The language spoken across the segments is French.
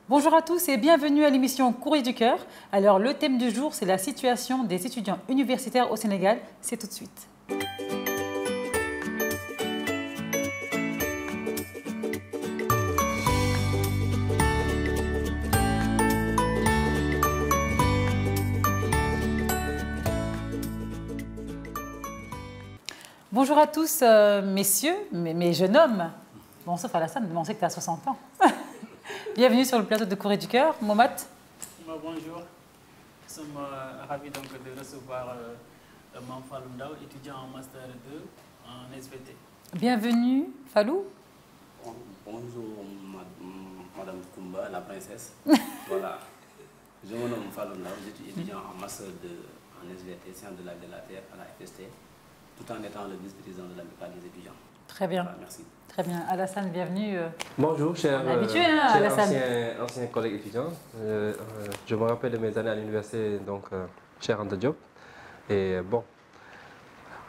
Bonjour à tous et bienvenue à l'émission Courrier du Cœur. Alors le thème du jour, c'est la situation des étudiants universitaires au Sénégal. C'est tout de suite. Bonjour à tous, messieurs, mes jeunes hommes. Bon, sauf Alassane, mais on sait que tu as 60 ans. Bienvenue sur le plateau de Courrier du Cœur. Momat. Bonjour. Nous sommes ravis donc de recevoir Manfal Ndao, étudiant en Master 2 en SVT. Bienvenue, Falou. Bonjour, Madame Koumba, la princesse. Voilà. Je me nomme Falou Ndao, je suis étudiant en Master 2 en SVT, sciences de la Terre à la FST, tout en étant le vice-président de l'amicale des étudiants. Très bien. Voilà, merci. Très bien. Alassane, bienvenue. Bonjour, cher ancien collègue étudiant. Je me rappelle de mes années à l'université, donc cher Anta Diop. Et bon,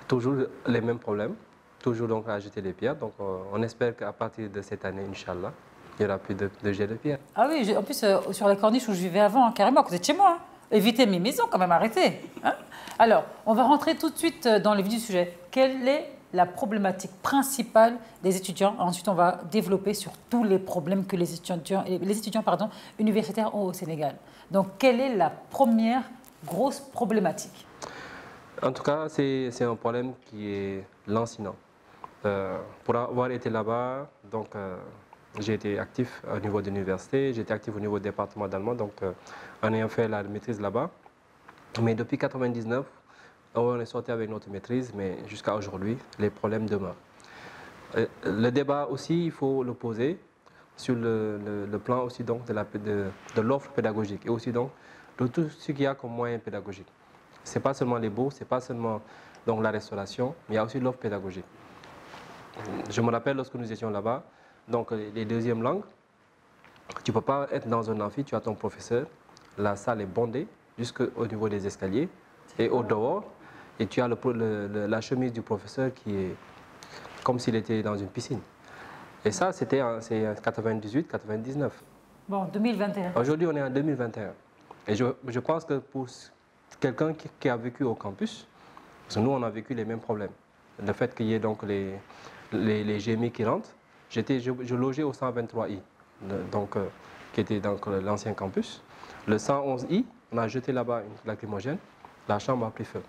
toujours les mêmes problèmes, toujours donc à jeter des pierres. Donc on espère qu'à partir de cette année, Inch'Allah, il n'y aura plus de jet de pierres. Ah oui, en plus sur la corniche où je vivais avant, carrément à côté de chez moi. Hein. Évitez mes maisons quand même, arrêtez. Hein. Alors, on va rentrer tout de suite dans le vif du sujet. Quelle est la problématique principale des étudiants? Ensuite, on va développer sur tous les problèmes que les étudiants universitaires ont au Sénégal. Donc, quelle est la première grosse problématique? En tout cas, c'est un problème qui est lancinant. Pour avoir été là-bas, donc j'ai été actif au niveau de l'université, j'ai été actif au niveau du département d'allemand, donc en ayant fait la maîtrise là-bas. Mais depuis 1999, on est sorti avec notre maîtrise, mais jusqu'à aujourd'hui, les problèmes demeurent. Le débat aussi, il faut le poser sur le plan aussi donc de l'offre pédagogique et aussi donc de tout ce qu'il y a comme moyen pédagogique. Ce n'est pas seulement les bourses, ce n'est pas seulement donc la restauration, mais il y a aussi l'offre pédagogique. Je me rappelle lorsque nous étions là-bas, donc les deuxièmes langues, tu ne peux pas être dans un amphi, tu as ton professeur, la salle est bondée jusqu'au niveau des escaliers et au dehors. Et tu as la chemise du professeur qui est comme s'il était dans une piscine. Et ça, c'était en 98-99. Bon, 2021. Aujourd'hui, on est en 2021. Et je pense que pour quelqu'un qui a vécu au campus, parce que nous, on a vécu les mêmes problèmes. Le fait qu'il y ait donc les GMI qui rentrent. Je logeais au 123I, donc, qui était dans l'ancien campus. Le 111I, on a jeté là-bas une lacrymogène. La chambre a pris feu.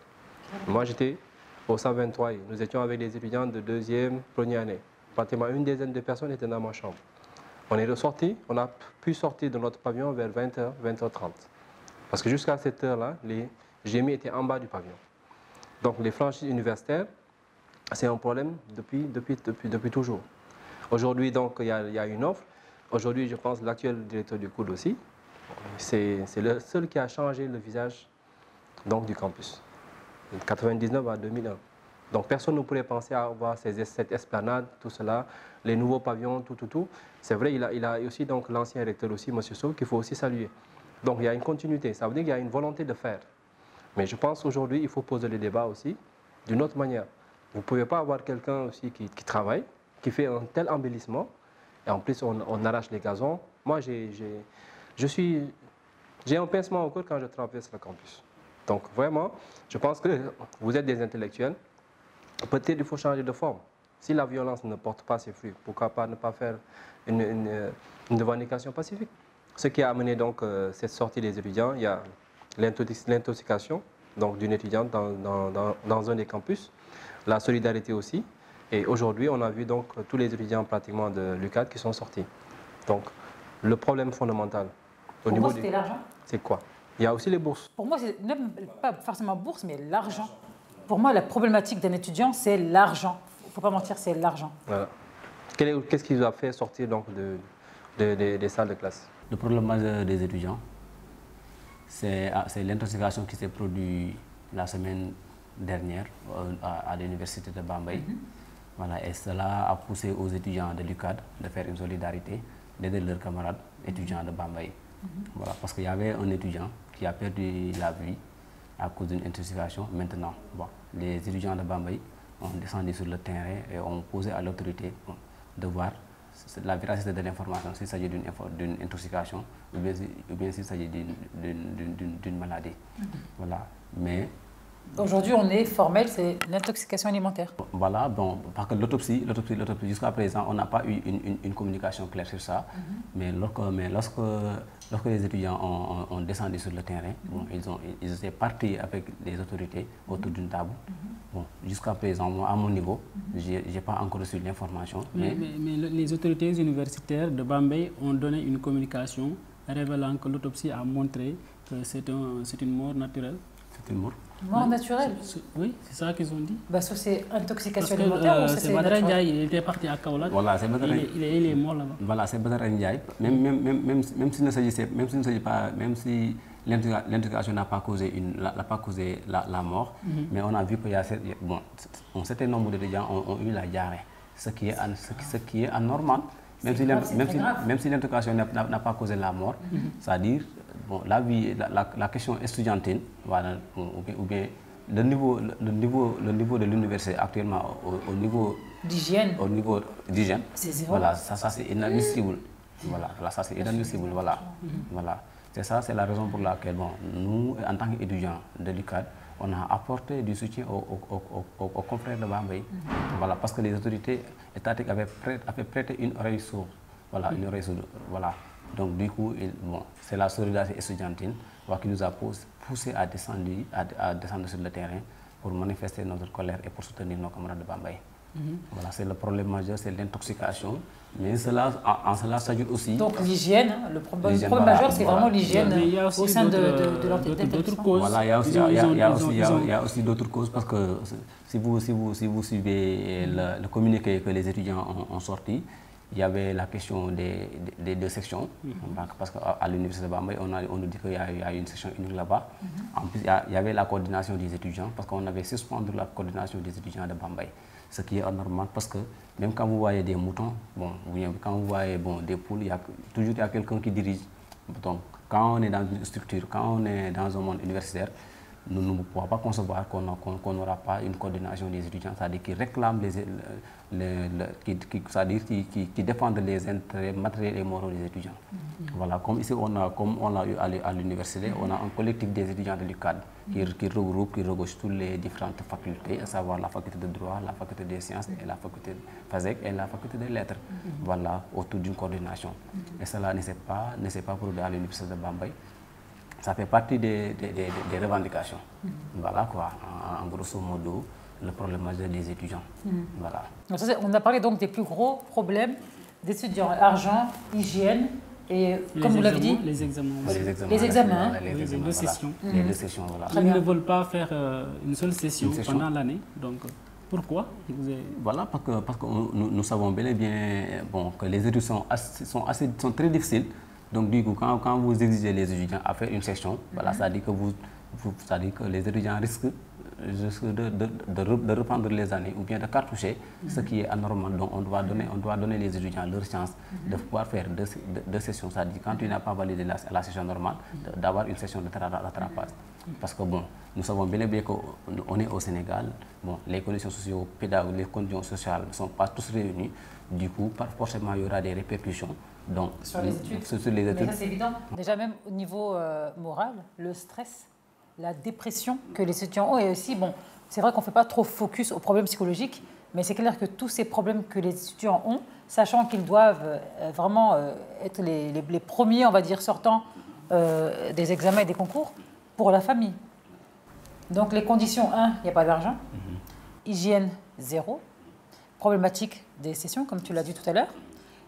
Moi, j'étais au 123. Nous étions avec des étudiants de deuxième, première année. Pratiquement une dizaine de personnes étaient dans ma chambre. On est ressortis, on a pu sortir de notre pavillon vers 20h, 20h30. Parce que jusqu'à cette heure-là, les GMI étaient en bas du pavillon. Donc les franchises universitaires, c'est un problème depuis toujours. Aujourd'hui, donc, il y a une offre. Aujourd'hui, je pense que l'actuel directeur du COUD aussi, c'est le seul qui a changé le visage donc, du campus. De 1999 à 2001. Donc personne ne pourrait penser à avoir cette esplanade, tout cela, les nouveaux pavillons, tout. C'est vrai, il a aussi donc l'ancien recteur aussi, M. Sow, qu'il faut aussi saluer. Donc il y a une continuité, ça veut dire qu'il y a une volonté de faire. Mais je pense qu'aujourd'hui, il faut poser le débat aussi d'une autre manière. Vous ne pouvez pas avoir quelqu'un aussi qui travaille, qui fait un tel embellissement, et en plus on arrache les gazons. Moi, j'ai un pincement au cœur quand je traverse le campus. Donc vraiment, je pense que vous êtes des intellectuels. Peut-être il faut changer de forme. Si la violence ne porte pas ses fruits, pourquoi pas ne pas faire une revendication pacifique? Ce qui a amené donc cette sortie des étudiants, il y a l'intoxication d'une étudiante dans un des campus, la solidarité aussi. Et aujourd'hui, on a vu donc tous les étudiants pratiquement de l'UCAD qui sont sortis. Donc le problème fondamental au niveau c'était l'argent. C'est quoi? Il y a aussi les bourses. Pour moi, c'est même pas forcément bourse, mais l'argent. Pour moi, la problématique d'un étudiant, c'est l'argent. Il ne faut pas mentir, c'est l'argent. Voilà. Qu'est-ce qui vous a fait sortir donc des salles de classe? Le problème majeur des étudiants, c'est l'intoxication qui s'est produite la semaine dernière à l'université de Bambey. Voilà, et cela a poussé aux étudiants de l'UCAD de faire une solidarité, d'aider leurs camarades étudiants de Bambey. Voilà, parce qu'il y avait un étudiant qui a perdu la vie à cause d'une intoxication. Maintenant, bon, les étudiants de Bambey ont descendu sur le terrain et ont posé à l'autorité de voir la véracité de l'information, s'il s'agit d'une intoxication ou bien s'il s'agit d'une maladie. Voilà. Mais aujourd'hui, on est formel, c'est l'intoxication alimentaire. voilà, bon, parce que l'autopsie, jusqu'à présent, on n'a pas eu une communication claire sur ça. Mais lorsque les étudiants ont descendu sur le terrain, bon, ils étaient partis avec les autorités autour d'une table. Bon, jusqu'à présent, moi, à mon niveau, je n'ai pas encore reçu l'information. Mais les autorités universitaires de Bambey ont donné une communication révélant que l'autopsie a montré que c'est une mort naturelle. C'est une mort. Mort naturelle? Oui, c'est ça qu'ils ont dit. Bah, ça, c'est intoxication Parce que alimentaire ou ça, c'est Badara Ndiaye, il était parti à Kaolack. Voilà, c'est Badara il est mort là-bas. Voilà, c'est Badara Ndiaye. Même si l'intoxication n'a pas causé la mort, mais on a vu qu'il y a un certain nombre d'étudiants ont eu la diarrhée, ce qui est anormal. Même si l'intoxication n'a pas causé la mort, c'est-à-dire bon, la question estudiantine, voilà, ou bien le niveau de l'université actuellement au niveau d'hygiène, c'est zéro. Voilà, ça c'est inadmissible. Voilà, ça c'est inadmissible. Voilà. C'est ça, c'est la raison pour laquelle bon, nous, en tant qu'étudiants de l'UCAD, on a apporté du soutien aux confrères de Bambey. Voilà, parce que les autorités étatiques avaient prêté une oreille sourde. Voilà, une oreille sourde. Voilà. Donc du coup, bon, c'est la solidarité estudiantine qui nous a poussé à descendre sur le terrain pour manifester notre colère et pour soutenir nos camarades de Bambey. Voilà, c'est le problème majeur, c'est l'intoxication. Mais en cela s'ajoute aussi... Donc l'hygiène, le problème majeur, c'est vraiment l'hygiène au sein de l'entité. Voilà, il y a aussi d'autres causes parce que si vous suivez le communiqué que les étudiants ont sorti, il y avait la question des deux sections, parce qu'à l'université de Bambey, on nous dit qu'il y a une section unique là-bas. En plus, il y avait la coordination des étudiants, parce qu'on avait suspendu la coordination des étudiants de Bambey. Ce qui est anormal, parce que même quand vous voyez des moutons, bon, quand vous voyez des poules, il y a toujours quelqu'un qui dirige. Donc, quand on est dans une structure, quand on est dans un monde universitaire, nous ne pouvons pas concevoir qu'on n'aura pas une coordination des étudiants, c'est-à-dire qui réclament qui défendent les intérêts matériels et moraux des étudiants. Voilà, comme ici comme on l'a eu à l'université, on a un collectif des étudiants de l'UCAD qui regroupe toutes les différentes facultés, à savoir la faculté de droit, la faculté des sciences, et la faculté de FASEC et la faculté des lettres. Voilà, autour d'une coordination. Et cela ne s'est pas produit à l'université de Bambey. Ça fait partie des revendications. Voilà quoi, en grosso modo, le problème majeur des étudiants. Voilà. Donc ça, on a parlé donc des plus gros problèmes des étudiants, argent, hygiène et, comme vous l'avez dit, les examens. Les deux sessions. Les deux sessions, voilà. Ils ne veulent pas faire une seule session pendant l'année. Donc, pourquoi? Voilà, parce que nous savons bel et bien que les études sont très difficiles. Donc du coup, quand vous exigez les étudiants à faire une session, voilà, ça dit que les étudiants risquent de reprendre les années ou bien de cartoucher, ce qui est anormal. Donc on doit donner les étudiants leur chance de pouvoir faire deux sessions. C'est-à-dire quand tu n'as pas validé la session normale, d'avoir une session de rattrapage. Parce que bon, nous savons bien qu'on est au Sénégal, bon, les conditions socio-pédagogiques, les conditions sociales ne sont pas tous réunies. Du coup, forcément, il y aura des répercussions. Donc, sur les études. Mais ça, c'est évident. Déjà, même au niveau moral, le stress, la dépression que les étudiants ont, et aussi, bon, c'est vrai qu'on ne fait pas trop focus aux problèmes psychologiques, mais c'est clair que tous ces problèmes que les étudiants ont, sachant qu'ils doivent vraiment être les premiers, on va dire, sortants des examens et des concours, pour la famille. Donc, les conditions, il n'y a pas d'argent. Hygiène, 0. Problématique des sessions, comme tu l'as dit tout à l'heure.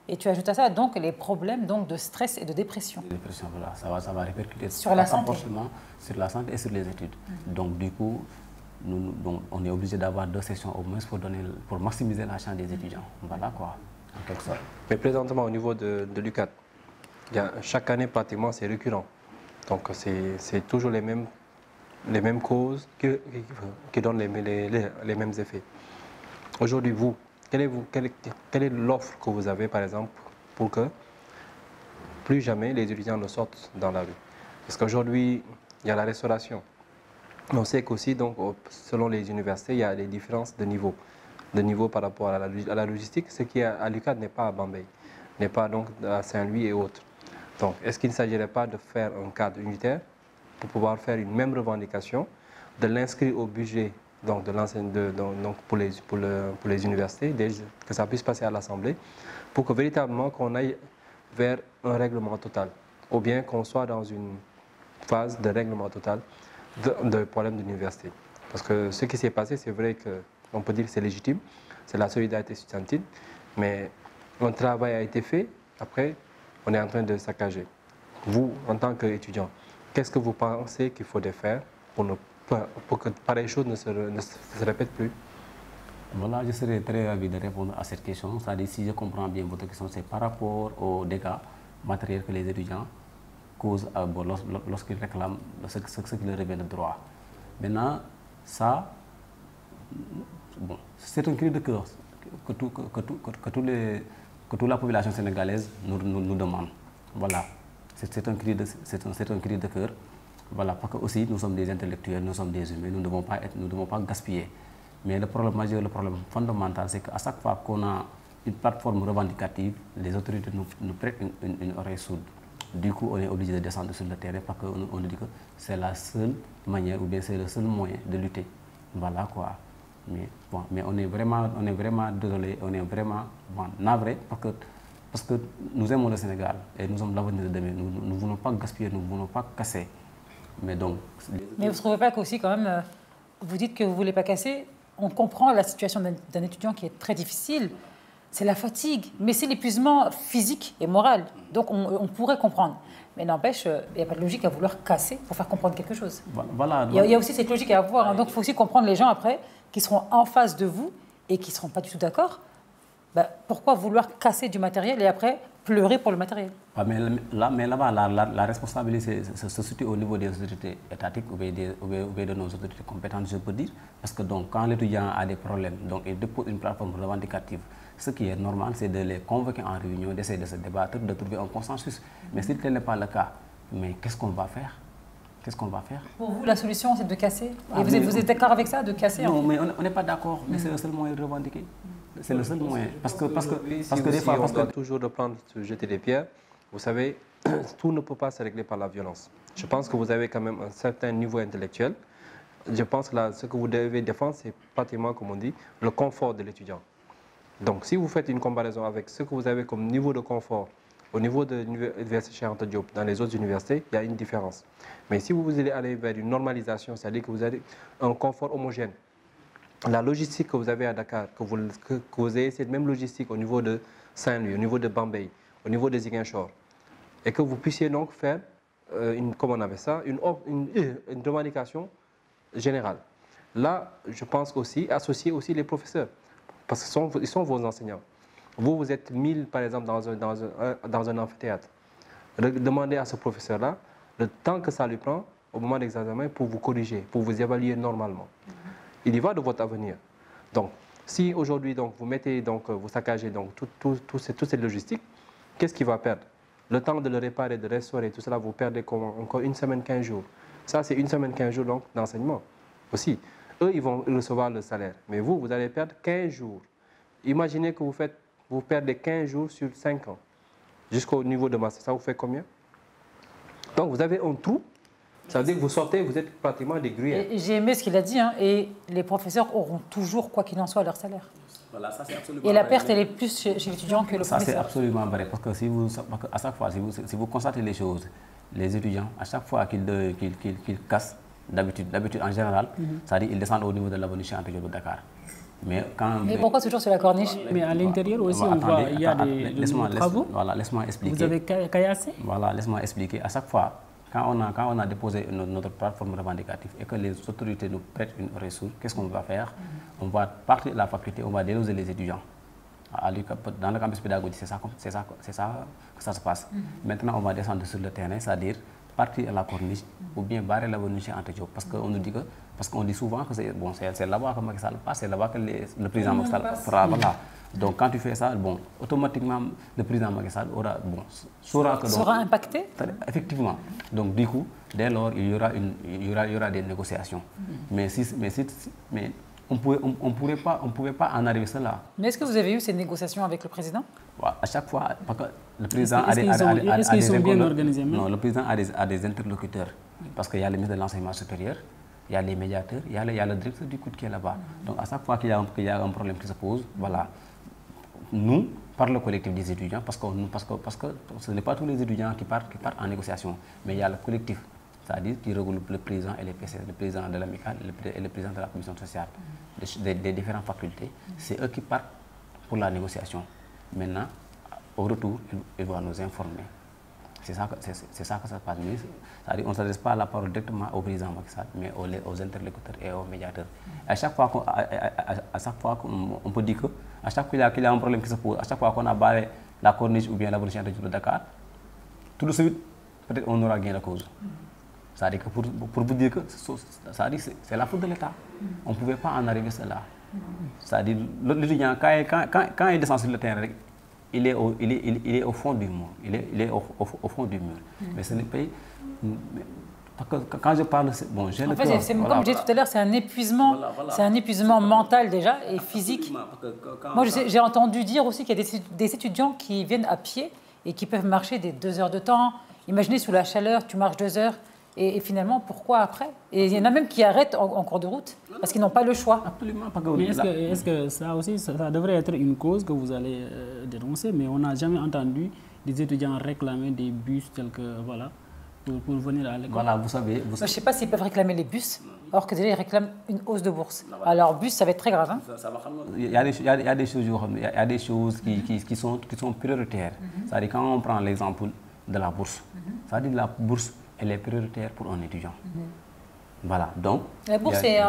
Et tu ajoutes à ça donc les problèmes donc, de stress et de dépression. Dépression, voilà, ça va répercuter sur la santé. Sur la santé et sur les études. Donc du coup, on est obligé d'avoir deux sessions au moins pour maximiser la chance des étudiants. Voilà quoi, en quelque sorte. Mais présentement au niveau de l'UCAD, chaque année pratiquement c'est récurrent. Donc c'est toujours les mêmes causes qui donnent les mêmes effets. Aujourd'hui, quelle est l'offre que vous avez, par exemple, pour que plus jamais les étudiants ne sortent dans la rue? Parce qu'aujourd'hui, il y a la restauration. On sait qu'aussi, donc, selon les universités, il y a des différences de niveau. de niveau par rapport à la logistique. Ce qui est à l'UCAD n'est pas à Bambey, n'est pas donc à Saint-Louis et autres. Donc, est-ce qu'il ne s'agirait pas de faire un cadre unitaire pour pouvoir faire une même revendication, de l'inscrire au budget donc, pour les universités, que ça puisse passer à l'Assemblée, pour que véritablement qu'on aille vers un règlement total, ou bien qu'on soit dans une phase de règlement total de problèmes de l'université. Parce que ce qui s'est passé, c'est vrai qu'on peut dire que c'est légitime, c'est la solidarité estudiantine, mais un travail a été fait, après, on est en train de saccager. Vous, en tant qu'étudiant, qu'est-ce que vous pensez qu'il faudrait faire pour que pareille chose ne se répète plus? Voilà, je serais très ravi de répondre à cette question. C'est-à-dire, si je comprends bien votre question, c'est par rapport aux dégâts matériels que les étudiants causent lorsqu'ils réclament ce qui leur revient de droit. Maintenant, ça, bon, c'est un cri de cœur que toute la population sénégalaise nous demande. Voilà, c'est un cri de cœur. Voilà, parce que aussi nous sommes des intellectuels, nous sommes des humains, nous ne devons pas gaspiller. Mais le problème majeur, le problème fondamental, c'est qu'à chaque fois qu'on a une plateforme revendicative, les autorités nous prêtent une oreille sourde. Du coup, on est obligé de descendre sur le terrain parce qu'on nous dit que c'est la seule manière ou bien c'est le seul moyen de lutter. Voilà quoi. Mais, bon, mais on est vraiment désolé, on est vraiment navré parce que nous aimons le Sénégal et nous sommes l'avenir de demain. Nous ne voulons pas gaspiller, nous ne voulons pas casser. Mais donc... Mais vous ne trouvez pas qu'aussi quand même, vous dites que vous ne voulez pas casser, on comprend la situation d'un étudiant qui est très difficile, c'est la fatigue, mais c'est l'épuisement physique et moral. Donc on pourrait comprendre. Mais n'empêche, il n'y a pas de logique à vouloir casser pour faire comprendre quelque chose. Voilà, il y a aussi cette logique à avoir. Hein. Donc il faut aussi comprendre les gens après qui seront en face de vous et qui ne seront pas du tout d'accord. Ben, pourquoi vouloir casser du matériel et après pleurer pour le matériel? Mais là-bas, la responsabilité se situe au niveau des autorités étatiques ou de nos autorités compétentes, je peux dire. Parce que donc, quand l'étudiant a des problèmes, donc, il dépose une plateforme revendicative. Ce qui est normal, c'est de les convoquer en réunion, d'essayer de se débattre, de trouver un consensus. Mais si tel n'est pas le cas, mais qu'est-ce qu'on va faire? Qu'est-ce qu'on va faire? Pour vous, la solution, c'est de casser? Et vous êtes d'accord avec ça, de casser? Non, mais on n'est pas d'accord, mais c'est le seul moyen de revendiquer. C'est le seul moyen. Parce que des fois, on doit toujours reprendre, se jeter des pierres. Vous savez, tout ne peut pas se régler par la violence. Je pense que vous avez quand même un certain niveau intellectuel. Je pense que là, ce que vous devez défendre, c'est pratiquement, comme on dit, le confort de l'étudiant. Donc, si vous faites une comparaison avec ce que vous avez comme niveau de confort au niveau de l'université Cheikh Anta Diop, dans les autres universités, il y a une différence. Mais si vous allez aller vers une normalisation, c'est-à-dire que vous avez un confort homogène, la logistique que vous avez à Dakar, que vous ayez cette même logistique au niveau de Saint-Louis, au niveau de Bambey, au niveau de Ziguinchor, et que vous puissiez donc faire une revendication générale. Là, je pense aussi, associer aussi les professeurs, parce qu'ils sont vos enseignants. Vous êtes 1000, par exemple, dans un amphithéâtre. Demandez à ce professeur-là le temps que ça lui prend au moment d'examen pour vous corriger, pour vous évaluer normalement. Il y va de votre avenir. Donc, si aujourd'hui vous mettez vous saccagez toute cette logistique, qu'est-ce qu'il va perdre? Le temps de le réparer, de restaurer, tout cela, vous perdez encore une semaine, 15 jours. Ça, c'est une semaine, 15 jours d'enseignement aussi. Eux, ils vont recevoir le salaire. Mais vous allez perdre 15 jours. Imaginez que vous perdez 15 jours sur 5 ans, jusqu'au niveau de master. Ça vous fait combien? Donc, vous avez un trou. Ça veut dire que vous sortez, vous êtes pratiquement des gruyères. J'ai aimé ce qu'il a dit, hein, et les professeurs auront toujours, quoi qu'il en soit, leur salaire. Voilà, ça c'est absolument et la perte, elle est plus chez l'étudiant que le professeur. Ça c'est absolument vrai, parce que à chaque fois, si vous constatez les choses, les étudiants, à chaque fois qu'ils cassent, d'habitude en général, ça dit ils descendent au niveau de l'avenue Cheikh Anta Diop de Dakar. Mais pourquoi toujours sur la corniche? Mais à l'intérieur aussi, on voit, il y a des travaux. Voilà, laisse-moi expliquer. Vous avez caillassé? Voilà, laisse-moi expliquer. À chaque fois, quand on a déposé notre plateforme revendicative et que les autorités nous prêtent une ressource, qu'est-ce qu'on va faire? On va partir de la faculté, on va déloger les étudiants. Dans le campus pédagogique, c'est ça que ça se passe. Maintenant, on va descendre sur le terrain, c'est-à-dire partir à la corniche ou bien barrer l'avenue Cheikh Anta Diop. Parce qu'on dit souvent que c'est là-bas que Macky Sall passe, c'est là-bas que le président Macky Sall fera. Voilà. Donc quand tu fais ça, automatiquement le président Macky Sall sera impacté. Effectivement. Donc du coup, dès lors, il y aura des négociations. Mais on pouvait pas en arriver à cela. Mais est-ce que vous avez eu ces négociations avec le président? À chaque fois, parce que le président est-ce qu'ils sont bien organisés? Non, le président a des interlocuteurs. Parce qu'il y a le ministre de l'enseignement supérieur, il y a les médiateurs, il y a le directeur du COUD qui est là-bas. Donc à chaque fois qu'il y a un problème qui se pose, voilà, nous, par le collectif des étudiants, parce que ce n'est pas tous les étudiants qui partent en négociation, mais il y a le collectif, c'est-à-dire qui regroupe le président et les PC, le président de l'amicale et le président de la commission sociale des différentes facultés. C'est eux qui partent pour la négociation. Maintenant, au retour, ils vont nous informer. C'est ça que ça se passe. C'est-à-dire on ne s'adresse pas à la parole directement au président Macky Sall, mais aux interlocuteurs et aux médiateurs. À chaque fois qu'on peut dire que, à chaque fois qu'il y a un problème qui se pose, à chaque fois qu'on a barré la corniche ou bien la corniche de Dakar, tout de suite, peut-être on aura gain de cause. C'est-à-dire que pour vous dire que c'est la faute de l'État. On ne pouvait pas en arriver à cela. C'est-à-dire l'étudiant, quand il descend sur le terrain, il est au fond du mur. Il est au fond du mur. Mais ce n'est pas... Parce que quand je parle... Bon, j'ai le cœur, comme je disais tout à l'heure, c'est un épuisement. C'est un épuisement mental déjà et physique. Moi, j'ai entendu dire aussi qu'il y a des étudiants qui viennent à pied et qui peuvent marcher des 2 heures de temps. Imaginez sous la chaleur, tu marches 2 heures. Et finalement, pourquoi après? Et il y en a même qui arrêtent en cours de route parce qu'ils n'ont pas le choix. Absolument. Mais est-ce que ça aussi, ça devrait être une cause que vous allez dénoncer? Mais on n'a jamais entendu des étudiants réclamer des bus tels que, voilà, pour venir à l'école. Voilà, vous savez... Je ne sais pas s'ils peuvent réclamer les bus, alors que déjà, ils réclament une hausse de bourse. Alors, bus, ça va être très grave. Hein? Il y a des choses qui sont prioritaires. C'est-à-dire quand on prend l'exemple de la bourse, c'est-à-dire la bourse, elle est prioritaire pour un étudiant. Voilà, donc... La bourse est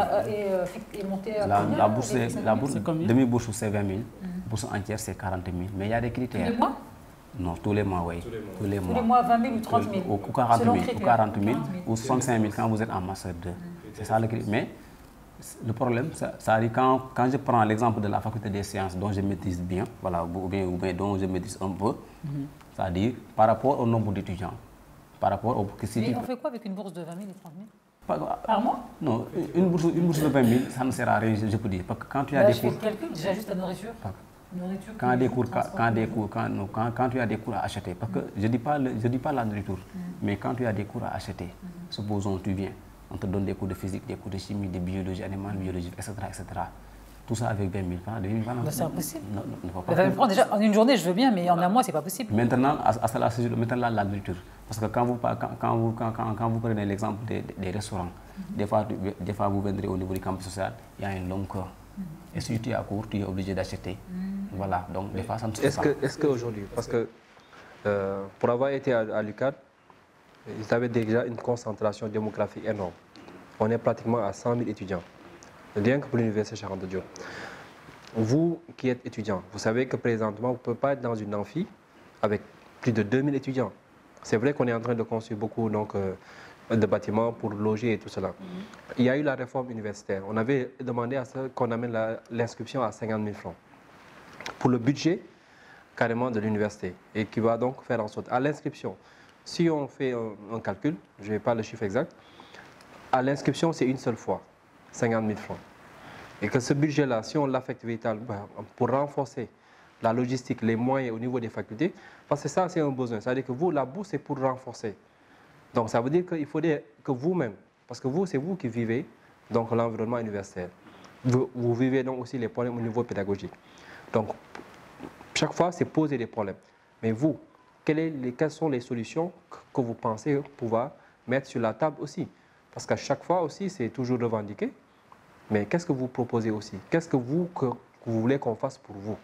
montée à combien? La bourse, demi-bourse, c'est 20 000. Bourse entière, c'est 40 000. Mais il y a des critères. Tous les mois? Non, tous les mois, oui. Tous les mois, 20 000 ou 30 000? Ou 40 000, ou 65 000 quand vous êtes en master 2. C'est ça le critère. Mais le problème, ça arrive quand je prends l'exemple de la faculté des sciences, dont je maîtrise bien, voilà, ou bien dont je maîtrise un peu, c'est-à-dire par rapport au nombre d'étudiants. Mais on fait quoi avec une bourse de 20 000 et 30 000 par mois? Non, une bourse de 20 000, ça ne sert à rien, je peux dire. Parce que quand tu as des cours... déjà juste la nourriture. Quand tu as des cours à acheter, parce que je dis pas la nourriture, mais quand tu as des cours à acheter, supposons tu viens, on te donne des cours de physique, des cours de chimie, de biologie animale, biologie, etc. Tout ça avec 20 000 francs. C'est impossible. 20 000 francs, déjà, en une journée, je veux bien, mais en un mois, c'est pas possible. Maintenant, maintenant la nourriture. Parce que quand vous prenez l'exemple des restaurants, des fois, vous viendrez au niveau du campus social, il y a un long queue. Et si tu es à court, tu es obligé d'acheter. Voilà, donc des fois, ça ne se fait pas. Est-ce qu'aujourd'hui, parce que pour avoir été à l'UCAD, ils avaient déjà une concentration démographique énorme. On est pratiquement à 100 000 étudiants. Rien que pour l'université Cheikh Anta Diop. Vous qui êtes étudiant, vous savez que présentement, vous ne pouvez pas être dans une amphi avec plus de 2000 étudiants. C'est vrai qu'on est en train de construire beaucoup de bâtiments pour loger et tout cela. Il y a eu la réforme universitaire. On avait demandé à ce qu'on amène l'inscription à 50 000 francs pour le budget carrément de l'université et qui va donc faire en sorte à l'inscription. Si on fait un calcul, je n'ai pas le chiffre exact, à l'inscription c'est une seule fois. 50 000 francs. Et que ce budget-là, si on l'affecte véritablement pour renforcer la logistique, les moyens au niveau des facultés, parce que ça, c'est un besoin. C'est-à-dire que vous, la bourse, c'est pour renforcer. Donc, ça veut dire qu'il faudrait que vous-même, parce que vous, c'est vous qui vivez donc l'environnement universitaire. Vous vivez donc aussi les problèmes au niveau pédagogique. Donc, chaque fois, c'est poser des problèmes. Mais vous, quelles sont les solutions que vous pensez pouvoir mettre sur la table aussi? Parce qu'à chaque fois aussi, c'est toujours revendiqué. Mais qu'est-ce que vous proposez aussi? Qu'est-ce que vous voulez qu'on fasse pour vous?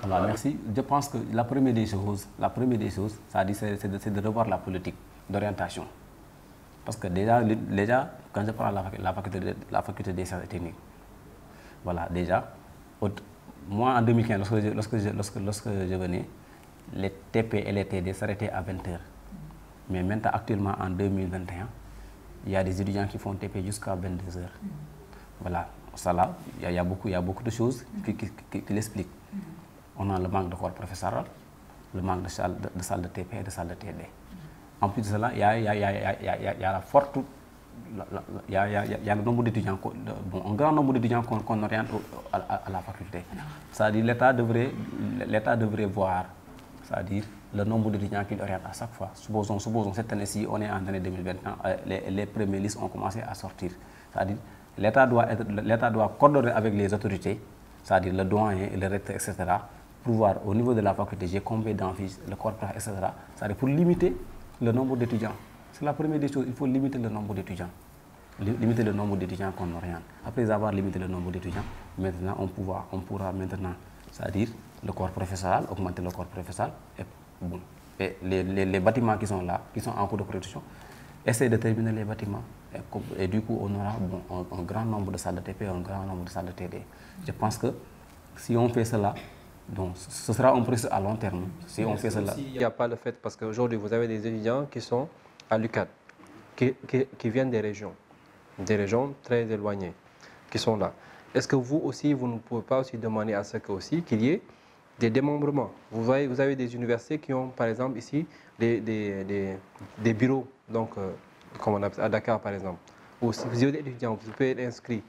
Voilà, merci. Je pense que la première des choses, c'est de revoir la politique d'orientation. Parce que déjà, quand je prends la faculté des sciences et techniques, voilà, déjà, moi en 2015, lorsque je venais, les TP et les TD s'arrêtaient à 20 h. Mais maintenant, actuellement, en 2021, il y a des étudiants qui font TP jusqu'à 22 h. Voilà, ça là, il y a beaucoup de choses qui l'expliquent. On a le manque de corps professoral, le manque de salle de TP et de salle de TD. En plus de cela, il y a la forte il y a le nombre d'étudiants, un grand nombre d'étudiants qu'on oriente à la faculté. C'est-à-dire l'État devrait voir, c'est-à-dire le nombre d'étudiants qu'il oriente à chaque fois. Supposons cette année-ci, on est en année 2021, les premières listes ont commencé à sortir. C'est-à-dire l'État doit coordonner avec les autorités, c'est-à-dire le doyen, le recteur, etc., pour voir au niveau de la faculté, j'ai combien d'amphis, le corps, etc., c'est-à-dire pour limiter le nombre d'étudiants. C'est la première des choses, il faut limiter le nombre d'étudiants. Limiter le nombre d'étudiants qu'on oriente. Après avoir limité le nombre d'étudiants, maintenant on pourra maintenant, c'est-à-dire le corps professoral, augmenter le corps professoral, et les bâtiments qui sont là, qui sont en cours de production, essayer de terminer les bâtiments. Et du coup, on aura un grand nombre de salles de TP, un grand nombre de salles de TD. Je pense que si on fait cela, donc ce sera un processus à long terme. Si on fait cela. Il n'y a pas le fait, parce qu'aujourd'hui, vous avez des étudiants qui sont à l'UCAD, qui viennent des régions très éloignées, qui sont là. Est-ce que vous aussi, vous ne pouvez pas aussi demander à ce qu'il y ait des démembrements? Vous avez des universités qui ont, par exemple, ici, des bureaux, donc, comme on appelle à Dakar, par exemple. Ou si vous êtes étudiant, vous pouvez être inscrit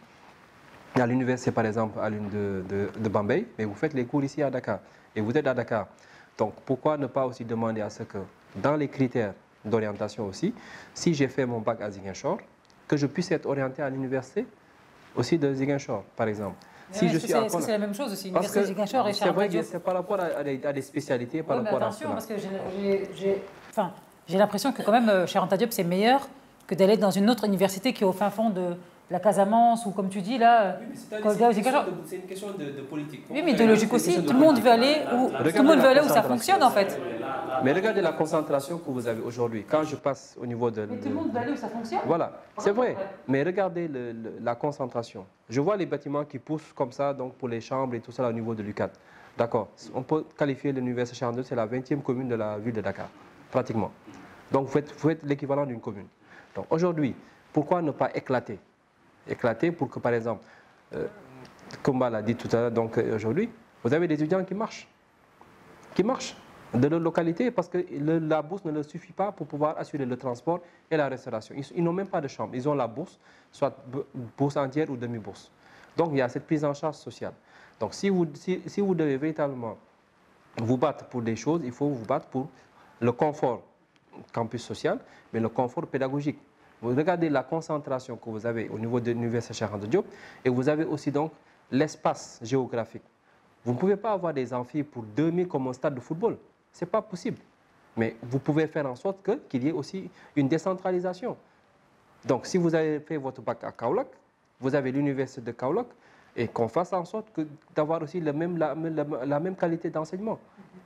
à l'université, par exemple, à l'une de Bambey, mais vous faites les cours ici à Dakar, et vous êtes à Dakar. Donc, pourquoi ne pas aussi demander à ce que, dans les critères d'orientation aussi, si j'ai fait mon bac à Ziguinchor, que je puisse être orienté à l'université aussi de Ziguinchor, par exemple. Si est-ce que c'est la même chose aussi, l'université de Ziguinchor et Charles Diop? C'est par rapport à des spécialités, par rapport attention, parce que j'ai l'impression que quand même, Cheikh Anta Diop, c'est meilleur que d'aller dans une autre université qui est au fin fond de la Casamance ou comme tu dis là. Oui, c'est une question de politique. Oui, mais de logique aussi. Tout le monde veut aller où ça fonctionne en fait. Mais regardez la concentration que vous avez aujourd'hui. Quand je passe au niveau de... Mais tout le monde veut aller où ça fonctionne. Voilà, c'est vrai. Mais regardez la concentration. Je vois les bâtiments qui poussent comme ça, donc pour les chambres et tout ça au niveau de l'UCAD. D'accord. On peut qualifier l'université Cheikh Anta Diop, c'est la 20e commune de la ville de Dakar, pratiquement. Donc vous faites l'équivalent d'une commune. Donc aujourd'hui, pourquoi ne pas éclater pour que, par exemple, comme on l'a dit tout à l'heure, donc aujourd'hui, vous avez des étudiants qui marchent de leur localité parce que la bourse ne leur suffit pas pour pouvoir assurer le transport et la restauration. Ils n'ont même pas de chambre. Ils ont la bourse, soit bourse entière ou demi-bourse. Donc il y a cette prise en charge sociale. Donc si vous devez véritablement vous battre pour des choses, il faut vous battre pour le confort campus social, mais le confort pédagogique. Vous regardez la concentration que vous avez au niveau de l'université Cheikh Anta Diop et vous avez aussi donc l'espace géographique. Vous ne pouvez pas avoir des amphis pour 2000 comme un stade de football. Ce n'est pas possible. Mais vous pouvez faire en sorte qu'il y ait aussi une décentralisation. Donc, si vous avez fait votre bac à Kaolack, vous avez l'université de Kaolack, et qu'on fasse en sorte d'avoir aussi la même qualité d'enseignement.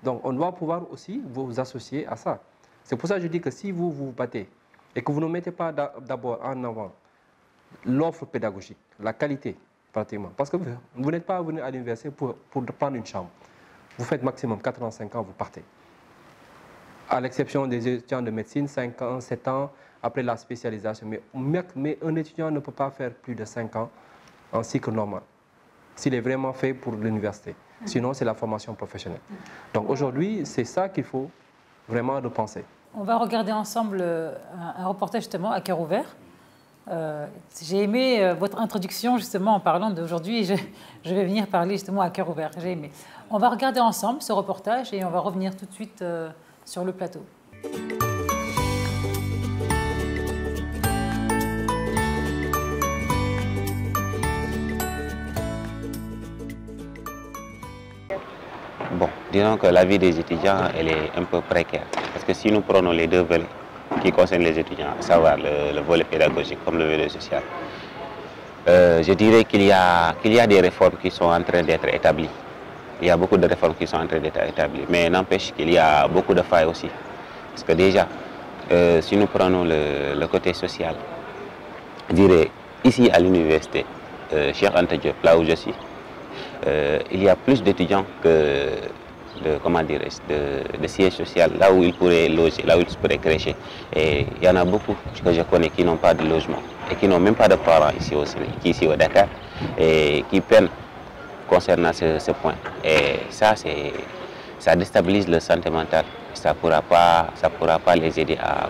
Donc, on doit pouvoir aussi vous associer à ça. C'est pour ça que je dis que si vous vous battez et que vous ne mettez pas d'abord en avant l'offre pédagogique, la qualité, pratiquement, parce que vous n'êtes pas venu à l'université pour prendre une chambre. Vous faites maximum 4 ans, 5 ans, vous partez. À l'exception des étudiants de médecine, 5 ans, 7 ans, après la spécialisation. Mais un étudiant ne peut pas faire plus de 5 ans en cycle normal, s'il est vraiment fait pour l'université. Sinon, c'est la formation professionnelle. Donc aujourd'hui, c'est ça qu'il faut vraiment repenser. On va regarder ensemble un reportage justement à cœur ouvert. J'ai aimé votre introduction justement en parlant d'aujourd'hui. Je vais venir parler justement à cœur ouvert. J'ai aimé. On va regarder ensemble ce reportage et on va revenir tout de suite sur le plateau. Bon, disons que la vie des étudiants, elle est un peu précaire. Parce que si nous prenons les deux volets qui concernent les étudiants, à savoir le volet pédagogique comme le volet social, je dirais qu'il y a des réformes qui sont en train d'être établies. Il y a beaucoup de réformes qui sont en train d'être établies. Mais n'empêche qu'il y a beaucoup de failles aussi. Parce que déjà, si nous prenons le côté social, je dirais ici à l'université, Cheikh Anta Diop, là où je suis, il y a plus d'étudiants que de sièges sociaux, là où ils pourraient loger, là où ils pourraient crècher. Et il y en a beaucoup que je connais qui n'ont pas de logement et qui n'ont même pas de parents ici au Sénégal, ici au Dakar, et qui peinent concernant ce point. Et ça déstabilise le santé mental. ça pourra pas les aider à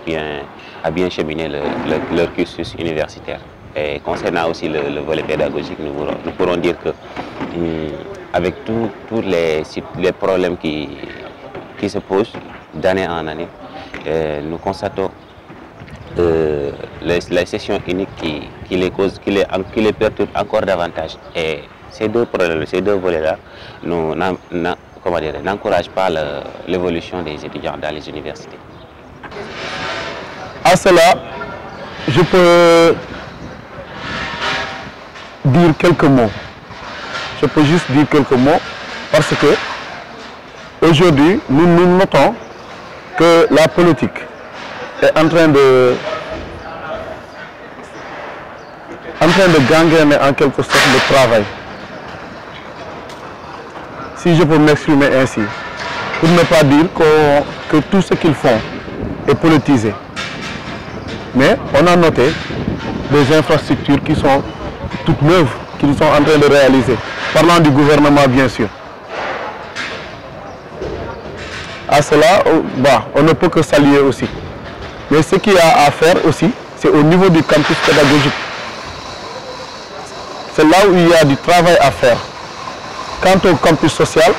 bien cheminer leur cursus universitaire. Et concernant aussi le volet pédagogique, nous pourrons dire que avec tous les problèmes qui se posent d'année en année, nous constatons la session unique qui les perturbe encore davantage. Et ces deux volets-là n'encouragent pas l'évolution des étudiants dans les universités. À cela, je peux dire quelques mots. Je peux juste dire quelques mots parce que aujourd'hui, nous notons que la politique est en train de gangréner en quelque sorte le travail. Si je peux m'exprimer ainsi, pour ne pas dire que tout ce qu'ils font est politisé. Mais on a noté des infrastructures qui sont toutes neuves, qu'ils sont en train de réaliser, parlant du gouvernement bien sûr. À cela, on ne peut que saluer aussi. Mais ce qu'il y a à faire aussi, c'est au niveau du campus pédagogique. C'est là où il y a du travail à faire. Quant au campus social,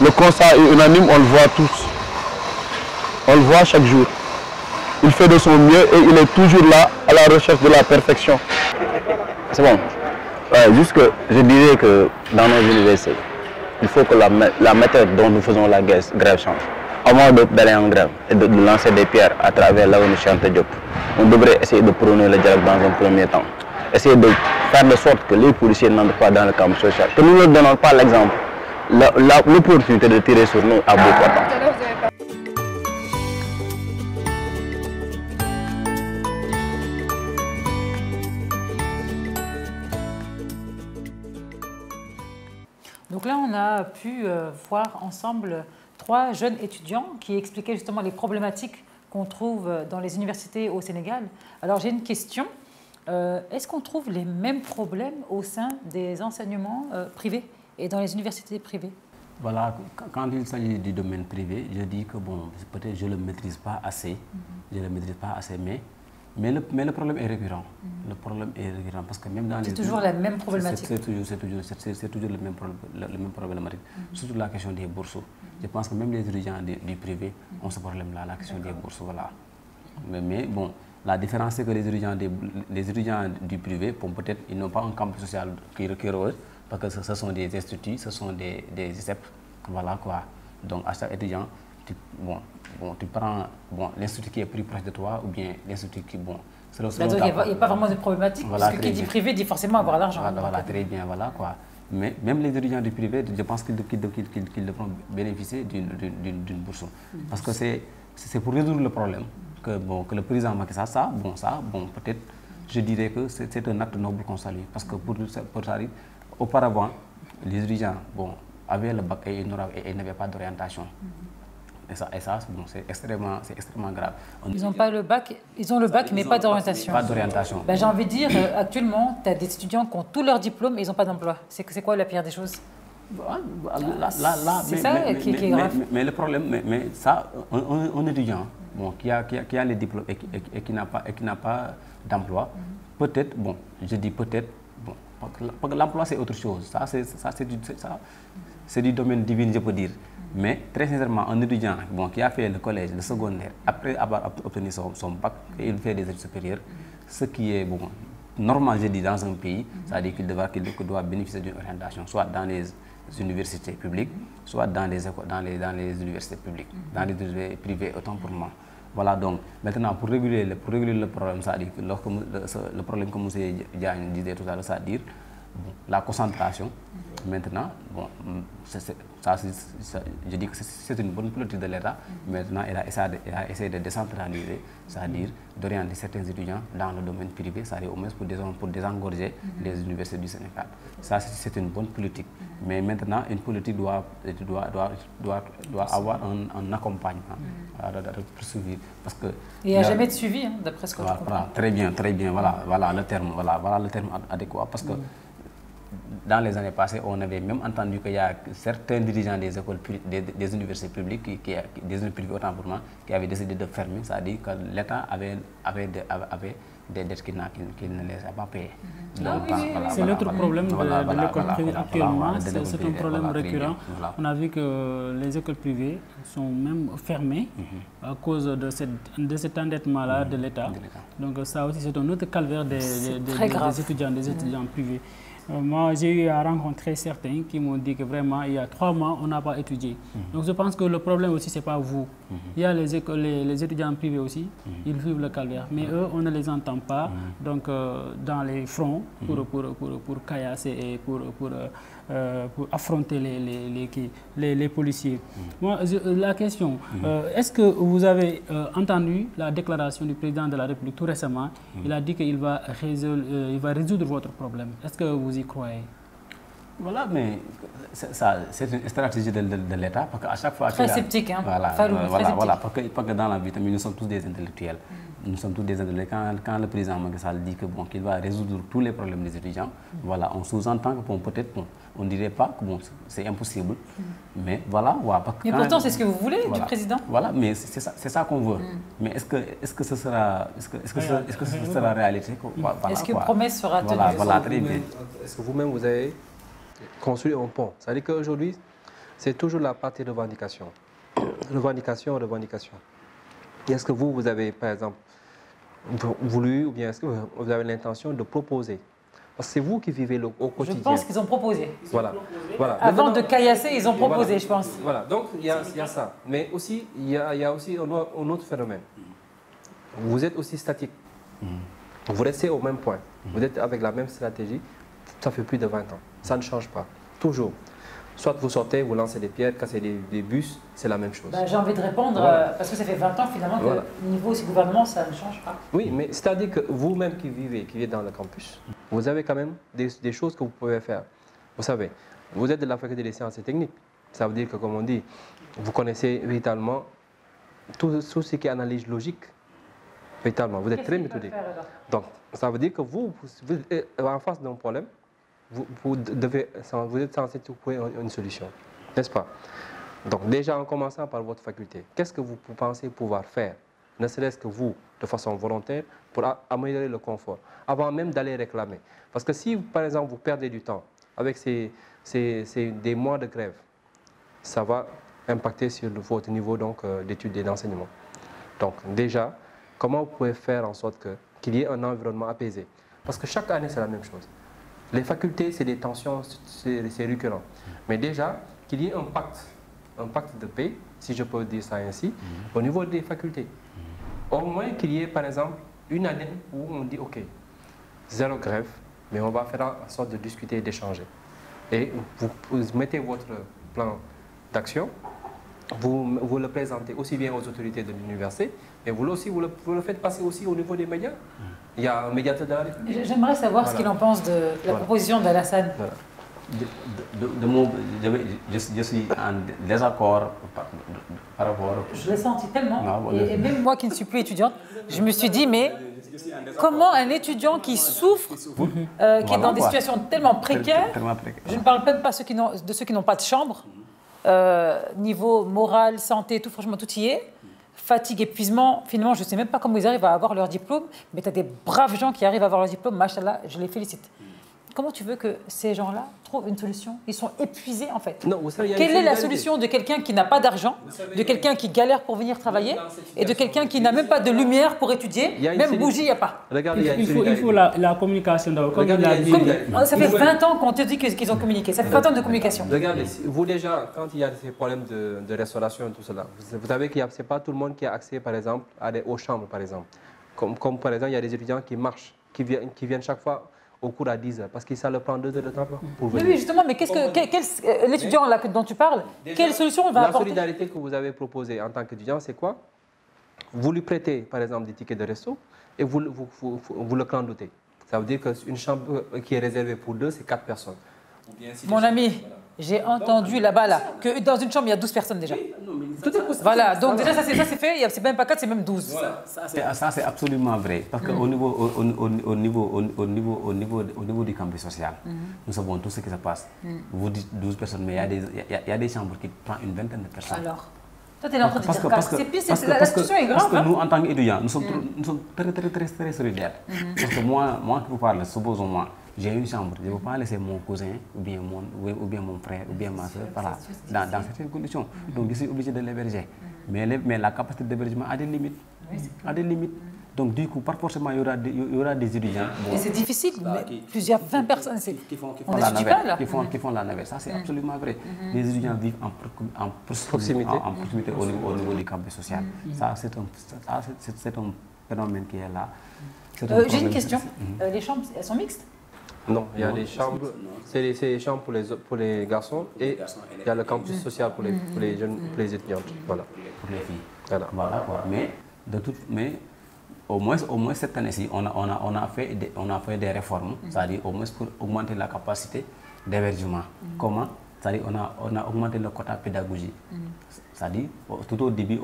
le constat est unanime, on le voit tous. On le voit chaque jour. Il fait de son mieux et il est toujours là à la recherche de la perfection. C'est bon. Juste que je dirais que dans nos universités, il faut que la méthode dont nous faisons la grève change. Avant d'aller en grève et de lancer des pierres à travers l'avenue Cheikh Anta Diop, on devrait essayer de prôner le dialogue dans un premier temps. Essayer de faire de sorte que les policiers n'entrent pas dans le camp social. Que nous ne leur donnons pas l'exemple, l'opportunité de tirer sur nous à bout portant. Donc là, on a pu voir ensemble 3 jeunes étudiants qui expliquaient justement les problématiques qu'on trouve dans les universités au Sénégal. Alors j'ai une question. Est-ce qu'on trouve les mêmes problèmes au sein des enseignements privés et dans les universités privées? Voilà, quand il s'agit du domaine privé, je dis que bon, peut-être je ne le maîtrise pas assez, mais le problème est récurrent. Le problème est récurrent parce que même dans les... C'est toujours la même problématique. C'est toujours le même problématique. Surtout la question des bourses. Je pense que même les étudiants du privé ont ce problème-là, la question des bourses. Voilà. Mais bon, la différence c'est que les étudiants du privé, peut-être, ils n'ont pas un campus social qui requiert, parce que ce sont des instituts, ce sont des ICEP. Voilà quoi. Donc à chaque étudiant, tu prends l'institut qui est plus proche de toi ou bien l'institut qui... il n'y a pas vraiment de problématique, voilà, parce que qui dit privé dit forcément avoir l'argent. Voilà, très bien, voilà quoi. Mais même les étudiants du privé, je pense qu'ils devront bénéficier d'une bourse. Parce que c'est pour résoudre le problème que le président Macky Sall, peut-être, je dirais que c'est un acte noble qu'on salue. Parce que pour ça, auparavant, les étudiants avaient le bac et ils n'avaient pas d'orientation. Et ça c'est extrêmement grave. Ils n'ont pas le bac, ils ont le bac, mais pas d'orientation. Pas d'orientation. J'ai envie de dire, actuellement, tu as des étudiants qui ont tous leurs diplômes et ils n'ont pas d'emploi. C'est quoi la pire des choses? C'est ça qui est grave. Mais le problème, ça, un étudiant qui a les diplômes et qui n'a pas d'emploi, peut-être, je dis peut-être, parce que l'emploi c'est autre chose. Ça c'est du domaine divin, je peux dire. Mais très sincèrement, un étudiant qui a fait le collège, le secondaire, après avoir obtenu son bac et il fait des études supérieures, ce qui est normal, je dis, dans un pays, c'est-à-dire qu'il doit bénéficier d'une orientation, soit dans les universités publiques, soit dans les universités publiques, dans les universités privées, autant pour moi. Voilà, donc maintenant pour réguler le problème, c'est-à-dire le problème que M. Diagne disait tout à l'heure, c'est-à-dire la concentration. Maintenant, je dis que c'est une bonne politique de l'État. Maintenant, elle a essayé de décentraliser, c'est-à-dire d'orienter certains étudiants dans le domaine privé, c'est-à-dire au moins pour désengorger les universités du Sénégal. Ça, c'est une bonne politique. Mais maintenant, une politique doit avoir un accompagnement pour suivre. Parce que il n'y a jamais de suivi, d'après ce que je comprends. Très bien, voilà le terme adéquat. Parce que dans les années passées, on avait même entendu qu'il y a certains dirigeants des écoles, des universités publiques, des universités privées autant pour moi, qui avaient décidé de fermer, c'est-à-dire que l'État avait des dettes qu'il ne les a pas payées. C'est l'autre problème de l'école privée actuellement, c'est un problème récurrent. On a vu que les écoles privées sont même fermées à cause de cet endettement-là de l'État. Donc ça aussi, c'est un autre calvaire des étudiants privés. Moi, j'ai eu à rencontrer certains qui m'ont dit que vraiment, il y a 3 mois, on n'a pas étudié. Donc je pense que le problème aussi, ce n'est pas vous. Il y a les étudiants privés aussi, ils vivent le calvaire. Mais eux, on ne les entend pas donc, dans les fronts pour caillasser et pour affronter les policiers. Moi, la question, est-ce que vous avez entendu la déclaration du président de la République tout récemment? Il a dit qu'il va résoudre votre problème. Est-ce que vous y croyez? Voilà, mais c'est une stratégie de l'État, parce qu'à chaque fois... Très sceptique, hein. Voilà, parce que dans la vie, nous sommes tous des intellectuels. Nous sommes tous des intellectuels. Quand le président Macky Sall dit qu'il va résoudre tous les problèmes des étudiants, voilà, on sous-entend que peut-être on ne dirait pas que c'est impossible. Mais voilà. Mais pourtant, c'est ce que vous voulez du président. Voilà, mais c'est ça qu'on veut. Mais est-ce que ce sera réalité? Est-ce qu'une promesse sera tenue? Voilà, très bien. Est-ce que vous-même, vous avez construit un pont? C'est-à-dire qu'aujourd'hui, c'est toujours la partie revendication. Revendication. Et est-ce que vous avez, par exemple, voulu, ou bien est-ce que vous avez l'intention de proposer? Parce que c'est vous qui vivez au quotidien. Je pense qu'ils ont proposé. Voilà. Avant de caillasser, ils ont proposé, je pense. Voilà, donc il y a ça. Mais aussi, il y a aussi un autre phénomène. Vous êtes aussi statique. Vous restez au même point. Vous êtes avec la même stratégie. Ça fait plus de 20 ans. Ça ne change pas. Toujours. Soit vous sortez, vous lancez des pierres, cassez des bus, c'est la même chose. J'ai envie de répondre, parce que ça fait 20 ans finalement que niveau aussi gouvernement, ça ne change pas. Oui, mais c'est-à-dire que vous-même qui vivez dans le campus, vous avez quand même des choses que vous pouvez faire. Vous savez, vous êtes de la faculté des sciences et techniques. Ça veut dire que, comme on dit, vous connaissez véritablement tout ce qui est analyse logique. Véritablement, vous êtes très méthodique. Donc, ça veut dire que vous êtes en face d'un problème, vous êtes censé trouver une solution, n'est-ce pas? Donc déjà en commençant par votre faculté, qu'est-ce que vous pensez pouvoir faire, ne serait-ce que vous, de façon volontaire, pour améliorer le confort, avant même d'aller réclamer? Parce que si, par exemple, vous perdez du temps avec des mois de grève, ça va impacter sur votre niveau d'études et d'enseignement. Donc déjà, comment vous pouvez faire en sorte qu'il y ait un environnement apaisé? Parce que chaque année, c'est la même chose. Les facultés, c'est des tensions, c'est récurrent. Mais déjà, qu'il y ait un pacte de paix, si je peux dire ça ainsi, au niveau des facultés. Au moins qu'il y ait, par exemple, une année où on dit, OK, 0 grève, mais on va faire en sorte de discuter et d'échanger. Et vous mettez votre plan d'action, vous le présentez aussi bien aux autorités de l'université, mais vous le faites passer aussi au niveau des médias. Il y a un médiateur de la République. J'aimerais savoir ce qu'il en pense de la proposition d'Alassane. Je suis en désaccord par rapport... Je l'ai senti tellement. Et même moi qui ne suis plus étudiante, je me suis dit, mais comment un étudiant qui souffre, qui est dans des situations tellement précaires, je ne parle même pas de ceux qui n'ont pas de chambre, niveau moral, santé, tout, franchement, tout y est. Fatigue, épuisement, finalement, je ne sais même pas comment ils arrivent à avoir leur diplôme, mais tu as des braves gens qui arrivent à avoir leur diplôme, machallah, je les félicite. Comment tu veux que ces gens-là trouvent une solution? Ils sont épuisés, en fait. Non, vous savez, quelle est la solution de quelqu'un qui n'a pas d'argent, de quelqu'un qui galère pour venir travailler, et de quelqu'un qui n'a même pas de lumière pour étudier, même bougie, il n'y a pas. Regardez, il faut la communication d'abord. Ça fait 20 ans qu'on te dit qu'ils ont communiqué. Ça fait 20 ans de communication. Regardez, vous déjà, quand il y a ces problèmes de restauration et tout cela, vous savez que ce n'est pas tout le monde qui a accès, par exemple, aux chambres, par exemple. Comme par exemple, il y a des étudiants qui marchent, qui viennent chaque fois au cours à 10 heures, parce que ça leur prend 2 heures de temps pour venir. Oui, justement, mais l'étudiant dont tu parles, quelle solution il va apporter? La solidarité que vous avez proposée en tant qu'étudiant, c'est quoi? Vous lui prêtez, par exemple, des tickets de resto et vous le clandotez. Ça veut dire qu'une chambre qui est réservée pour 2, c'est 4 personnes. Mon ami, J'ai entendu là-bas, là, que dans une chambre, il y a 12 personnes déjà. Voilà, donc déjà, ça c'est fait, c'est même pas 4, c'est même 12. Voilà. Ça, c'est absolument vrai. Parce qu'au niveau du campus social, nous savons tout ce qui se passe. Vous dites 12 personnes, mais il y a des chambres qui prennent une vingtaine de personnes. Alors, toi, tu es en train de dire que la situation est grave. Parce que nous, en tant qu'étudiants, nous sommes très solidaires. Parce que moi qui vous parle, supposons-moi, j'ai une chambre, je ne veux pas laisser mon cousin, ou bien mon frère, ou bien ma soeur, voilà, dans certaines conditions. Donc je suis obligé de l'héberger. Mais la capacité d'hébergement a des limites. Donc du coup, par forcément, il y aura des étudiants. Et c'est difficile, plusieurs 20 personnes qui font la navette. Ça, c'est absolument vrai. Les étudiants vivent en proximité au niveau du campus social. Ça, c'est un phénomène qui est là. J'ai une question. Les chambres, elles sont mixtes? Non, il y a des chambres, c'est les chambres pour les garçons et il y a le campus social pour les jeunes, pour les étudiantes. Voilà. Pour les filles. Voilà quoi. Mais au moins cette année-ci, on a fait des réformes, c'est-à-dire au moins pour augmenter la capacité d'hébergement. Comment? C'est-à-dire on a augmenté le quota pédagogique. C'est-à-dire tout au début,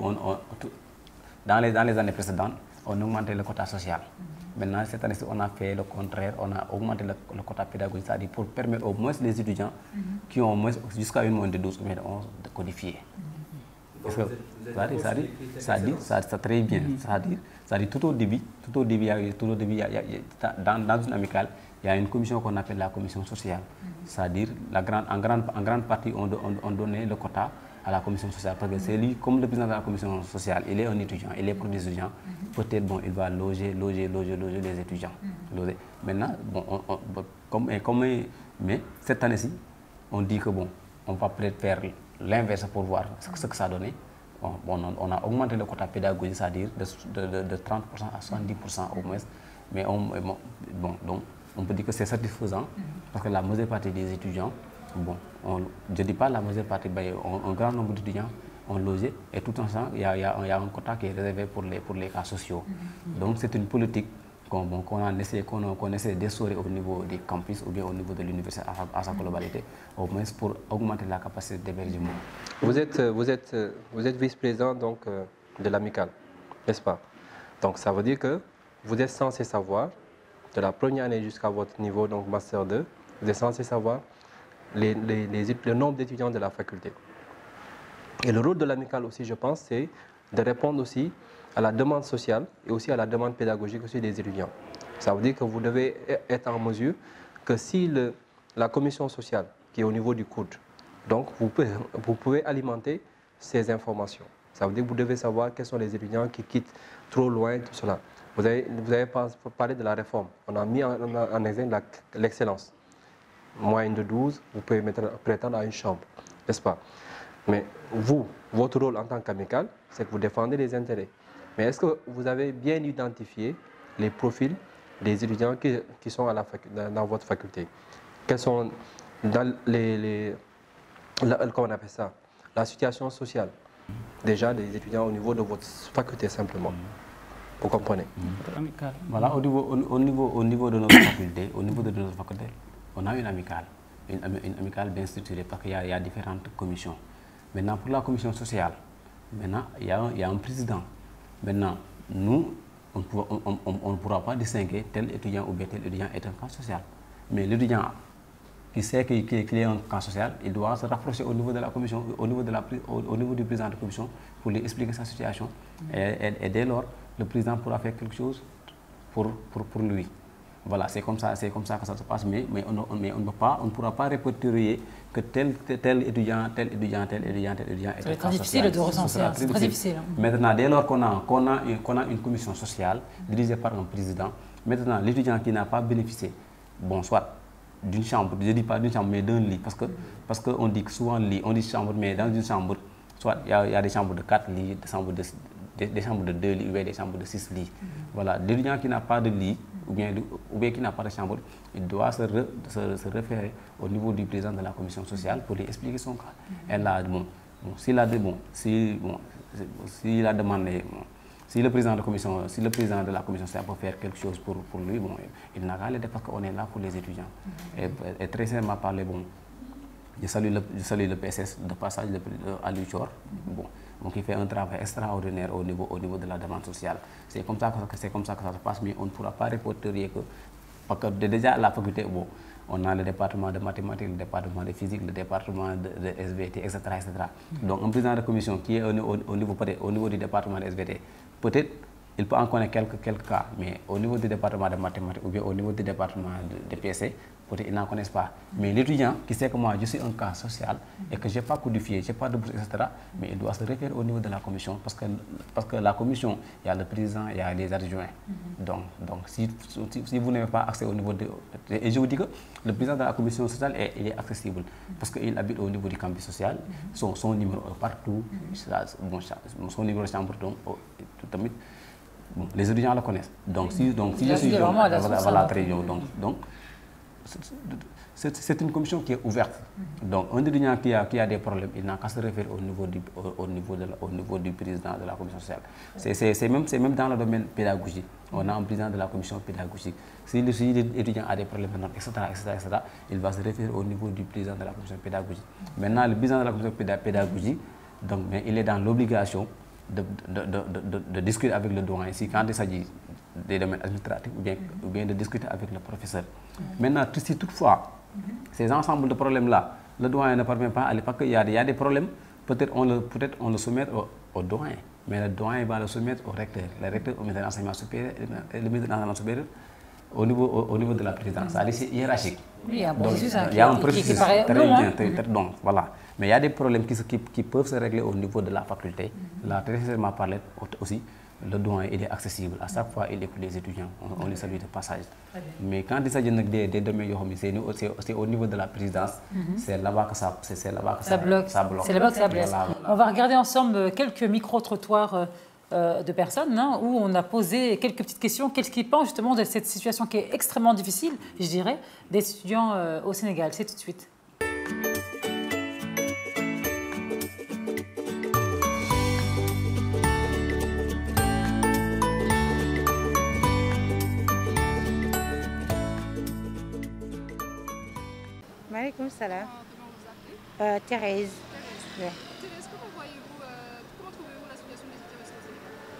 dans les années précédentes, on a augmenté le quota social. Maintenant, cette année-ci, on a fait le contraire, on a augmenté le quota pédagogique, c'est-à-dire pour permettre au moins les étudiants qui ont au moins jusqu'à une moyenne de 12 ou de 11 de codifier. Ça dit très bien. C'est-à-dire tout au début, dans une amicale, il y a une commission qu'on appelle la commission sociale. C'est-à-dire, en grande partie, on donnait le quota à la commission sociale. Parce que c'est lui, comme le président de la commission sociale, il est un étudiant, il est pour des étudiants, peut-être il va loger les étudiants. Maintenant, mais cette année-ci, on dit que on va peut-être faire l'inverse pour voir ce que ça a donné. On a augmenté le quota pédagogique, c'est-à-dire de 30% à 70% au moins. Mais donc on peut dire que c'est satisfaisant parce que la majeure partie des étudiants, je ne dis pas la majeure partie, un grand nombre d'étudiants ont logé et tout ensemble, il y a un quota qui est réservé pour les cas sociaux. Donc c'est une politique qu'on essaie d'essorer au niveau des campus ou bien au niveau de l'université à sa globalité, au moins pour augmenter la capacité d'hébergement. Vous êtes vice-président donc de l'amicale, n'est-ce pas? Donc ça veut dire que vous êtes censé savoir, de la première année jusqu'à votre niveau, donc Master 2, vous êtes censé savoir le nombre d'étudiants de la faculté. Et le rôle de l'amicale aussi, je pense, c'est de répondre aussi à la demande sociale et aussi à la demande pédagogique aussi des étudiants. Ça veut dire que vous devez être en mesure que si la commission sociale qui est au niveau du COUD, donc vous pouvez alimenter ces informations. Ça veut dire que vous devez savoir quels sont les étudiants qui quittent trop loin, tout cela. Vous avez parlé de la réforme. On a mis en exemple l'excellence. Moyenne de 12, vous pouvez prétendre à une chambre, n'est-ce pas? Mais vous, votre rôle en tant qu'amical, c'est que vous défendez les intérêts. Mais est-ce que vous avez bien identifié les profils des étudiants qui sont dans votre faculté? Quels sont dans comment on appelle ça? La situation sociale, déjà des étudiants au niveau de votre faculté simplement. Vous comprenez? Voilà, au niveau de notre faculté, on a une amicale bien structurée parce qu'il y a différentes commissions. Maintenant, pour la commission sociale, maintenant, il y a un président. Maintenant, nous, on ne pourra pas distinguer tel étudiant ou bien tel étudiant est un camp social. Mais l'étudiant qui sait qu'il est un camp social, il doit se rapprocher au niveau de la commission, au niveau du président de la commission pour lui expliquer sa situation. Et dès lors, le président pourra faire quelque chose pour lui. Voilà, c'est comme ça que ça se passe, mais on ne pourra pas répertorier que tel étudiant est très difficile de recenser, c'est très difficile. Maintenant, dès lors qu'on a une commission sociale dirigée par un président, maintenant l'étudiant qui n'a pas bénéficié, soit d'une chambre, je ne dis pas d'une chambre, mais d'un lit, parce qu'on dit souvent lit, on dit chambre, mais dans une chambre, soit il y a des chambres de 4 lits, des chambres de 2 lits, ou des chambres de 6 lits. Voilà, l'étudiant qui n'a pas de lit, ou bien qui n'a pas de chambre, il doit se référer au niveau du président de la commission sociale pour lui expliquer son cas. Et là, si le président de la commission sociale peut faire quelque chose pour lui, il n'a qu'à l'aider parce qu'on est là pour les étudiants. Et très sincèrement parler, Je salue le PSS de passage à Luchor, bon, donc il fait un travail extraordinaire au niveau de la demande sociale. C'est comme ça que ça se passe, mais on ne pourra pas répertorier que, parce que déjà à la faculté, bon, on a le département de mathématiques, le département de physique, le département de SVT, etc., etc. Donc un président de commission qui est au niveau du département de SVT, peut-être il peut en connaître quelques cas, mais au niveau du département de mathématiques ou bien au niveau du département de PSC, peut-être ils n'en connaissent pas. Mais l'étudiant qui sait que moi je suis un cas social et que je n'ai pas codifié, je n'ai pas de bourse, etc., mais il doit se référer au niveau de la commission parce que la commission, il y a le président, il y a les adjoints. Donc si vous n'avez pas accès au niveau de... Et je vous dis que le président de la commission sociale, il est accessible parce qu'il habite au niveau du campus social, son numéro partout, son numéro de chambre, donc, les étudiants le connaissent. Donc si je suis très bien. Donc c'est une commission qui est ouverte. Donc un étudiant qui a des problèmes, il n'a qu'à se référer au niveau du président de la commission sociale. C'est même dans le domaine pédagogique. On a un président de la commission pédagogique. Si l'étudiant a des problèmes, etc., il va se référer au niveau du président de la commission pédagogique. Maintenant, le président de la commission pédagogique, donc, il est dans l'obligation de discuter avec le doyen ici quand il s'agit des domaines administratifs ou bien de discuter avec le professeur. Maintenant, si toutefois, ces ensembles de problèmes-là, le doyen ne parvient pas à aller, parce qu'il y a des problèmes, peut-être on le soumet au doyen, mais le doyen va le soumettre au recteur, le recteur au ministre de l'enseignement supérieur, et le ministre de l'enseignement supérieur au niveau de la présidence. C'est hiérarchique. Oui, il y a un processus très bien, très long, voilà. Mais il y a des problèmes qui peuvent se régler au niveau de la faculté. Là, très sincèrement parlé aussi, le doyen il est accessible. À chaque fois, il écoute les étudiants. On les salue de passage. Mais quand il s'agit des domaines, c'est au niveau de la présidence. C'est là-bas que ça bloque. C'est là-bas que ça blesse. On va regarder ensemble quelques micro-trottoirs de personnes où on a posé quelques petites questions. Qu'est-ce qu'ils pensent justement de cette situation qui est extrêmement difficile, je dirais, des étudiants au Sénégal? C'est tout de suite. Maaleykum salam. Thérèse. Ouais. Comment trouvez-vous la situation des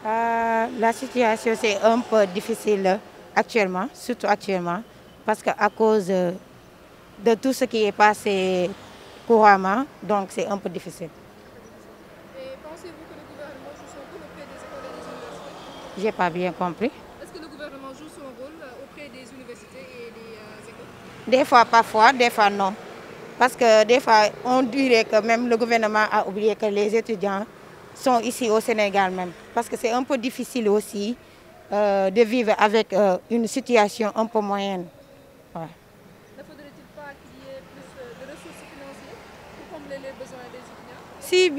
étudiants? La situation c'est un peu difficile actuellement, surtout actuellement, parce qu'à cause de tout ce qui est passé couramment, donc c'est un peu difficile. Et pensez-vous que le gouvernement joue son rôle auprès des écoles et des universités? J'ai pas bien compris. Est-ce que le gouvernement joue son rôle auprès des universités et des écoles? Des fois, parfois, des fois non. Parce que des fois, on dirait que même le gouvernement a oublié que les étudiants sont ici au Sénégal même. Parce que c'est un peu difficile aussi de vivre avec une situation un peu moyenne. Ouais. Ne faudrait-il pas qu'il y ait plus de ressources financières pour combler les besoins des étudiants? Si,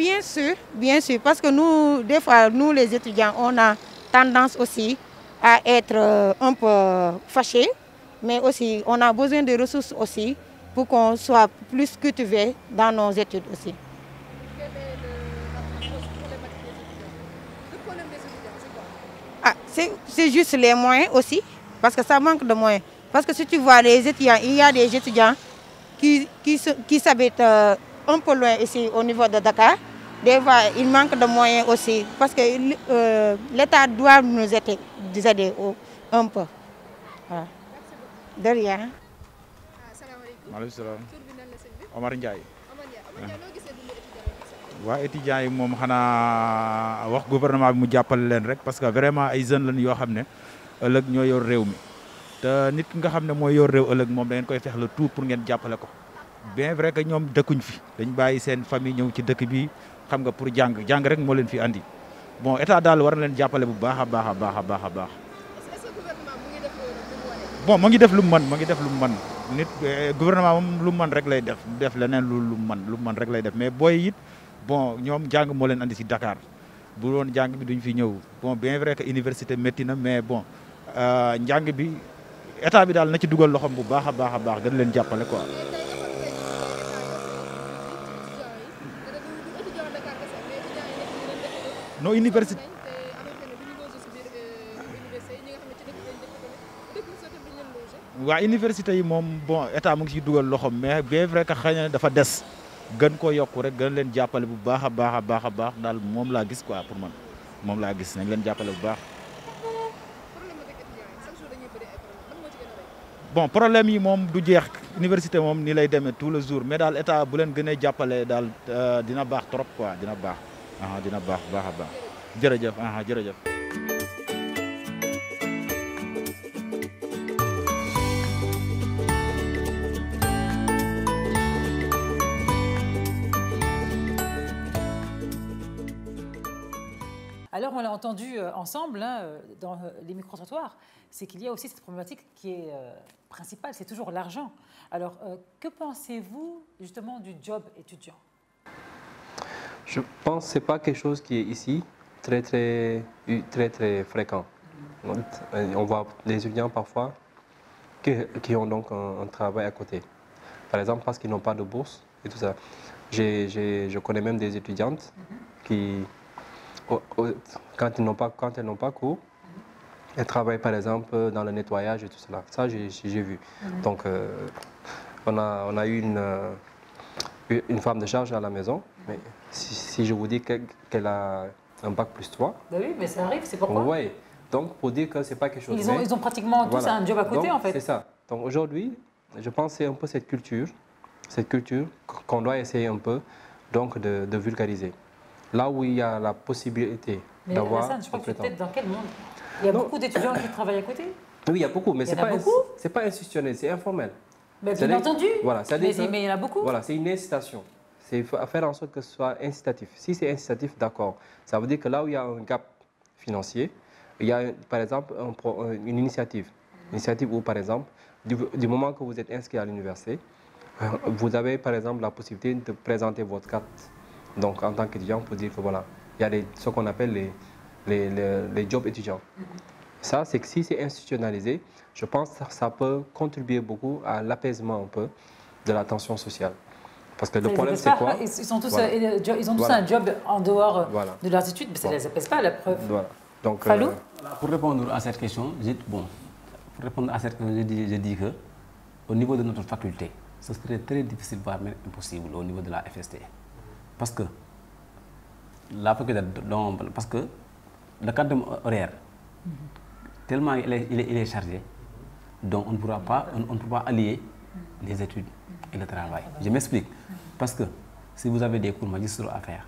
bien sûr. Parce que nous, des fois, nous les étudiants, on a tendance aussi à être un peu fâchés. Mais aussi, on a besoin de ressources aussi pour qu'on soit plus cultivé dans nos études aussi. Quelle est la plus grosse problématique des étudiants? Le problème des étudiants, c'est quoi? C'est juste les moyens aussi, parce que ça manque de moyens. Parce que si tu vois les étudiants, il y a des étudiants qui s'habitent un peu loin ici au niveau de Dakar. Des fois, il manque de moyens aussi, parce que l'État doit nous aider un peu. Voilà. De rien. maaleykum salaam Omar Ndiaye. waa étudiants yi moom xanaa wax gouvernement bi mu jàppale leen rek parce que vraiment ay jeunes lañ yoo xam ne ëllëg ñoo yor réew mi te nit ki nga xam ne mooy yor réew ëllëg moom da ngeen koy fex le tout pour ngeen jàppale ko bien vrai que ñoom dëkkuñ fi dañ bàyyi seen famille ñëw ci dëkk bi xam nga pour jàng rek moo leen fi andi bon état daal war na leen jàppale bu baax a baax. Bon, mo ngi def lu man nit gouvernement moom lu man rek lay def leneen lu man rek lay def mais boy it bon ñoom jàng moo leen andi si Dakar bu doon jàng bi duñ fi ñëw bon bien vrai que université métti na mais bon njàng bi état bi daal na ci dugal loxoom bu baax a baax gën leen jàppale quoi. non université. waa université yi moom bon état mu ngi ciy dugal loxoom mais bien vrai que xëy na dafa des gën ko yokku rek gën leen jàppale bu baax a baax a baax a baax daal moom laa gis quoi pour man moom laa gis nañ leen jàppale bu baax. bon problème yi moom du jeex université moom nii lay demee tout le jour mais daal état bu leen gënee jàppale daal dina baax trop quoi dina baax dina baax baax a baax jërëjëf jërëjëf. Alors, on l'a entendu ensemble dans les micro-trottoirs, c'est qu'il y a aussi cette problématique qui est principale, c'est toujours l'argent. Alors, que pensez-vous justement du job étudiant? Je pense que ce n'est pas quelque chose qui est ici très fréquent. On voit des étudiants parfois qui ont donc un travail à côté. Par exemple, parce qu'ils n'ont pas de bourse et tout ça. Je connais même des étudiantes qui... Quand elles n'ont pas cours, elles travaillent par exemple dans le nettoyage et tout cela. Ça, j'ai vu. Donc, on a eu une femme de charge à la maison. Mais si je vous dis qu'elle a un bac plus 3... Ben oui, mais ça arrive, c'est pourquoi? Oui, donc pour dire que ce n'est pas quelque chose... Ils ont pratiquement tous un job à côté, donc, en fait. C'est ça. Donc aujourd'hui, je pense que c'est un peu cette culture qu'on doit essayer un peu donc, de vulgariser. Là où il y a la possibilité d'avoir... Mais je crois que peut-être dans quel monde? Il y a beaucoup d'étudiants qui travaillent à côté? Oui, il y a beaucoup, mais ce n'est pas institutionnel, c'est informel. Mais bien entendu, voilà, mais il y en a beaucoup. Voilà, c'est une incitation. C'est faire en sorte que ce soit incitatif. Si c'est incitatif, d'accord. Ça veut dire que là où il y a un gap financier, il y a par exemple une initiative. Une initiative où, par exemple, du moment que vous êtes inscrit à l'université, vous avez par exemple la possibilité de présenter votre carte. Donc, en tant qu'étudiant, pour dire que voilà, il y a ce qu'on appelle les jobs étudiants. Ça, c'est que si c'est institutionnalisé, je pense que ça peut contribuer beaucoup à l'apaisement un peu de la tension sociale. Parce que le problème, c'est quoi? Ils ont tous un job en dehors de leurs études, mais ça ne les apaise pas, la preuve. Voilà. Donc, Fallou? Pour répondre à cette question, je dis que au niveau de notre faculté, ce serait très difficile, voire même impossible au niveau de la FST. Parce que le quantum horaire, tellement il est chargé, donc on ne pourra pas allier les études et le travail. Je m'explique. Parce que si vous avez des cours magistraux à faire,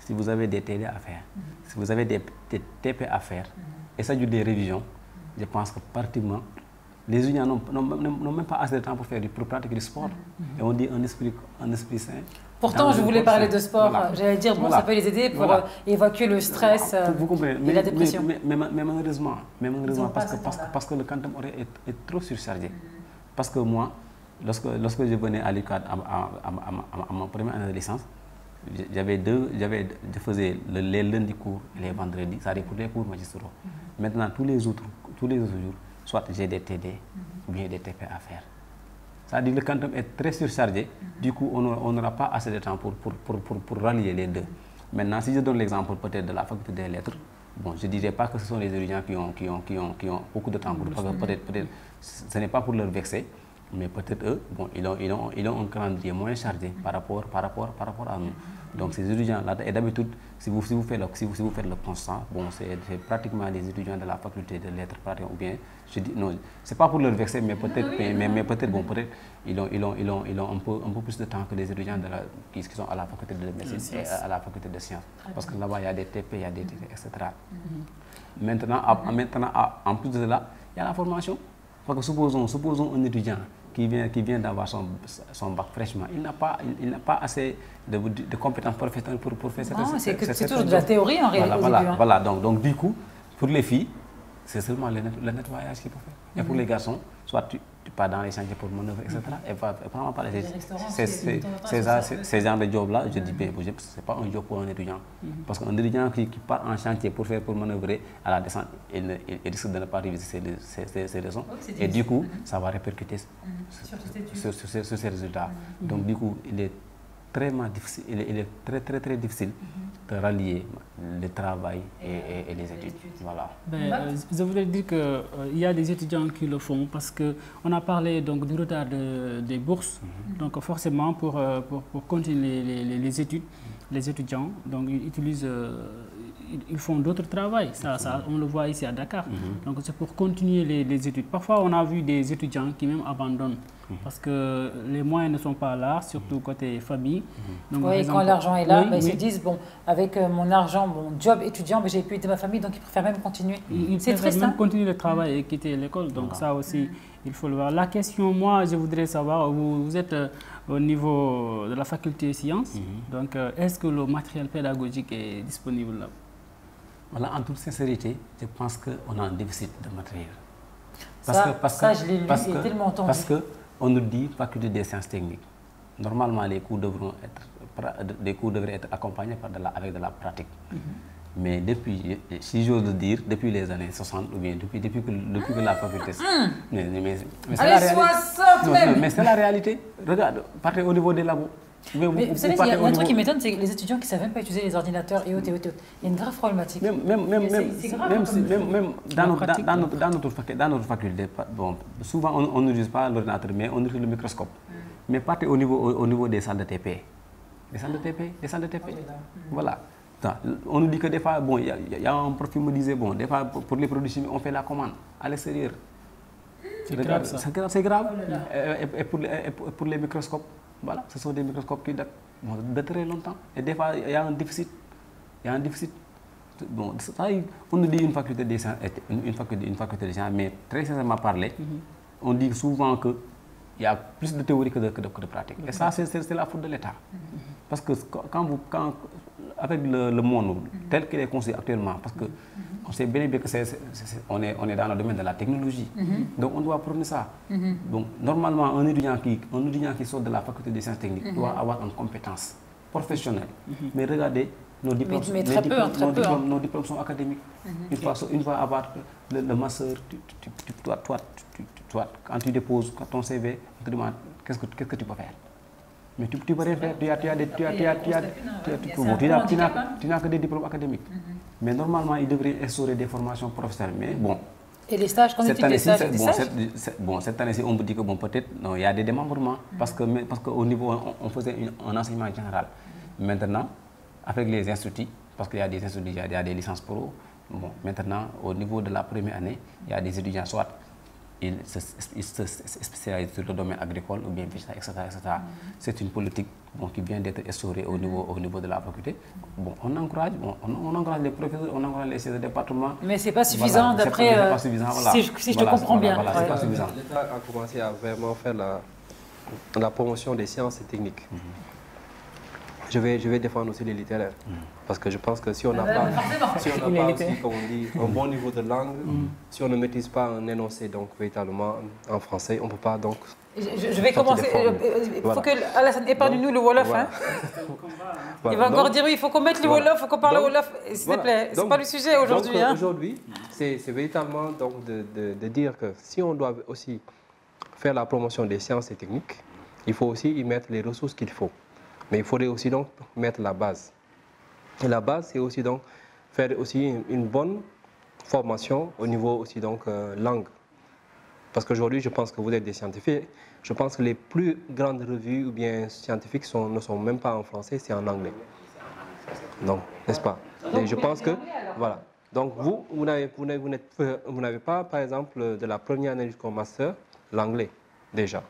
si vous avez des TD à faire, si vous avez des TP à faire, et ça dure des révisions, je pense que pratiquement, les étudiants n'ont même pas assez de temps pour pratiquer du sport. Et on dit un esprit sain. Pourtant, je voulais parler de sport. Voilà. J'allais dire, bon, ça peut les aider pour évacuer le stress et la dépression. Mais malheureusement, parce que le quantum horaire est trop surchargé. Parce que moi, lorsque je venais à l'UQAD à ma première année de licence, je faisais les lundis cours et les vendredis, ça arrive pour les cours magistraux. Maintenant, tous les autres jours, soit j'ai des TD ou bien des TP à faire. C'est-à-dire que le quantum est très surchargé, du coup on n'aura pas assez de temps pour rallier les deux. Maintenant, si je donne l'exemple peut-être de la faculté des lettres, bon, je ne dirais pas que ce sont les étudiants qui ont beaucoup de temps, peut-être ce n'est pas pour leur vexer, mais peut-être eux, bon, ils ont un calendrier moins chargé par rapport à nous. Donc ces étudiants-là, et d'habitude, si vous faites le constat, bon, c'est pratiquement les étudiants de la faculté de lettres, ou bien, je dis, non, c'est pas pour leur vexer, mais peut-être, ils ont un peu plus de temps que les étudiants qui sont à la faculté de médecine et à la faculté de sciences. Parce que là-bas, il y a des TP, il y a des TP, etc. Maintenant, en plus de cela, il y a la formation. Parce que supposons un étudiant qui vient d'avoir son bac fraîchement, il n'a pas assez de compétences professionnelles pour faire cette... Non, c'est toujours de la théorie en réalité. Voilà, donc du coup, pour les filles, c'est seulement le nettoyage qu'il faut faire. Et pour les garçons, soit tu pars dans les chantiers pour manœuvrer, etc. Et vraiment pas ces genres de jobs-là, je dis bien, ce n'est pas un job pour un étudiant. Parce qu'un étudiant qui part en chantier pour manœuvrer à la descente, il risque de ne pas réviser ses leçons. Et du coup, ça va répercuter sur ces résultats. Donc du coup, il est très difficile de rallier le travail et les études. Voilà. Je voudrais dire qu'il y a des étudiants qui le font parce qu'on a parlé donc, du retard des bourses. Donc forcément, pour continuer les études, les étudiants donc, ils utilisent... ils font d'autres travaux, on le voit ici à Dakar. Donc c'est pour continuer les études. Parfois on a vu des étudiants qui même abandonnent parce que les moyens ne sont pas là, surtout côté famille. Donc, oui, quand l'argent est là, ils se disent, bon, avec mon argent, mon job étudiant, j'ai pu aider ma famille, donc ils préfèrent même continuer. C'est triste, même continuer le travail et quitter l'école. Donc ça aussi, il faut le voir. La question, moi, je voudrais savoir, vous êtes au niveau de la faculté de sciences, donc est-ce que le matériel pédagogique est disponible là? Voilà, en toute sincérité, je pense qu'on a un déficit de matériel. Je l'ai lu, j'ai tellement entendu. Parce qu'on nous dit faculté des sciences techniques. Normalement, les cours devraient être accompagnés avec de la pratique. Mais depuis, si j'ose le dire, depuis les années 60, ou bien depuis que la faculté... mais c'est la réalité. Regarde, partez au niveau des labos. Mais vous savez, il y a un truc qui m'étonne, c'est que les étudiants qui ne savent même pas utiliser les ordinateurs et autres. Il y a une grave problématique. Même dans notre faculté, bon, souvent on n'utilise pas l'ordinateur, mais on utilise le microscope. Mais partez au niveau des salles de TP. Les salles de TP. Voilà. On nous dit que des fois, bon, il y a un prof qui me disait, bon, des fois pour les produits chimiques, on fait la commande à l'extérieur. C'est grave ça. C'est grave. Et pour les microscopes, voilà, ce sont des microscopes qui datent de très longtemps. Et des fois, il y a un déficit. Bon, ça, on nous dit une faculté des sciences, mais très sincèrement parlé, on dit souvent qu'il y a plus de théorie que de pratique. Et ça, c'est la faute de l'État. Parce que avec le monde tel qu'il est construit actuellement, parce que on sait bien que on est dans le domaine de la technologie, donc on doit prendre ça. Donc normalement, un étudiant qui sort de la faculté des sciences techniques doit avoir une compétence professionnelle. Mais regardez, nos diplômes sont académiques. Une fois avoir le master, quand tu déposes ton CV, on te demande qu'est-ce que tu peux faire. Mais tu peux rien faire, tu n'as que des diplômes académiques. Mais normalement, il devrait instaurer des formations professionnelles. Mais bon. Et les stages, quand tu cette année-ci, on peut dire que bon, peut-être, il y a des démembrements, parce qu'au niveau, on faisait un enseignement général. Maintenant, avec les instituts, parce qu'il y a des instituts, il y a des licences pro, bon, maintenant, au niveau de la première année, il y a des étudiants, soit ils se spécialisent sur le domaine agricole ou bien etc. C'est une politique qui vient d'être instaurée au niveau de la faculté. Bon, on encourage les professeurs, on encourage les chefs de département. Mais ce n'est pas suffisant d'après si je te comprends bien. Voilà, c'est pas suffisant. L'État a commencé à vraiment faire la promotion des sciences et techniques. Je vais défendre aussi les littéraires. Parce que je pense que si on n'a pas, aussi, comme on dit, un bon niveau de langue, si on ne maîtrise pas un énoncé donc, véritablement en français, on ne peut pas donc... Je vais commencer. Il faut que Alassane épargne-nous le Wolof. Voilà. Hein. Il va encore dire oui, il faut qu'on mette le Wolof, il faut qu'on parle Wolof. S'il te plaît, ce n'est pas le sujet aujourd'hui. Aujourd'hui, c'est véritablement donc, de dire que si on doit aussi faire la promotion des sciences et techniques, il faut aussi y mettre les ressources qu'il faut. Mais il faudrait aussi donc mettre la base. Et la base, c'est aussi donc faire aussi une bonne formation au niveau aussi donc langue. Parce qu'aujourd'hui, je pense que vous êtes des scientifiques. Je pense que les plus grandes revues ou bien scientifiques ne sont même pas en français, c'est en anglais. Donc, n'est-ce pas? Et je pense que, voilà. Donc vous n'avez pas, par exemple, de la première année jusqu'au master, l'anglais, déjà.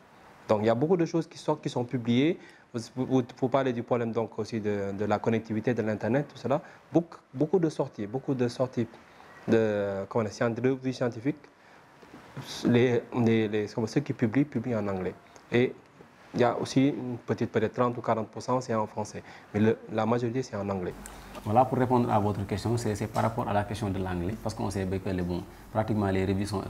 Donc il y a beaucoup de choses qui sortent, qui sont publiées. Vous parlez du problème donc aussi de la connectivité, de l'Internet, tout cela. Beaucoup de sorties de revues scientifiques. Ceux qui publient en anglais. Et il y a aussi peut-être 30 ou 40%, c'est en français. Mais la majorité, c'est en anglais. Voilà, pour répondre à votre question, c'est par rapport à la question de l'anglais, parce qu'on sait que pratiquement les revues sont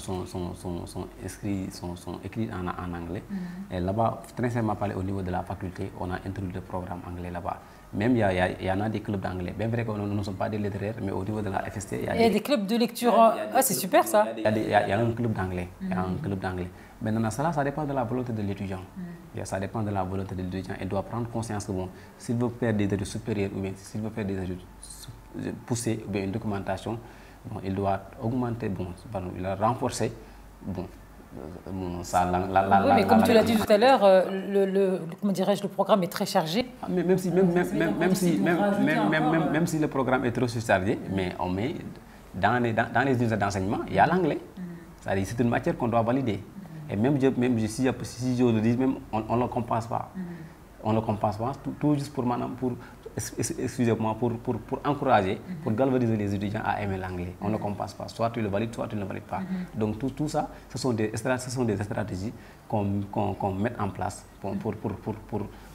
écrites en anglais. Et là-bas, très simplement parlé, au niveau de la faculté, on a introduit le programme anglais là-bas. Même il y en a des clubs d'anglais. Bien vrai que nous ne sommes pas des littéraires, mais au niveau de la FST, il y a des clubs de lecture. C'est super ça. Il y a un club d'anglais. Maintenant, ça dépend de la volonté de l'étudiant. Ça dépend de la volonté de l'étudiant. Il doit prendre conscience que s'il veut faire des études supérieures ou bien s'il veut faire des études poussée, ou bien une documentation, bon, il doit augmenter, bon, pardon, il doit renforcer, bon, oui, mais comme tu l'as dit tout à l'heure, comment dirais-je, le programme est très chargé. Même si le programme est trop surchargé, mais on met dans les unités d'enseignement, il y a l'anglais. C'est une matière qu'on doit valider. Et même si je le dis, même, on ne le compense pas. On ne le compense pas, tout juste pour encourager, pour galvaniser les étudiants à aimer l'anglais. On ne le compense pas. Soit tu le valides, soit tu ne le valides pas. Donc tout ça, ce sont des stratégies qu'on met en place pour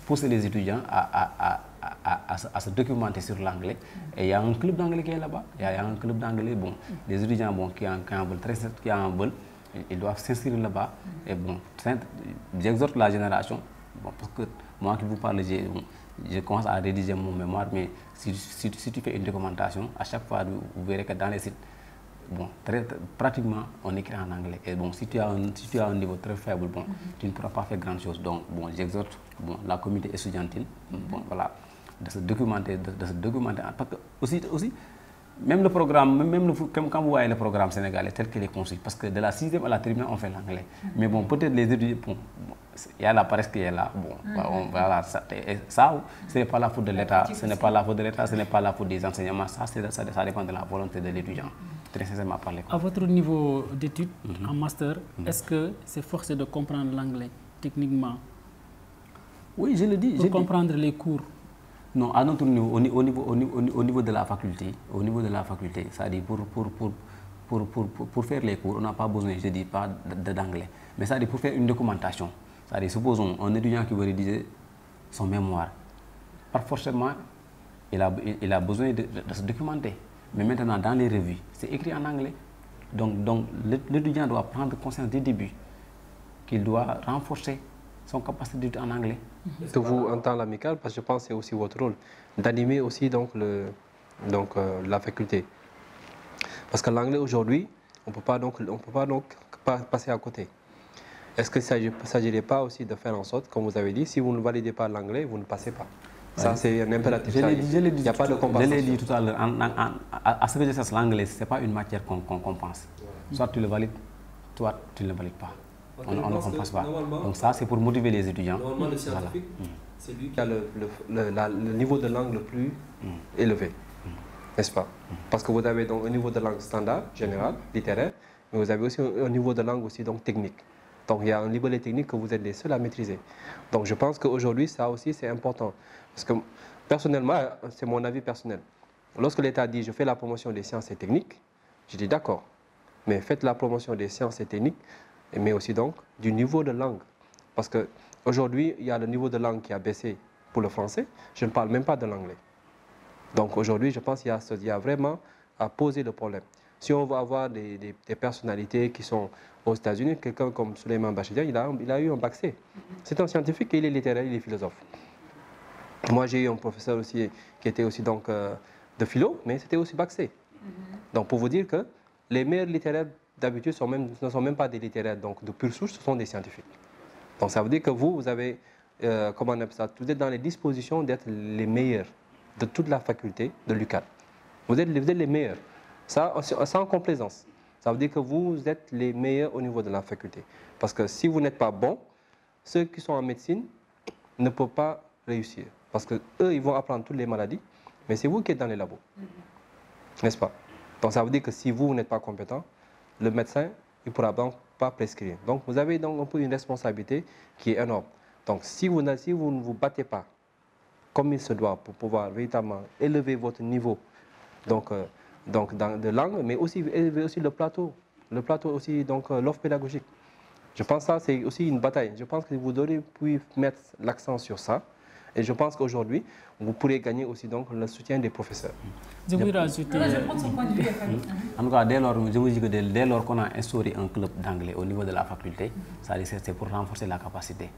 pousser les étudiants à se documenter sur l'anglais. Et il y a un club d'anglais qui est là-bas. Il y a un club d'anglais, bon, les étudiants qui en veulent, ils doivent s'inscrire là-bas. Et bon, j'exhorte la génération, bon, parce que moi qui vous parle, je commence à rédiger mon mémoire, mais si tu fais une documentation, à chaque fois, vous verrez que dans les sites, bon, pratiquement, on écrit en anglais. Et bon, si tu as un niveau très faible, bon, tu ne pourras pas faire grand chose. Donc, bon, j'exhorte la communauté estudiantine, bon, voilà, de se documenter, parce que aussi, même le programme, quand vous voyez le programme sénégalais tel qu'il est conçu, parce que de la 6e à la terminale, on fait l'anglais. Mais bon, peut-être les étudiants, bon, il y a la paresse qui est là. Bon, voilà, ça, ce n'est pas la faute de l'État, ce n'est pas la faute de l'État, ce n'est pas la faute des enseignements, ça dépend de la volonté de l'étudiant. Très sincèrement parler. À votre niveau d'études, en master, est-ce que c'est forcé de comprendre l'anglais techniquement? Oui, je le dis. Pour comprendre les cours? Non, à notre niveau, au niveau de la faculté, c'est-à-dire pour faire les cours, on n'a pas besoin, je ne dis pas d'anglais, mais c'est-à-dire pour faire une documentation. C'est-à-dire, supposons un étudiant qui veut rédiger son mémoire, par forcément, il a besoin de se documenter. Mais maintenant, dans les revues, c'est écrit en anglais. Donc l'étudiant doit prendre conscience dès le début qu'il doit renforcer son capacité d'étude en anglais. De vous en temps amical, parce que je pense que c'est aussi votre rôle, d'animer aussi donc, la faculté. Parce que l'anglais aujourd'hui, on ne peut pas passer à côté. Est-ce qu'il ne s'agirait pas aussi de faire en sorte, comme vous avez dit, si vous ne validez pas l'anglais, vous ne passez pas? Ça, c'est un impératif. Il n'y a pas de compensation. Je l'ai dit tout à l'heure, à ce que je sache, l'anglais, ce n'est pas une matière qu'on compense. Soit tu le valides, soit tu ne le valides pas. On ne compense pas. Donc ça, c'est pour motiver les étudiants. Normalement, le scientifique, c'est lui qui a le niveau de langue le plus élevé, n'est-ce pas? Parce que vous avez donc un niveau de langue standard, général, littéraire, mais vous avez aussi un niveau de langue aussi donc technique. Donc il y a un niveau de technique que vous êtes les seuls à maîtriser. Donc je pense qu'aujourd'hui, ça aussi, c'est important. Parce que personnellement, c'est mon avis personnel. Lorsque l'État dit « je fais la promotion des sciences et techniques », je dis d'accord. Mais faites la promotion des sciences et techniques, mais aussi donc du niveau de langue. Parce qu'aujourd'hui, il y a le niveau de langue qui a baissé pour le français. Je ne parle même pas de l'anglais. Donc aujourd'hui, je pense qu'il y a vraiment à poser le problème. Si on veut avoir des personnalités qui sont aux États-Unis, quelqu'un comme Souleymane Bachidia, il a eu un bac C. C'est un scientifique et il est littéraire, il est philosophe. Moi, j'ai eu un professeur aussi qui était aussi donc de philo, mais c'était aussi bac C. Donc pour vous dire que les meilleurs littéraires d'habitude ne sont même pas des littéraires donc de pure souche, ce sont des scientifiques. Donc ça veut dire que vous avez, comment on appelle ça, vous êtes dans les dispositions d'être les meilleurs de toute la faculté de l'UQAD. Vous êtes les meilleurs. Ça, sans complaisance. Ça veut dire que vous êtes les meilleurs au niveau de la faculté. Parce que si vous n'êtes pas bon, ceux qui sont en médecine ne peuvent pas réussir. Parce qu'eux, ils vont apprendre toutes les maladies, mais c'est vous qui êtes dans les labos. N'est-ce pas? Donc ça veut dire que si vous n'êtes pas compétent, le médecin, il ne pourra donc pas prescrire. Donc vous avez donc un peu une responsabilité qui est énorme. Donc si vous ne vous battez pas comme il se doit pour pouvoir véritablement élever votre niveau de langue, mais aussi élever aussi le plateau aussi, donc l'offre pédagogique. Je pense que ça, c'est aussi une bataille. Je pense que vous devez mettre l'accent sur ça. Et je pense qu'aujourd'hui, vous pourrez gagner aussi donc le soutien des professeurs. Je voudrais ajouter... Je prends son point de vue. En tout cas, je vous dis que dès lors qu'on a instauré un club d'anglais au niveau de la faculté, c'est pour renforcer la capacité.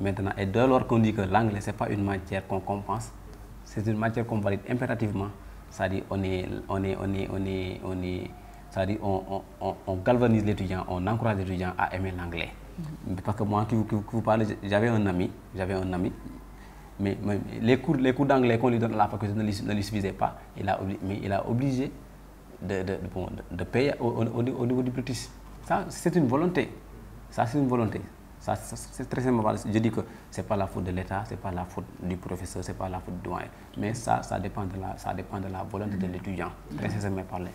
Maintenant, et dès lors qu'on dit que l'anglais, ce n'est pas une matière qu'on compense, c'est une matière qu'on valide impérativement. C'est-à-dire on galvanise l'étudiant, on encourage l'étudiant à aimer l'anglais. Parce que moi, qui vous parle, j'avais un ami, Mais les cours d'anglais qu'on lui donne à la faculté ne lui suffisaient pas. Mais il a obligé de payer au niveau du British. Ça, c'est une volonté. Ça, c'est une volonté. C'est très simplement. Je dis que ce n'est pas la faute de l'État, ce n'est pas la faute du professeur, ce n'est pas la faute du doyen. Mais ça dépend de la volonté de l'étudiant. Très sincèrement parler.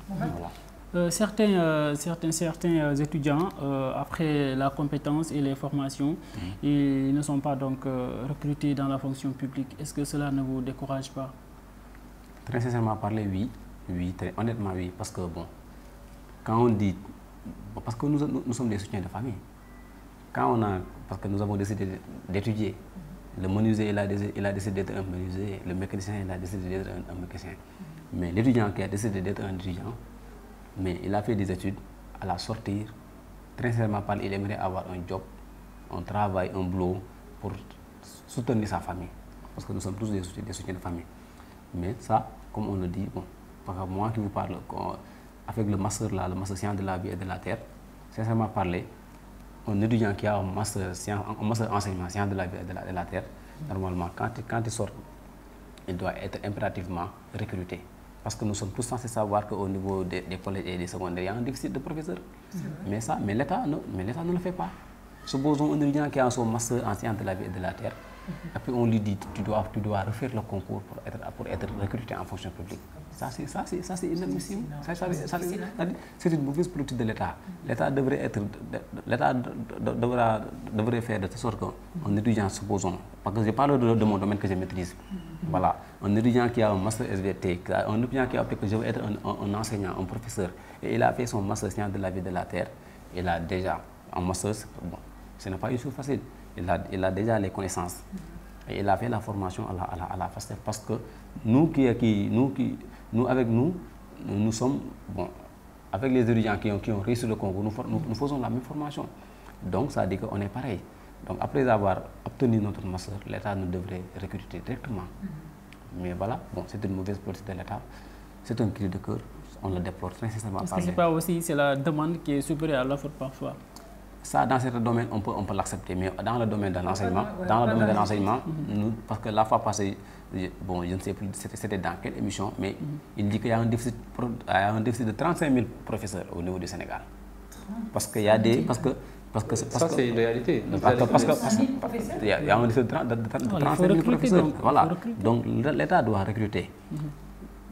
Voilà. Certains étudiants, après la compétence et les formations, ils ne sont pas donc recrutés dans la fonction publique. Est-ce que cela ne vous décourage pas? Très sincèrement parler, oui. Oui, honnêtement, oui. Parce que, bon, quand on dit... Parce que nous sommes des soutiens de famille. Parce que nous avons décidé d'étudier. Le menuisier, il a décidé d'être un menuisier. Le mécanicien, il a décidé d'être un mécanicien. Mais l'étudiant qui a décidé d'être un étudiant, mais il a fait des études, à la sortir, très sincèrement parler, il aimerait avoir un job, un travail, un boulot pour soutenir sa famille. Parce que nous sommes tous des soutiens de famille. Mais ça, comme on le dit, bon, parce que moi qui vous parle, avec le master là, le master sciences de la vie et de la terre, sincèrement parler, un étudiant qui a un master enseignement sciences de la vie et de la terre, normalement, quand il sort, il doit être impérativement recruté. Parce que nous sommes tous censés savoir qu'au niveau des collèges et des secondaires, il y a un déficit de professeurs. Mais l'État ne le fait pas. Supposons un étudiant qui a son master en sciences de la vie et de la terre, et puis on lui dit tu dois refaire le concours pour être recruté en fonction publique. Ça c'est inadmissible. C'est une mauvaise politique de l'État. L'État devrait faire de sorte qu'un étudiant, supposons, parce que je parle de mon domaine que je maîtrise. Voilà, un étudiant qui a un master SVT, un étudiant qui a appris que je veux être un enseignant, un professeur, et il a fait son master sciences de la vie et de la terre, il a déjà un master, bon, ce n'est pas une chose facile. Il a déjà les connaissances. Et il a fait la formation à la FASTEF parce que nous sommes, bon, avec les étudiants qui ont réussi le concours, nous faisons la même formation. Donc ça dit qu'on est pareil. Donc après avoir obtenu notre master, l'État nous devrait recruter directement. Mais voilà, bon, c'est une mauvaise politique de l'État. C'est un cri de cœur, on le déplore très sincèrement. Est-ce que ce n'est pas aussi la demande qui est supérieure à l'offre parfois? Ça, dans certains domaines, on peut l'accepter, mais dans le domaine de l'enseignement, parce que la fois passée, bon, je ne sais plus c'était dans quelle émission, mais il dit qu'il y a un déficit de 35 000 professeurs au niveau du Sénégal. Parce qu'il y a des... Ça, c'est une réalité. Il y a un déficit de 35 000 professeurs. Voilà. Donc l'État doit recruter.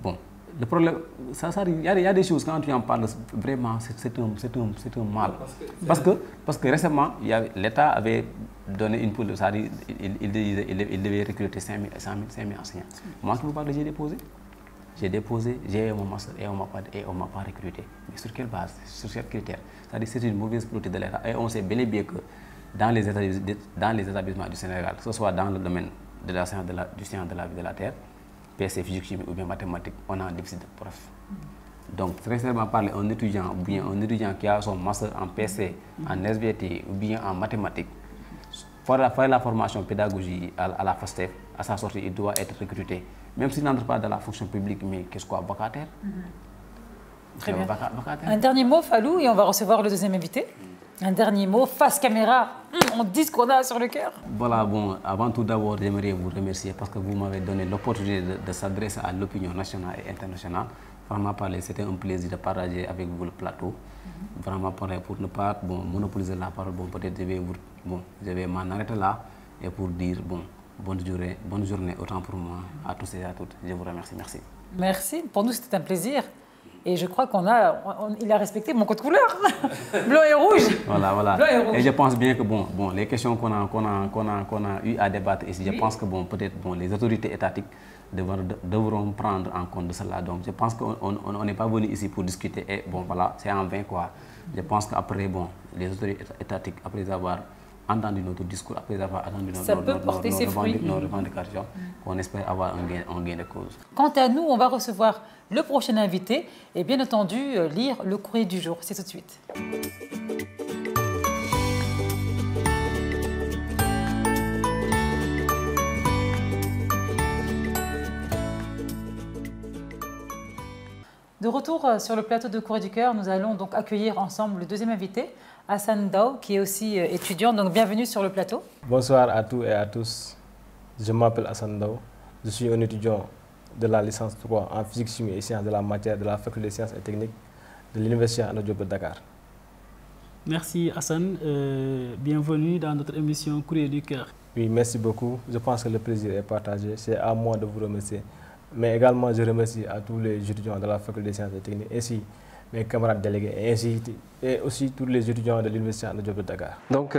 Bon. Le problème, il y a des choses, quand tu en parles, vraiment, c'est un mal. Parce que récemment, l'État avait donné une poule, c'est-à-dire il devait recruter 5 000 enseignants. Moi, je vous parle, j'ai déposé, j'ai eu mon master et on ne m'a pas recruté. Mais sur quelle base, sur quel critère? C'est-à-dire c'est une mauvaise politique de l'État. Et on sait bel et bien que dans les établissements du Sénégal, que ce soit dans le domaine de la science du science de la vie de la terre, PC, physique, chimie ou bien mathématiques, on a un déficit de profs. Donc, très sincèrement parler, un étudiant ou bien un étudiant qui a son master en PC, en SVT ou bien en mathématiques, faire la formation pédagogique à la FASTEF, à sa sortie, il doit être recruté. Même s'il n'entre pas dans la fonction publique, mais qu'est-ce quoi, vacataire? Très bien. Un dernier mot, Fallou, et on va recevoir le deuxième invité. Un dernier mot, face caméra, on dit ce qu'on a sur le cœur. Voilà, bon, avant tout d'abord, j'aimerais vous remercier parce que vous m'avez donné l'opportunité de s'adresser à l'opinion nationale et internationale. Vraiment parler, c'était un plaisir de partager avec vous le plateau. Vraiment parler pour ne pas monopoliser la parole, peut-être je vais m'en arrêter là et pour dire bonne journée autant pour moi, à tous et à toutes. Je vous remercie, merci. Merci, pour nous c'était un plaisir. Et je crois il a respecté mon code couleur, blanc et rouge. Voilà. Blanc et rouge. Et je pense bien que les questions qu'on a eu à débattre ici, je pense que peut-être les autorités étatiques devront prendre en compte de cela. Donc je pense qu'on n'est pas venu ici pour discuter et voilà, c'est en vain quoi. Je pense qu'après, les autorités étatiques, après avoir entendu notre discours, après avoir entendu nos revendications, on espère avoir un gain de cause. Quant à nous, on va recevoir le prochain invité et bien entendu lire le courrier du jour. C'est tout de suite. De retour sur le plateau de Courrier du Cœur, nous allons donc accueillir ensemble le deuxième invité, Hassan Ndao, qui est aussi étudiant. Donc bienvenue sur le plateau. Bonsoir à tous et à tous. Je m'appelle Hassan Ndao. Je suis un étudiant de la licence 3 en physique, chimie et sciences de la matière de la faculté des sciences et techniques de l'Université Anta Diop de Dakar. Merci Hassan. Bienvenue dans notre émission Courrier du Cœur. Oui, merci beaucoup. Je pense que le plaisir est partagé. C'est à moi de vous remercier. Mais également, je remercie à tous les étudiants de la faculté des sciences et techniques, ainsi mes camarades délégués, et aussi tous les étudiants de l'Université Anta Diop de Dakar. Donc,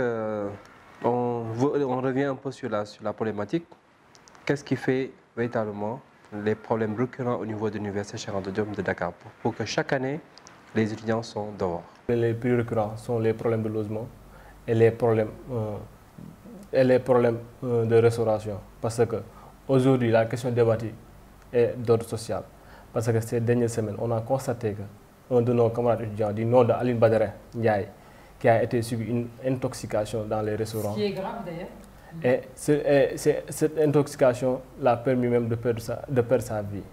on revient un peu sur la problématique. Qu'est-ce qui fait véritablement les problèmes récurrents au niveau de l'Université Cheikh Anta Diop de Dakar pour que chaque année, les étudiants sont dehors? Les plus récurrents sont les problèmes de logement et les problèmes de restauration. Parce qu'aujourd'hui, la question débattue est d'ordre social. Parce que ces dernières semaines, on a constaté qu'un de nos camarades étudiants du nom d'Aline Badere Ndiaye, qui a été subi une intoxication dans les restaurants. Ce qui est grave d'ailleurs. Et cette intoxication l'a permis même de perdre sa vie.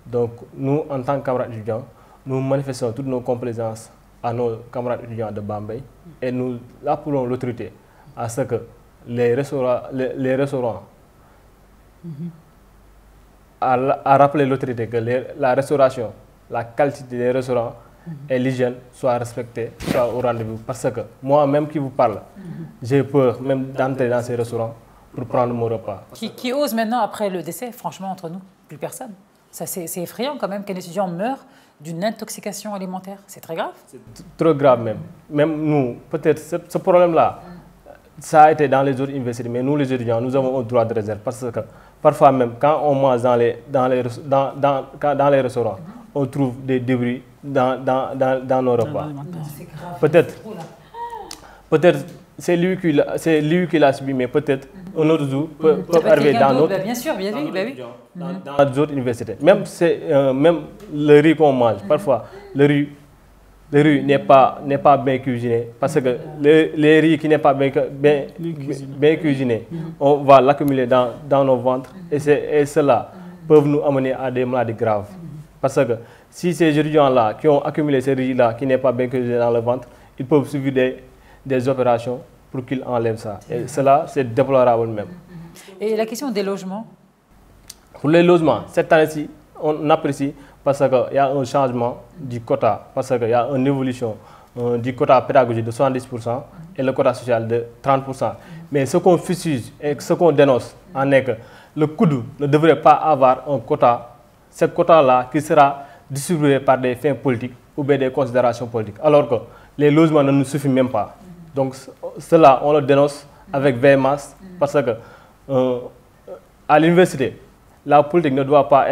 Donc nous, en tant que camarades étudiants, nous manifestons toutes nos complaisances à nos camarades étudiants de Bambey et nous appelons l'autorité à ce que les restaurants à rappeler l'autorité que la restauration, la qualité des restaurants et l'hygiène soient respectées, soient au rendez-vous. Parce que moi-même qui vous parle, j'ai peur même d'entrer dans ces restaurants pour prendre mon repas. Qui ose maintenant, après le décès, franchement, entre nous? Plus personne. C'est effrayant quand même qu'un étudiant meure d'une intoxication alimentaire. C'est très grave. C'est trop grave même. Même nous, peut-être ce problème-là, ça a été dans les autres universités, mais nous les étudiants, nous avons un droit de réserve. Parce que parfois même, quand on mange dans les restaurants, on trouve des débris dans nos repas. Peut-être c'est lui qui l'a subi, mais peut-être un autre jour peut arriver dans notre... Bien sûr, bien oui. Dans d'autres universités. Même le riz qu'on mange, parfois le riz n'est pas bien cuisiné, parce que les riz qui n'est pas bien cuisiné, on va l'accumuler dans nos ventres, et cela peut nous amener à des maladies graves. Parce que si ces étudiants-là qui ont accumulé ces riz-là qui n'est pas bien cuisiné dans le ventre, ils peuvent subir des opérations pour qu'ils enlèvent ça. Et cela, c'est déplorable même. Et la question des logements? Pour les logements, cette année-ci, on apprécie parce qu'il y a un changement du quota, parce qu'il y a une évolution du quota pédagogique de 70% et le quota social de 30%. Mais ce qu'on fustige et ce qu'on dénonce en est que le COUD ne devrait pas avoir un quota, ce quota-là qui sera distribué par des fins politiques ou bien des considérations politiques, alors que les logements ne nous suffisent même pas. Donc cela, on le dénonce avec véhémence parce que à l'université, la politique ne doit pas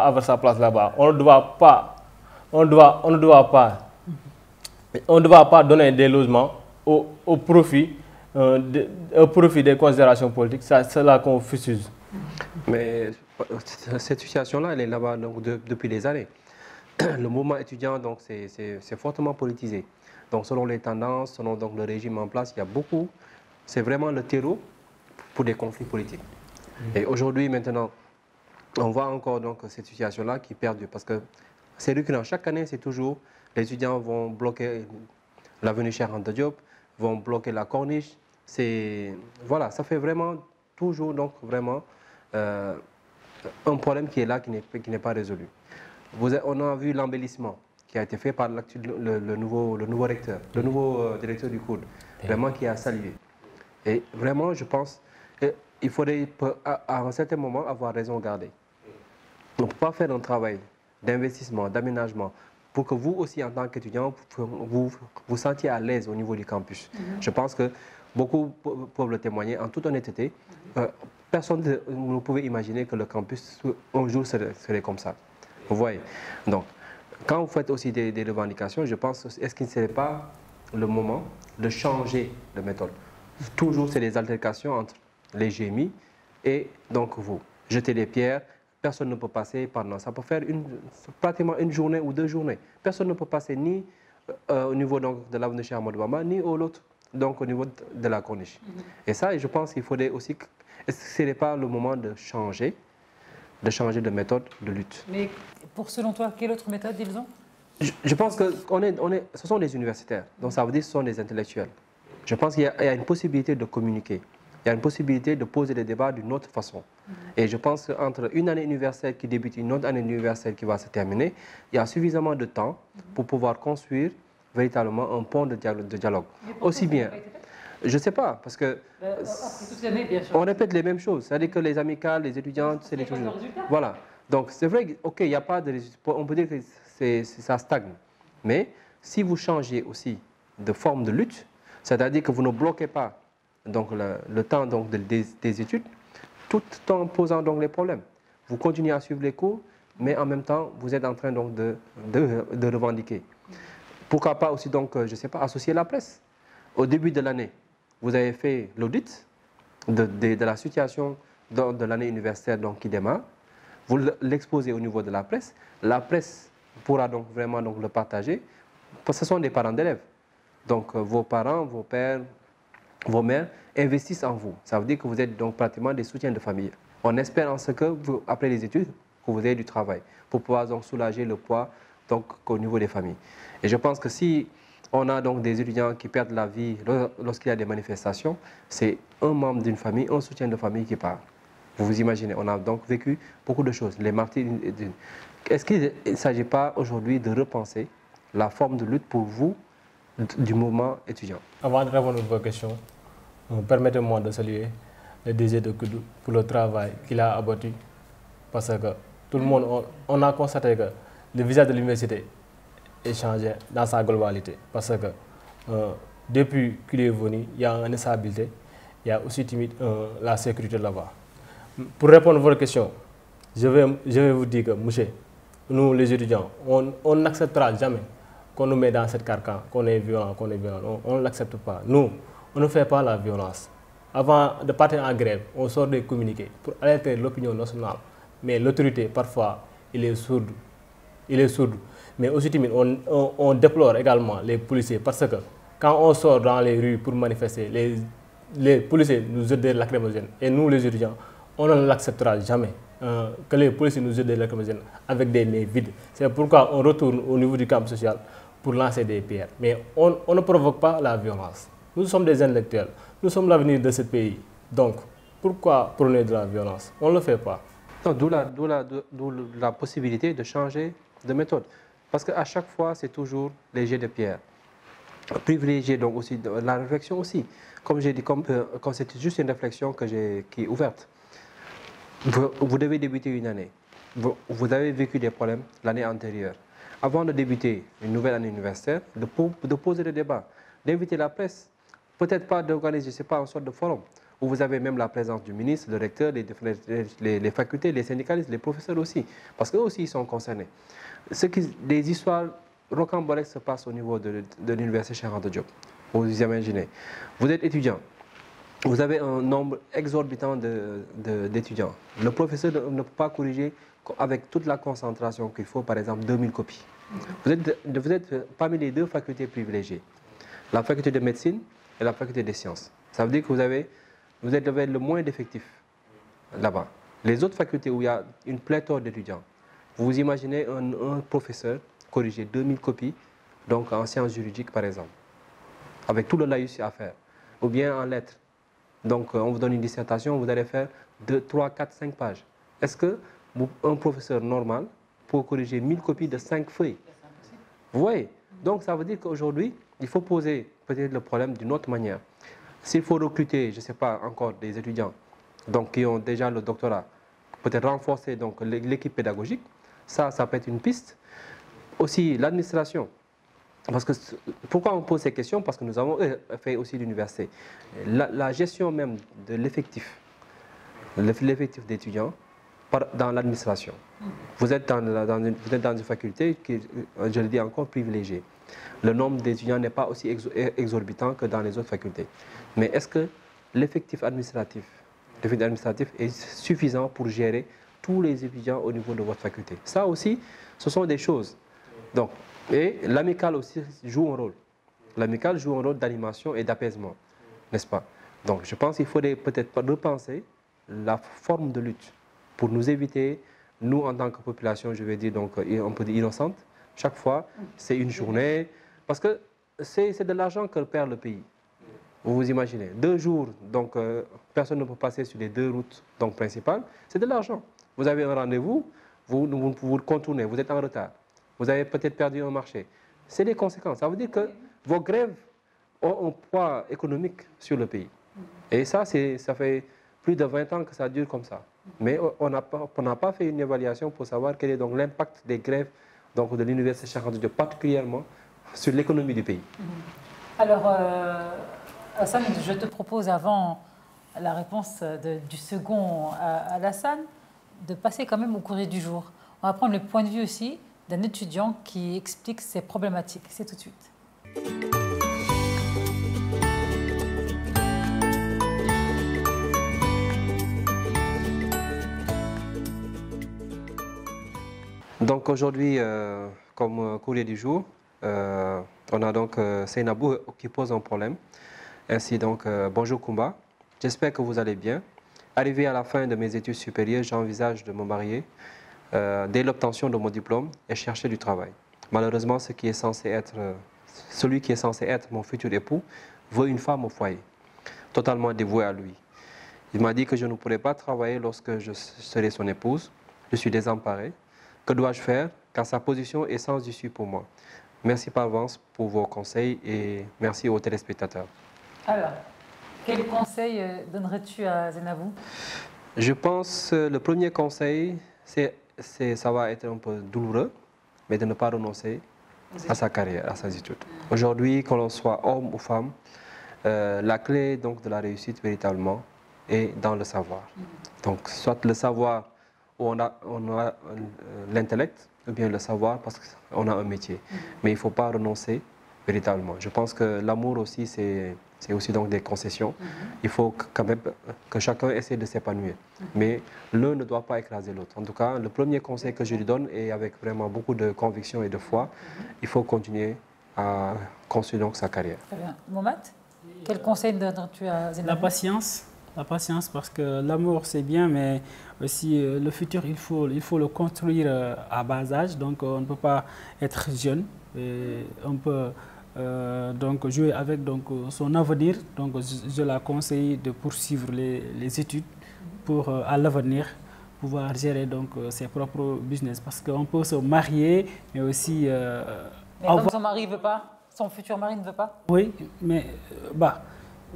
avoir sa place là-bas. On ne doit pas donner des logements au profit des considérations politiques. C'est là qu'on fustige. Mais cette situation-là, elle est là-bas depuis des années. Le mouvement étudiant, donc, c'est fortement politisé. Donc, selon les tendances, selon donc, le régime en place, il y a beaucoup. C'est vraiment le terreau pour des conflits politiques. Et aujourd'hui, maintenant, on voit encore donc, cette situation-là qui perdure. Parce que c'est récurrent. Chaque année, c'est toujours les étudiants vont bloquer l'avenue Cheikh Anta Diop, vont bloquer la corniche. Voilà, ça fait vraiment toujours donc, vraiment, un problème qui est là, qui n'est pas résolu. On a vu l'embellissement qui a été fait par le nouveau recteur, le nouveau directeur du COUD, vraiment qui a salué. Et vraiment, je pense qu'il faudrait à un certain moment avoir raison gardée. On ne peut pas faire un travail d'investissement, d'aménagement, pour que vous aussi, en tant qu'étudiant, vous sentiez à l'aise au niveau du campus. Je pense que beaucoup peuvent le témoigner en toute honnêteté. Personne ne pouvait imaginer que le campus, un jour, serait comme ça. Vous voyez. Donc, quand vous faites aussi des revendications, je pense, est-ce qu'il ne serait pas le moment de changer de méthode? Toujours, c'est des altercations entre les GMI et donc vous. Jeter des pierres, personne ne peut passer pendant. Ça peut faire pratiquement une journée ou 2 journées. Personne ne peut passer ni au niveau donc, de l'avenue Cheikh Ahmadou Bamba, ni au l'autre, donc au niveau de la corniche. Et ça, je pense qu'il faudrait aussi... Est-ce que ce n'est pas le moment de changer de méthode de lutte? Mais selon toi, quelle autre méthode ils ont? Je pense que ce sont des universitaires, donc ça veut dire que ce sont des intellectuels. Je pense qu'il y a une possibilité de communiquer Il y a une possibilité de poser les débats d'une autre façon. Et je pense qu'entre une année universitaire qui débute et une autre année universitaire qui va se terminer, il y a suffisamment de temps pour pouvoir construire véritablement un pont de dialogue. Aussi bien, je ne sais pas, parce que on répète les mêmes choses. C'est-à-dire que les amicales, les étudiants, c'est les toujours. Voilà. Donc c'est vrai qu'il n'y a pas de résultat. On peut dire que ça stagne. Mais si vous changez aussi de forme de lutte, c'est-à-dire que vous ne bloquez pas donc, le temps donc, des études, tout en posant donc, les problèmes. Vous continuez à suivre les cours, mais en même temps, vous êtes en train donc, de revendiquer. Pourquoi pas aussi, donc, je ne sais pas, associer la presse. Au début de l'année, vous avez fait l'audit de la situation de l'année universitaire donc, qui démarre. Vous l'exposez au niveau de la presse. La presse pourra donc vraiment donc, le partager. Parce que ce sont des parents d'élèves. Donc vos parents, vos pères, vos mères investissent en vous. Ça veut dire que vous êtes donc pratiquement des soutiens de famille. On espère en ce que, après les études, que vous ayez du travail pour pouvoir donc soulager le poids donc, au niveau des familles. Et je pense que si on a donc des étudiants qui perdent la vie lorsqu'il y a des manifestations, c'est un membre d'une famille, un soutien de famille qui part. Vous vous imaginez, on a donc vécu beaucoup de choses. Les martyrs. Est-ce qu'il ne s'agit pas aujourd'hui de repenser la forme de lutte pour vous du mouvement étudiant? Avant de répondre à vos questions, permettez-moi de saluer le DG de Koudou pour le travail qu'il a abattu. Parce que tout le monde, on a constaté que le visage de l'université est changé dans sa globalité. Parce que depuis qu'il est venu, il y a une instabilité, il y a aussi la sécurité là-bas. Pour répondre à votre question, je vais vous dire que, monsieur, nous les étudiants, on n'acceptera jamais qu'on nous met dans cette carcan, qu'on est violent, on ne l'accepte pas. Nous, on ne fait pas la violence. Avant de partir en grève, on sort des communiqués pour alerter l'opinion nationale. Mais l'autorité, parfois, il est sourd. Mais aussi, on déplore également les policiers parce que quand on sort dans les rues pour manifester, les policiers nous jettent des lacrymogènes. Et nous, les étudiants, on ne l'acceptera jamais que les policiers nous jettent des lacrymogènes avec des mains vides. C'est pourquoi on retourne au niveau du camp social pour lancer des pierres. Mais on ne provoque pas la violence. Nous sommes des intellectuels. Nous sommes l'avenir de ce pays. Donc, pourquoi prôner de la violence? On ne le fait pas. D'où la possibilité de changer de méthode. Parce qu'à chaque fois, c'est toujours les jets de pierre. Privilégier donc aussi la réflexion aussi. Comme j'ai dit, comme c'est juste une réflexion qui est ouverte. Vous devez débuter une année. Vous avez vécu des problèmes l'année antérieure. Avant de débuter une nouvelle année universitaire, de poser le débat, d'inviter la presse, peut-être pas d'organiser, je ne sais pas, une sorte de forum, où vous avez même la présence du ministre, le recteur, les facultés, les syndicalistes, les professeurs aussi, parce qu'eux aussi ils sont concernés. Des histoires rocambolesques se passent au niveau de l'université Cheikh Anta Diop. Vous imaginez. Vous êtes étudiant. Vous avez un nombre exorbitant d'étudiants. Le professeur ne peut pas corriger avec toute la concentration qu'il faut, par exemple 2000 copies. Vous êtes parmi les deux facultés privilégiées, la faculté de médecine et la faculté des sciences. Ça veut dire que vous avez le moins d'effectifs là-bas. Les autres facultés où il y a une pléthore d'étudiants, vous imaginez un professeur corriger 2000 copies, donc en sciences juridiques par exemple, avec tout le laïus à faire, ou bien en lettres. Donc, on vous donne une dissertation, vous allez faire 2, 3, 4, 5 pages. Est-ce qu'un professeur normal peut corriger 1000 copies de 5 feuilles? Vous voyez? Donc, ça veut dire qu'aujourd'hui, il faut poser peut-être le problème d'une autre manière. S'il faut recruter, je ne sais pas encore, des étudiants donc, qui ont déjà le doctorat, peut-être renforcer l'équipe pédagogique, ça peut être une piste. Aussi, l'administration. Parce que, pourquoi on pose ces questions? Parce que nous avons fait aussi l'université. La gestion même de l'effectif d'étudiants dans l'administration. Vous êtes dans une faculté qui, je le dis encore, privilégiée. Le nombre d'étudiants n'est pas aussi exorbitant que dans les autres facultés. Mais est-ce que l'effectif administratif est suffisant pour gérer tous les étudiants au niveau de votre faculté? Ça aussi, ce sont des choses. Donc, et l'amicale aussi joue un rôle. L'amicale joue un rôle d'animation et d'apaisement, n'est-ce pas? Donc je pense qu'il faudrait peut-être repenser la forme de lutte pour nous éviter, nous en tant que population, je vais dire donc on peut dire innocente, chaque fois c'est une journée, parce que c'est de l'argent que perd le pays. Vous vous imaginez, 2 jours, donc personne ne peut passer sur les 2 routes donc, principales, c'est de l'argent. Vous avez un rendez-vous, vous contournez, vous êtes en retard. Vous avez peut-être perdu un marché. C'est des conséquences. Ça veut dire que vos grèves ont un poids économique sur le pays. Et ça fait plus de 20 ans que ça dure comme ça. Mais on n'a pas fait une évaluation pour savoir quel est donc l'impact des grèves donc, de l'Université Cheikh Anta Diop, particulièrement sur l'économie du pays. Alors, Hassan, je te propose, avant la réponse du second à Alassane, de passer quand même au courrier du jour. On va prendre le point de vue aussi d'un étudiant qui explique ses problématiques. C'est tout de suite. Donc aujourd'hui, comme courrier du jour, on a donc Seynabou qui pose un problème. Ainsi donc, bonjour Kumba, j'espère que vous allez bien. Arrivé à la fin de mes études supérieures, j'envisage de me marier dès l'obtention de mon diplôme et chercher du travail. Malheureusement, celui qui est censé être mon futur époux veut une femme au foyer, totalement dévouée à lui. Il m'a dit que je ne pourrais pas travailler lorsque je serai son épouse. Je suis désemparé. Que dois-je faire? Car sa position est sans issue pour moi. Merci par avance pour vos conseils et merci aux téléspectateurs. Alors, quel conseil donnerais-tu à Seynabou? Je pense que le premier conseil, ça va être un peu douloureux, mais de ne pas renoncer à sa carrière, à ses études. Aujourd'hui, que l'on soit homme ou femme, la clé donc, de la réussite véritablement est dans le savoir. Donc, soit le savoir où on a l'intellect, ou bien le savoir parce qu'on a un métier. Mais il ne faut pas renoncer véritablement. Je pense que l'amour aussi, c'est aussi donc des concessions. Il faut quand même que chacun essaie de s'épanouir. Mais l'un ne doit pas écraser l'autre. En tout cas, le premier conseil que je lui donne, et avec vraiment beaucoup de conviction et de foi, il faut continuer à construire donc sa carrière. Très bien. Mohamed, quel conseil donnerais-tu à Seynabou? La patience. La patience, parce que l'amour c'est bien, mais aussi le futur il faut le construire à bas âge. Donc on ne peut pas être jeune. Et on peut donc jouer avec donc, son avenir. Donc je la conseille de poursuivre les études pour à l'avenir pouvoir gérer donc ses propres business. Parce qu'on peut se marier, mais aussi. Mais comme son mari ne veut pas, son futur mari ne veut pas. Oui, mais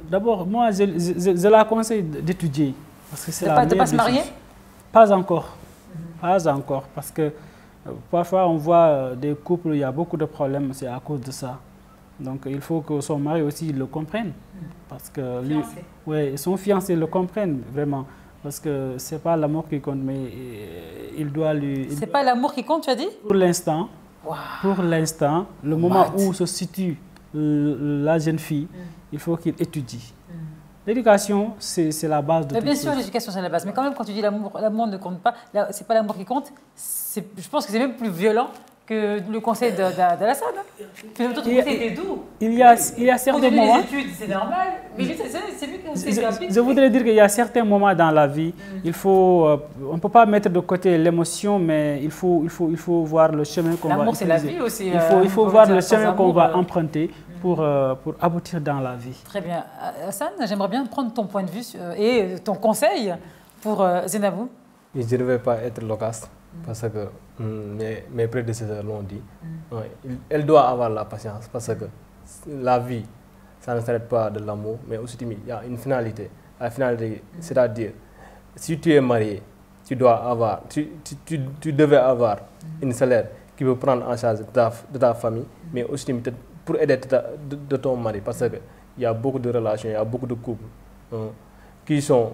d'abord, moi, je la conseille d'étudier. Parce que c'est la meilleure de ne pas se marier? Pas encore. Pas encore. Parce que parfois, on voit des couples, il y a beaucoup de problèmes, c'est à cause de ça. Donc, il faut que son mari aussi le comprenne. Parce que lui, ouais, son fiancé le comprenne vraiment. Parce que ce n'est pas l'amour qui compte, mais il doit lui... C'est pas l'amour qui compte, tu as dit? Pour l'instant. Wow. Pour l'instant, le moment où se situe la jeune fille, il faut qu'il étudie. L'éducation, c'est la base de tout. Bien sûr, l'éducation, c'est la base. Mais quand même, quand tu dis l'amour ne compte pas, c'est pas l'amour qui compte, je pense que c'est même plus violent que le conseil d'Alassane. Ton conseil était doux. Il y a certains moments... les études, c'est normal. Mais c'est lui qui s'applique. Je voudrais dire qu'il y a certains moments dans la vie, on ne peut pas mettre de côté l'émotion, mais il faut voir le chemin qu'on va L'amour, c'est la vie aussi. Il faut voir le chemin qu'on va emprunter pour aboutir dans la vie. Très bien. Hassan, j'aimerais bien prendre ton point de vue et ton conseil pour Seynabou. Je ne vais pas être loquace parce que mes prédécesseurs l'ont dit. Elle doit avoir la patience parce que la vie, ça ne s'arrête pas de l'amour, mais aussi il y a une finalité. La finalité, c'est-à-dire, si tu es marié, tu devais avoir une salaire qui peut prendre en charge de ta famille, mais aussi pour aider de ton mari, parce qu'il y a beaucoup de relations, il y a beaucoup de couples qui sont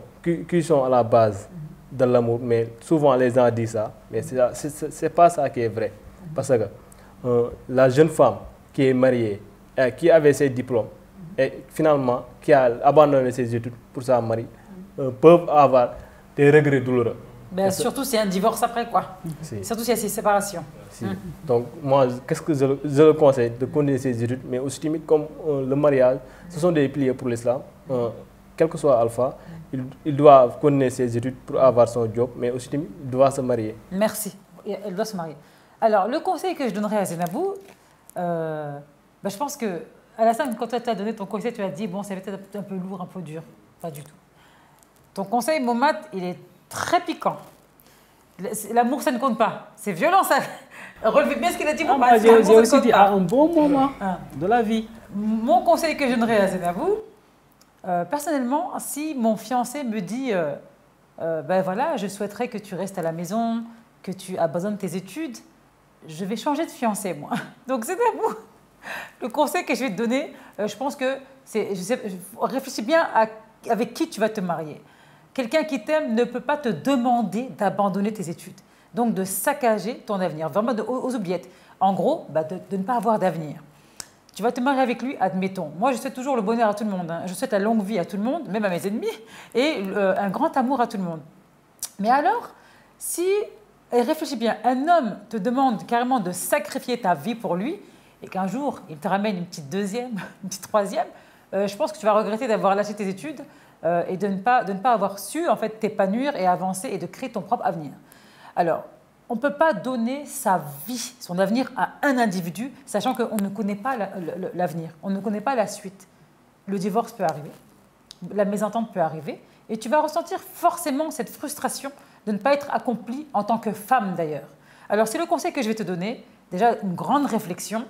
à la base de l'amour, mais souvent les gens disent ça, mais ce n'est pas ça qui est vrai. Parce que la jeune femme qui est mariée, qui avait ses diplômes, et finalement qui a abandonné ses études pour sa mari, peuvent avoir des regrets douloureux. Ben, surtout s'il y a un divorce après, quoi. Surtout s'il y a une séparation. Donc moi, qu'est-ce que je le conseille? De continuer ses études, mais aussi comme le mariage, ce sont des piliers pour l'islam. Quel que soit Alpha, il doit continuer ses études pour avoir son job, mais aussi il doit se marier. Merci. Elle doit se marier. Alors, le conseil que je donnerais à Seynabou, je pense que Alassane, quand tu as donné ton conseil, tu as dit, bon, c'est peut-être un peu lourd, un peu dur. Pas du tout. Ton conseil, Mohamed, il est très piquant. L'amour, ça ne compte pas. C'est violent, ça. Relevez bien ce qu'il a dit, Mohamed. J'ai aussi dit à un bon moment de la vie. Mon conseil que je donnerais à Zenabou, personnellement, si mon fiancé me dit, ben voilà, je souhaiterais que tu restes à la maison, que tu abandonnes tes études, je vais changer de fiancé, moi. Donc, Zenabou, le conseil que je vais te donner, je pense que c'est, réfléchis bien avec qui tu vas te marier. Quelqu'un qui t'aime ne peut pas te demander d'abandonner tes études, donc de saccager ton avenir, vraiment aux oubliettes. En gros, bah de ne pas avoir d'avenir. Tu vas te marier avec lui, admettons. Moi, je souhaite toujours le bonheur à tout le monde. Hein. Je souhaite la longue vie à tout le monde, même à mes ennemis, et un grand amour à tout le monde. Mais alors, si, et réfléchis bien, un homme te demande carrément de sacrifier ta vie pour lui, et qu'un jour, il te ramène une petite deuxième, une petite troisième, je pense que tu vas regretter d'avoir lâché tes études et de ne pas avoir su en fait, t'épanouir et avancer et de créer ton propre avenir. Alors, on ne peut pas donner sa vie, son avenir à un individu, sachant qu'on ne connaît pas l'avenir, on ne connaît pas la suite. Le divorce peut arriver, la mésentente peut arriver, et tu vas ressentir forcément cette frustration de ne pas être accomplie en tant que femme d'ailleurs. Alors, c'est le conseil que je vais te donner, déjà une grande réflexion,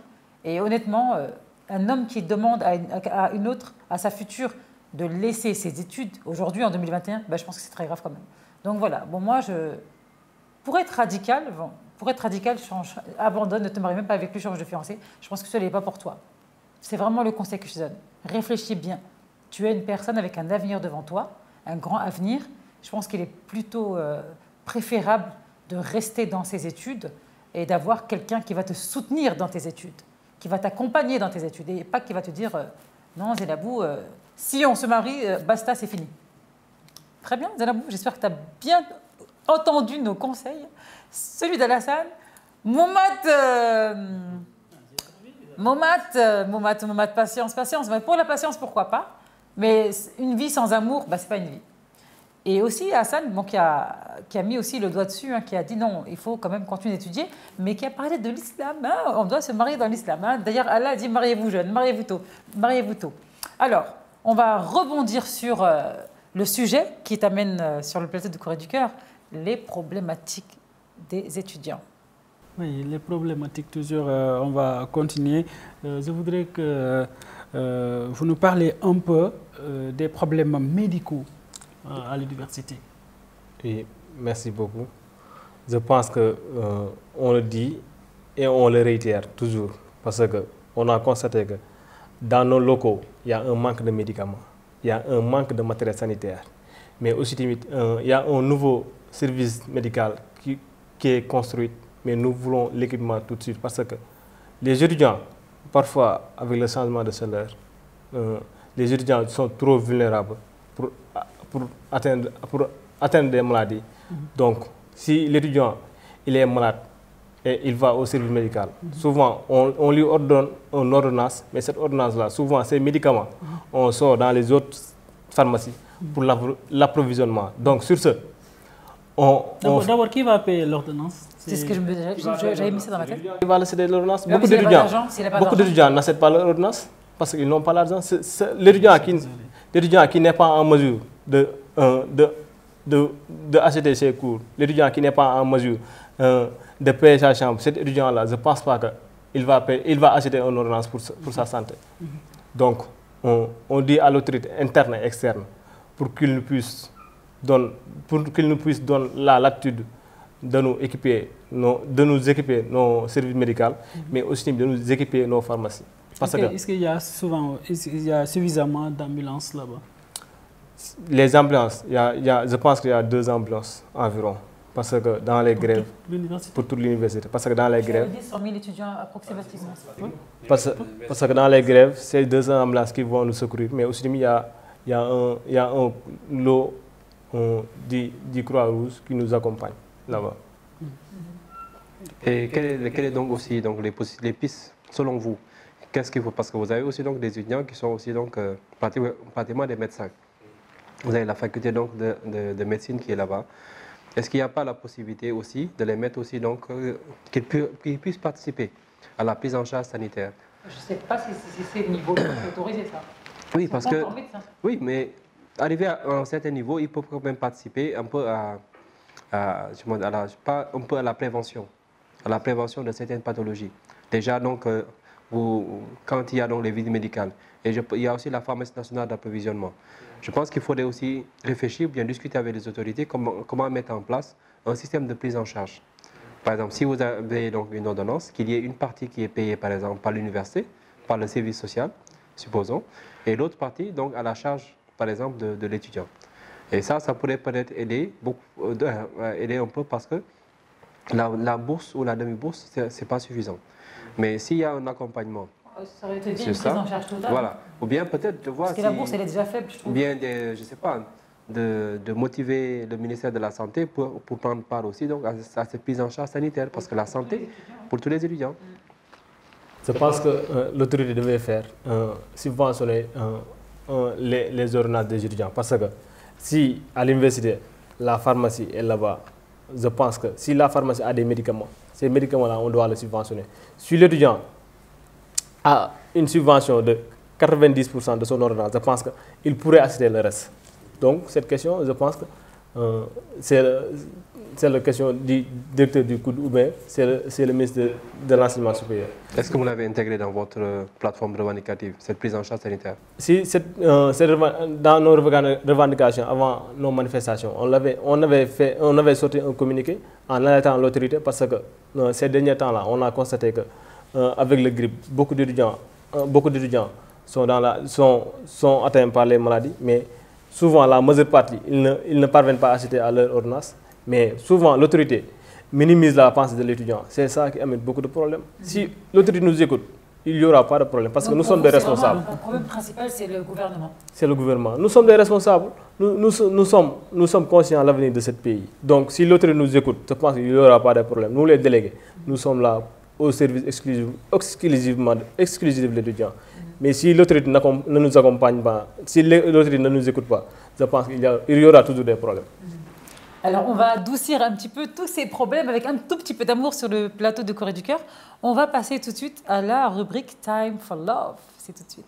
et honnêtement, un homme qui demande à une autre, à sa future, de laisser ses études aujourd'hui en 2021, ben, je pense que c'est très grave quand même. Donc voilà, bon moi, pour être radical, abandonne, ne te marie même pas avec lui, change de fiancé. Je pense que ce n'est pas pour toi. C'est vraiment le conseil que je te donne. Réfléchis bien. Tu es une personne avec un avenir devant toi, un grand avenir. Je pense qu'il est plutôt préférable de rester dans ses études et d'avoir quelqu'un qui va te soutenir dans tes études, qui va t'accompagner dans tes études et pas qui va te dire non, Zenabou, si on se marie, basta, c'est fini. Très bien, Zenabou, j'espère que tu as bien entendu nos conseils. Celui d'Alassane. Mohamed, patience. Mais pour la patience, pourquoi pas? Mais une vie sans amour, bah, ce n'est pas une vie. Et aussi Hassan, bon, qui a mis aussi le doigt dessus, hein, qui a dit non, il faut quand même continuer d'étudier, mais qui a parlé de l'islam. Hein, on doit se marier dans l'islam. Hein. D'ailleurs, Allah a dit mariez-vous jeune, mariez-vous tôt. Alors, on va rebondir sur le sujet qui t'amène sur le plateau de Courrier du Cœur, les problématiques des étudiants. Oui, les problématiques, toujours, on va continuer. Je voudrais que vous nous parlez un peu des problèmes médicaux à l'université. Oui, merci beaucoup. Je pense qu'on le dit et on le réitère toujours parce qu'on a constaté que dans nos locaux, il y a un manque de médicaments, il y a un manque de matériel sanitaire, mais aussi il y a un nouveau service médical qui est construit, mais nous voulons l'équipement tout de suite parce que les étudiants, parfois avec le changement de salaire, les étudiants sont trop vulnérables pour atteindre des maladies. Donc, si l'étudiant il est malade et il va au service médical, souvent on lui ordonne une ordonnance, mais cette ordonnance-là, souvent ces médicaments, on sort dans les autres pharmacies pour l'approvisionnement. Donc, sur ce, D'abord, qui va payer l'ordonnance? C'est ce que j'avais mis ça dans ma tête. Qui va céder l'ordonnance? Beaucoup d'étudiants n'achètent pas l'ordonnance parce qu'ils n'ont pas l'argent. L'étudiant qui n'est pas en mesure d'acheter ses cours, l'étudiant qui n'est pas en mesure de payer sa chambre, cet étudiant-là, je ne pense pas qu'il va acheter une ordonnance pour sa santé. Donc, on dit à l'autorité interne et externe pour qu'il nous puisse donner la latitude de nous équiper nos services médicaux, mais aussi de nous équiper nos pharmacies. Est-ce qu'il y a suffisamment d'ambulances là-bas? Les ambulances, je pense qu'il y a 2 ambulances environ. Parce que dans les grèves, pour toute l'université, parce que dans les grèves, 100 000 étudiants approximativement. Parce que dans les grèves, c'est 2 ambulances qui vont nous secourir, mais aussi il y a un lot du Croix-Rouge qui nous accompagne là-bas. Et quelles est donc aussi donc les pistes selon vous? Qu'est-ce qu'il faut? Parce que vous avez aussi donc des étudiants qui sont aussi donc pratiquement des médecins. Vous avez la faculté donc de médecine qui est là-bas. Est-ce qu'il n'y a pas la possibilité aussi de les mettre aussi donc qu'ils puissent participer à la prise en charge sanitaire? Je ne sais pas si c'est le niveau autorisé, ça. Oui, parce que... Oui, mais arrivé à un certain niveau, ils peuvent quand même participer un peu à la prévention. À la prévention de certaines pathologies. Déjà, donc, quand il y a donc les visites médicales, et il y a aussi la pharmacie nationale d'approvisionnement. Je pense qu'il faudrait aussi réfléchir, bien discuter avec les autorités, comment mettre en place un système de prise en charge. Par exemple, si vous avez donc une ordonnance, qu'il y ait une partie qui est payée, par exemple, par l'université, par le service social, supposons, et l'autre partie, donc, à la charge, par exemple, de l'étudiant. Et ça pourrait peut-être aider un peu parce que la bourse ou la demi-bourse, ce n'est pas suffisant. Mais s'il y a un accompagnement, ça aurait été une prise en charge totale. Voilà. Ou bien peut-être de voir parce que la bourse, elle est déjà faible, je trouve. Ou bien, je ne sais pas, de motiver le ministère de la Santé pour prendre part aussi donc, à cette prise en charge sanitaire. Parce que la santé, pour tous les étudiants. Je pense que l'autorité devait faire subventionner les ordonnances des étudiants. Parce que si à l'université, la pharmacie est là-bas, je pense que si la pharmacie a des médicaments, ces médicaments-là, on doit les subventionner. Si l'étudiant a une subvention de 90% de son ordonnance, je pense qu'il pourrait assister le reste. Donc, cette question, je pense que c'est la question du directeur du COUD ou bien c'est le ministre de l'enseignement supérieur. Est-ce que vous l'avez intégré dans votre plateforme revendicative, cette prise en charge sanitaire? Si, dans nos revendications, avant nos manifestations, on avait sorti un communiqué en alertant l'autorité parce que ces derniers temps-là, on a constaté qu'avec le grippe, beaucoup d'étudiants sont atteints par les maladies, mais souvent, la majeure partie, ils ne parviennent pas à assister à leur ordonnance. Mais souvent, l'autorité minimise la pensée de l'étudiant. C'est ça qui amène beaucoup de problèmes. Si l'autorité nous écoute, il n'y aura pas de problème. Parce que nous sommes des responsables. Le problème principal, c'est le gouvernement. C'est le gouvernement. Nous sommes des responsables. Nous sommes conscients de l'avenir de ce pays. Donc, si l'autorité nous écoute, je pense qu'il n'y aura pas de problème. Nous, les délégués, nous sommes là au service exclusif de l'étudiant. Mais si l'autorité ne nous accompagne pas, si l'autorité ne nous écoute pas, je pense qu'il y aura toujours des problèmes. Alors, on va adoucir un petit peu tous ces problèmes avec un tout petit peu d'amour sur le plateau de Corée du Cœur. On va passer tout de suite à la rubrique Time for Love. C'est tout de suite.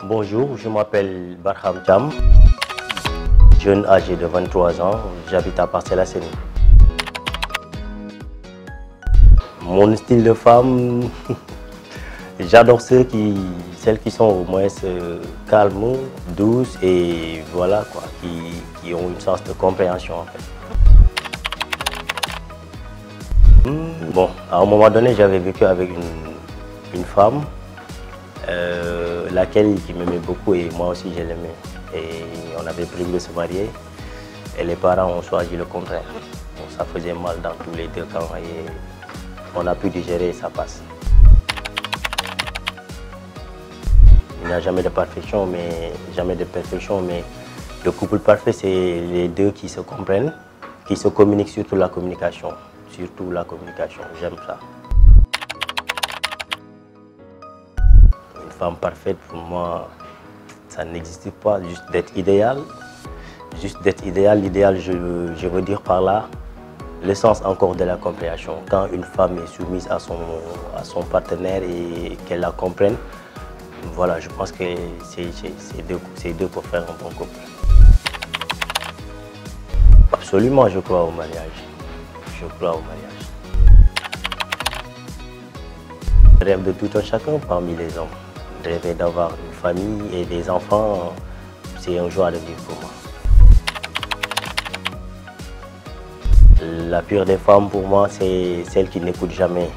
Bonjour, je m'appelle Barham Cham, jeune âgé de 23 ans, j'habite à Parcelles Assainies. Mon style de femme, j'adore celles qui sont au moins calmes, douces et voilà quoi, qui ont une sens de compréhension en fait. Bon, à un moment donné, j'avais vécu avec une femme. Laquelle qui m'aimait beaucoup et moi aussi je l'aimais. Et on avait prévu de se marier et les parents ont choisi le contraire. Donc ça faisait mal dans tous les deux camps et on a pu digérer et ça passe. Il n'y a jamais de perfection, mais le couple parfait c'est les deux qui se comprennent, qui se communiquent, surtout la communication. J'aime ça. Femme parfaite, pour moi, ça n'existe pas, juste d'être idéal. L'idéal, je veux dire par là, le sens encore de la compréhension. Quand une femme est soumise à son partenaire et qu'elle la comprenne, voilà, je pense que c'est deux pour faire un bon couple. Absolument, je crois au mariage. Le rêve de tout un chacun parmi les hommes. Rêver d'avoir une famille et des enfants, c'est un joie de vivre pour moi. La pire des femmes pour moi, c'est celle qui n'écoute jamais.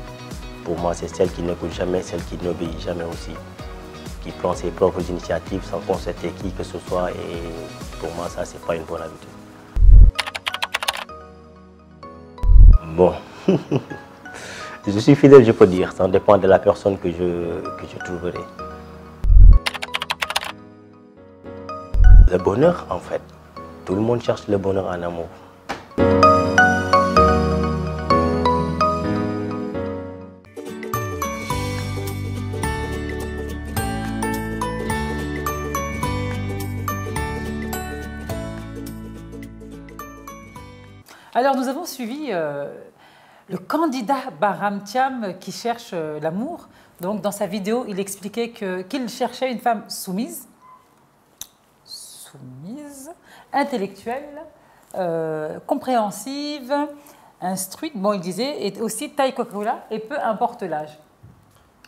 Pour moi, c'est celle qui n'écoute jamais, celle qui n'obéit jamais aussi. Qui prend ses propres initiatives sans consulter qui que ce soit et pour moi, ça, c'est pas une bonne habitude. Bon, je suis fidèle, je peux dire, ça dépend de la personne que je trouverai. Le bonheur, en fait. Tout le monde cherche le bonheur en amour. Alors, nous avons suivi le candidat Bahram Thiam qui cherche l'amour. Donc, dans sa vidéo, il expliquait qu'il cherchait une femme soumise, intellectuelle, compréhensive, instruite, bon, il disait, et aussi taille Coca-Cola, et peu importe l'âge.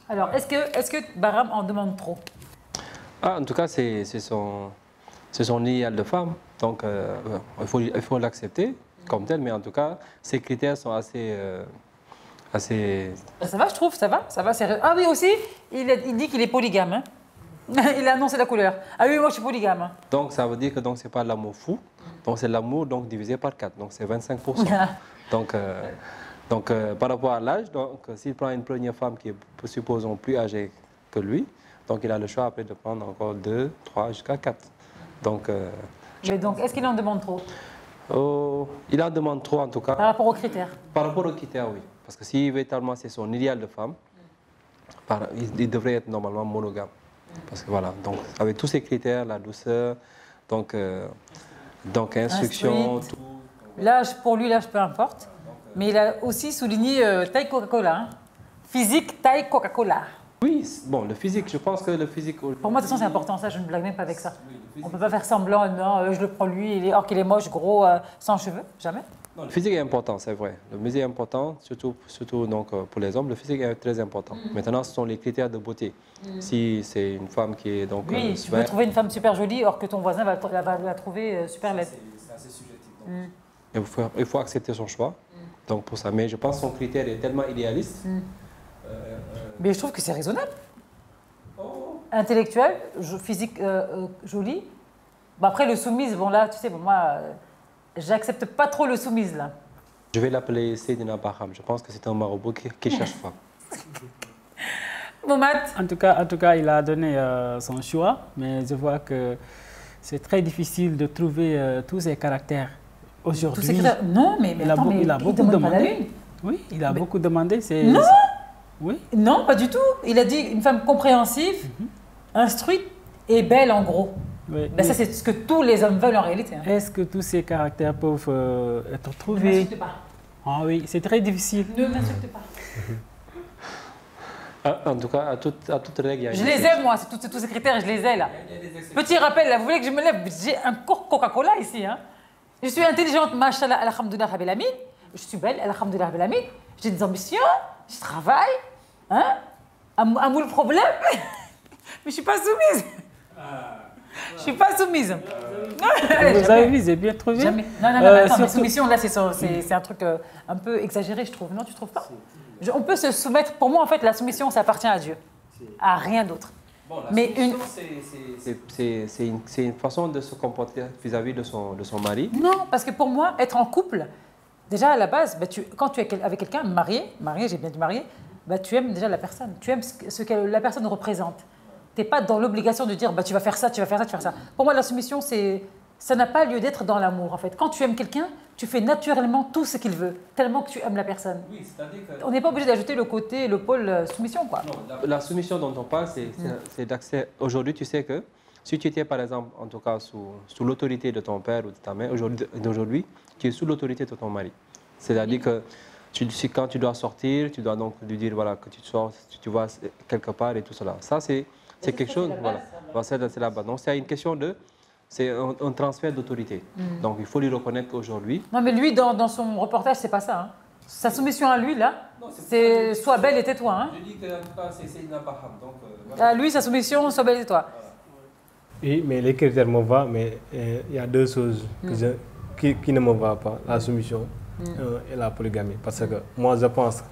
Alors, est-ce que Bahram en demande trop? En tout cas, c'est son idéal de femme. Donc, il faut l'accepter comme tel, mais en tout cas, ces critères sont assez... Ça va, je trouve, ça va. Ah oui, aussi, il dit qu'il est polygame. Hein. Il a annoncé la couleur. Ah oui, moi je suis polygame. Hein. Donc, ça veut dire que ce n'est pas l'amour fou, donc c'est l'amour divisé par 4, donc c'est 25%. donc, par rapport à l'âge, s'il prend une première femme qui est, supposons, plus âgée que lui, donc il a le choix après de prendre encore 2, 3, jusqu'à 4. Mais donc, est-ce qu'il en demande trop? Il en demande trop en tout cas. Par rapport aux critères? Par rapport aux critères, oui. Parce que si véritablement c'est son idéal de femme, il devrait être normalement monogame. Parce que voilà, donc avec tous ces critères, la douceur, donc instruction, tout. L'âge, pour lui, l'âge peu importe. Mais il a aussi souligné taille Coca-Cola. Hein. Physique, taille Coca-Cola. Oui, bon, le physique, je pense que le physique... Pour moi, de toute façon, c'est important, ça, je ne blague même pas avec ça. On ne peut pas faire semblant, non, je le prends lui, or qu'il est moche, gros, sans cheveux, jamais. Non, le physique est important, c'est vrai. Le physique est important, surtout donc, pour les hommes, le physique est très important. Maintenant, ce sont les critères de beauté. Si c'est une femme qui est donc... Oui, tu peux trouver une femme super jolie, or que ton voisin va la trouver super laide. C'est assez subjectif. Il faut accepter son choix. Donc pour ça, mais je pense que son critère est tellement idéaliste. Mais je trouve que c'est raisonnable. Intellectuel, physique jolie. Bon, après, le soumise, bon là, tu sais, bon, moi, j'accepte pas trop le soumise, là. Je vais l'appeler Seydina Bahram. Je pense que c'est un marabout qui cherche femme. Bon, Matt. En tout cas, il a donné son choix, mais je vois que c'est très difficile de trouver tous ses caractères aujourd'hui. Non, mais attends, il a beaucoup demandé. Oui, il a beaucoup demandé. Non. Oui. Non, pas du tout. Il a dit une femme compréhensive, instruite et belle en gros. Oui, ben ça, c'est ce que tous les hommes veulent en réalité. Hein. Est-ce que tous ces caractères peuvent être trouvés? Ne m'insulte pas. Ah oui, c'est très difficile. Ne m'insulte pas. En tout cas, à toute règle, il y a je les ai, moi, tous ces critères, je les ai là. Petit rappel, là, vous voulez que je me lève? J'ai un cours Coca-Cola ici. Hein. Je suis intelligente, machallah, alhamdoulilah, rabbil alamin. Je suis belle, alhamdoulilah, rabbil alamin. J'ai des ambitions, je travaille. Hein? À moi le problème. Mais je ne suis pas soumise. Je ne suis pas soumise. Vous avez vu, j'ai bien trouvé. Jamais. Non, attends, mais soumission, là, c'est un truc un peu exagéré, je trouve. Non, tu ne trouves pas? On peut se soumettre. Pour moi, en fait, la soumission, ça appartient à Dieu. À rien d'autre. Bon, mais c'est une façon de se comporter vis-à-vis de son mari. Non, parce que pour moi, être en couple, déjà à la base, bah, quand tu es avec quelqu'un, marié, j'ai bien dit marié, bah, tu aimes déjà la personne. Tu aimes ce que la personne représente. Tu n'es pas dans l'obligation de dire bah, tu vas faire ça, tu vas faire ça, tu vas faire ça. Pour moi, la soumission, ça n'a pas lieu d'être dans l'amour. En fait. Quand tu aimes quelqu'un, tu fais naturellement tout ce qu'il veut, tellement que tu aimes la personne. Oui, c'est-à-dire que... On n'est pas obligé d'ajouter le pôle soumission. Quoi. Non, la soumission dont on parle, c'est d'accès. Aujourd'hui, tu sais que si tu étais, par exemple, en tout cas, sous l'autorité de ton père ou de ta mère, aujourd'hui, tu es sous l'autorité de ton mari. C'est-à-dire que quand tu dois sortir, tu dois donc lui dire voilà, que tu sors, tu vas quelque part et tout cela. Ça, c'est quelque chose. Voilà. C'est la base. Donc, c'est une question de. C'est un transfert d'autorité. Donc, il faut lui reconnaître qu'aujourd'hui... Non, mais lui, dans son reportage, c'est pas ça. Hein. Sa soumission à lui, là, c'est sois belle et tais-toi. Hein. Je dis qu'en tout cas, c'est une Bahram. À lui, sa soumission, sois belle et tais-toi. Oui, mais les critères me vont, mais il y a deux choses qui ne me vont pas. La soumission et la polygamie. Parce que moi, je pense que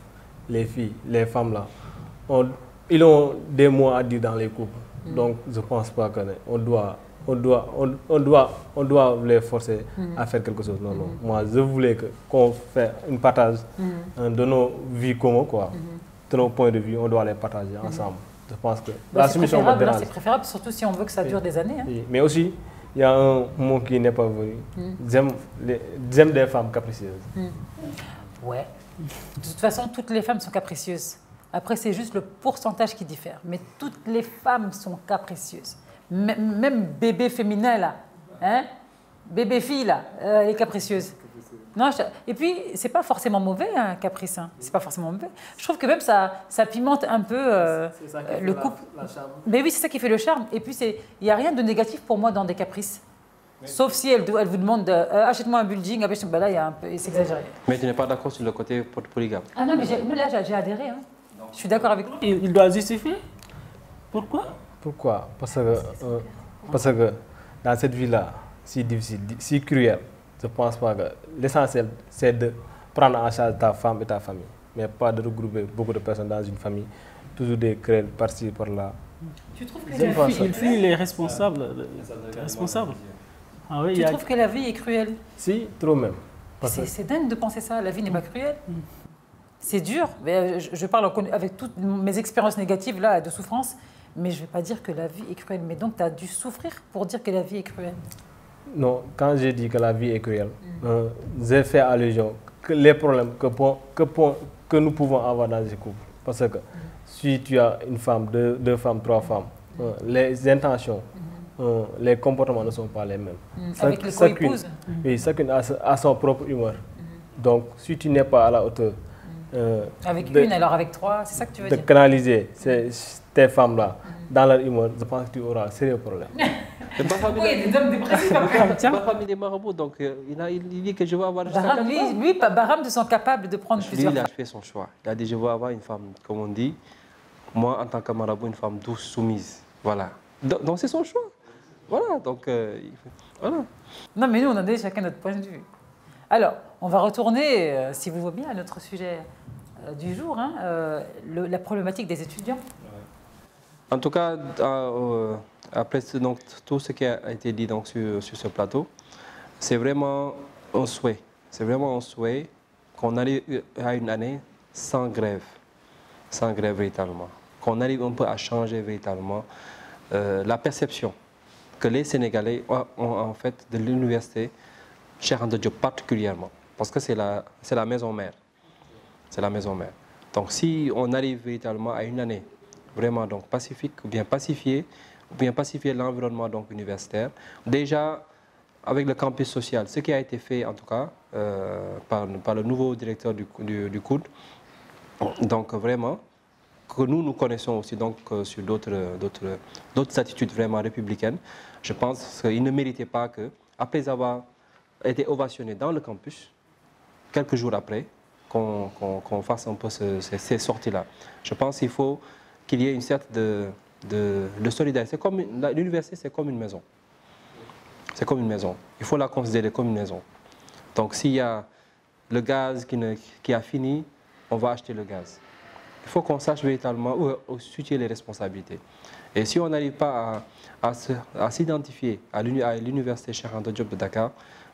les filles, les femmes, là, ils ont des mots à dire dans les couples. Donc, je ne pense pas qu'on doit les forcer à faire quelque chose. Non, non. Moi, je voulais qu'on fasse une partage de nos vies communes, quoi. De nos points de vue, on doit les partager ensemble. Je pense que la soumission me dérange. C'est préférable, surtout si on veut que ça dure des années. Hein. Oui. Mais aussi, il y a un mot qui n'est pas venu. J'aime des femmes capricieuses. Ouais. De toute façon, toutes les femmes sont capricieuses. Après, c'est juste le pourcentage qui diffère. Mais toutes les femmes sont capricieuses. Même bébé féminin, là, hein? Bébé fille, là, elle est capricieuse. Non, et puis, c'est pas forcément mauvais, un caprice. Hein. C'est pas forcément mauvais. Je trouve que même ça pimente un peu le couple. Mais oui, c'est ça qui fait le charme. Et puis, il n'y a rien de négatif pour moi dans des caprices. Sauf si elle vous demande achète-moi un building, ben là, il y a un peu, c'est exagéré. Mais tu n'es pas d'accord sur le côté polygame? Ah non, mais là, j'ai adhéré. Hein. Je suis d'accord avec lui. Il doit justifier. Pourquoi? Pourquoi? Parce que dans cette vie-là, si difficile, si cruelle, je ne pense pas que l'essentiel, c'est de prendre en charge ta femme et ta famille, mais pas de regrouper beaucoup de personnes dans une famille, toujours des querelles par-ci, par-là. Tu trouves qu'il fuit les responsables? Ah oui, tu trouves que la vie est cruelle? Si, trop même. C'est dingue de penser ça, la vie n'est pas cruelle. C'est dur, mais je parle avec toutes mes expériences négatives là, de souffrance, mais je ne vais pas dire que la vie est cruelle. Mais donc, tu as dû souffrir pour dire que la vie est cruelle? Non, quand j'ai dit que la vie est cruelle, j'ai fait allusion que les problèmes que nous pouvons avoir dans les couples. Parce que si tu as une femme, deux femmes, trois femmes, les intentions, les comportements ne sont pas les mêmes. Avec les co-épouses. Oui, chacune a son propre humeur. Donc, si tu n'es pas à la hauteur... avec une, alors avec trois, c'est ça que tu veux dire? De canaliser tes femmes-là dans leur humeur, je pense que tu auras un sérieux problème. Oui, il y a des hommes dépressifs. Ma famille des marabouts, donc il dit que je veux avoir... Lui, Bahram, ils sont capables de prendre plusieurs femmes. Lui, il a fait son choix. Il a dit, je veux avoir une femme, comme on dit, moi, en tant que marabout, une femme douce, soumise. Voilà. Donc, c'est son choix. Voilà, donc, voilà. Non, mais nous, on a donné chacun notre point de vue. Alors, on va retourner, si vous voulez bien, à notre sujet du jour, hein, la problématique des étudiants. En tout cas, après donc, tout ce qui a été dit donc, sur ce plateau, c'est vraiment un souhait. C'est vraiment un souhait qu'on arrive à une année sans grève véritablement. Qu'on arrive un peu à changer véritablement la perception que les Sénégalais ont en fait de l'université Cheikh Anta Diop particulièrement, parce que c'est la maison mère. C'est la maison mère. Donc si on arrive véritablement à une année vraiment donc pacifique, ou bien pacifier l'environnement donc universitaire, déjà avec le campus social, ce qui a été fait en tout cas par le nouveau directeur du COUD, donc vraiment que nous connaissons aussi donc sur d'autres attitudes vraiment républicaines, je pense qu'il ne méritait pas que, après avoir été ovationné dans le campus, quelques jours après, qu'on fasse un peu ces sorties-là. Je pense qu'il faut qu'il y ait une certaine de solidarité. L'université, c'est comme une maison. C'est comme une maison. Il faut la considérer comme une maison. Donc s'il y a le gaz qui a fini, on va acheter le gaz. Il faut qu'on sache véritablement où situer les responsabilités. Et si on n'arrive pas à s'identifier à l'université Cheikh Anta Diop de Dakar,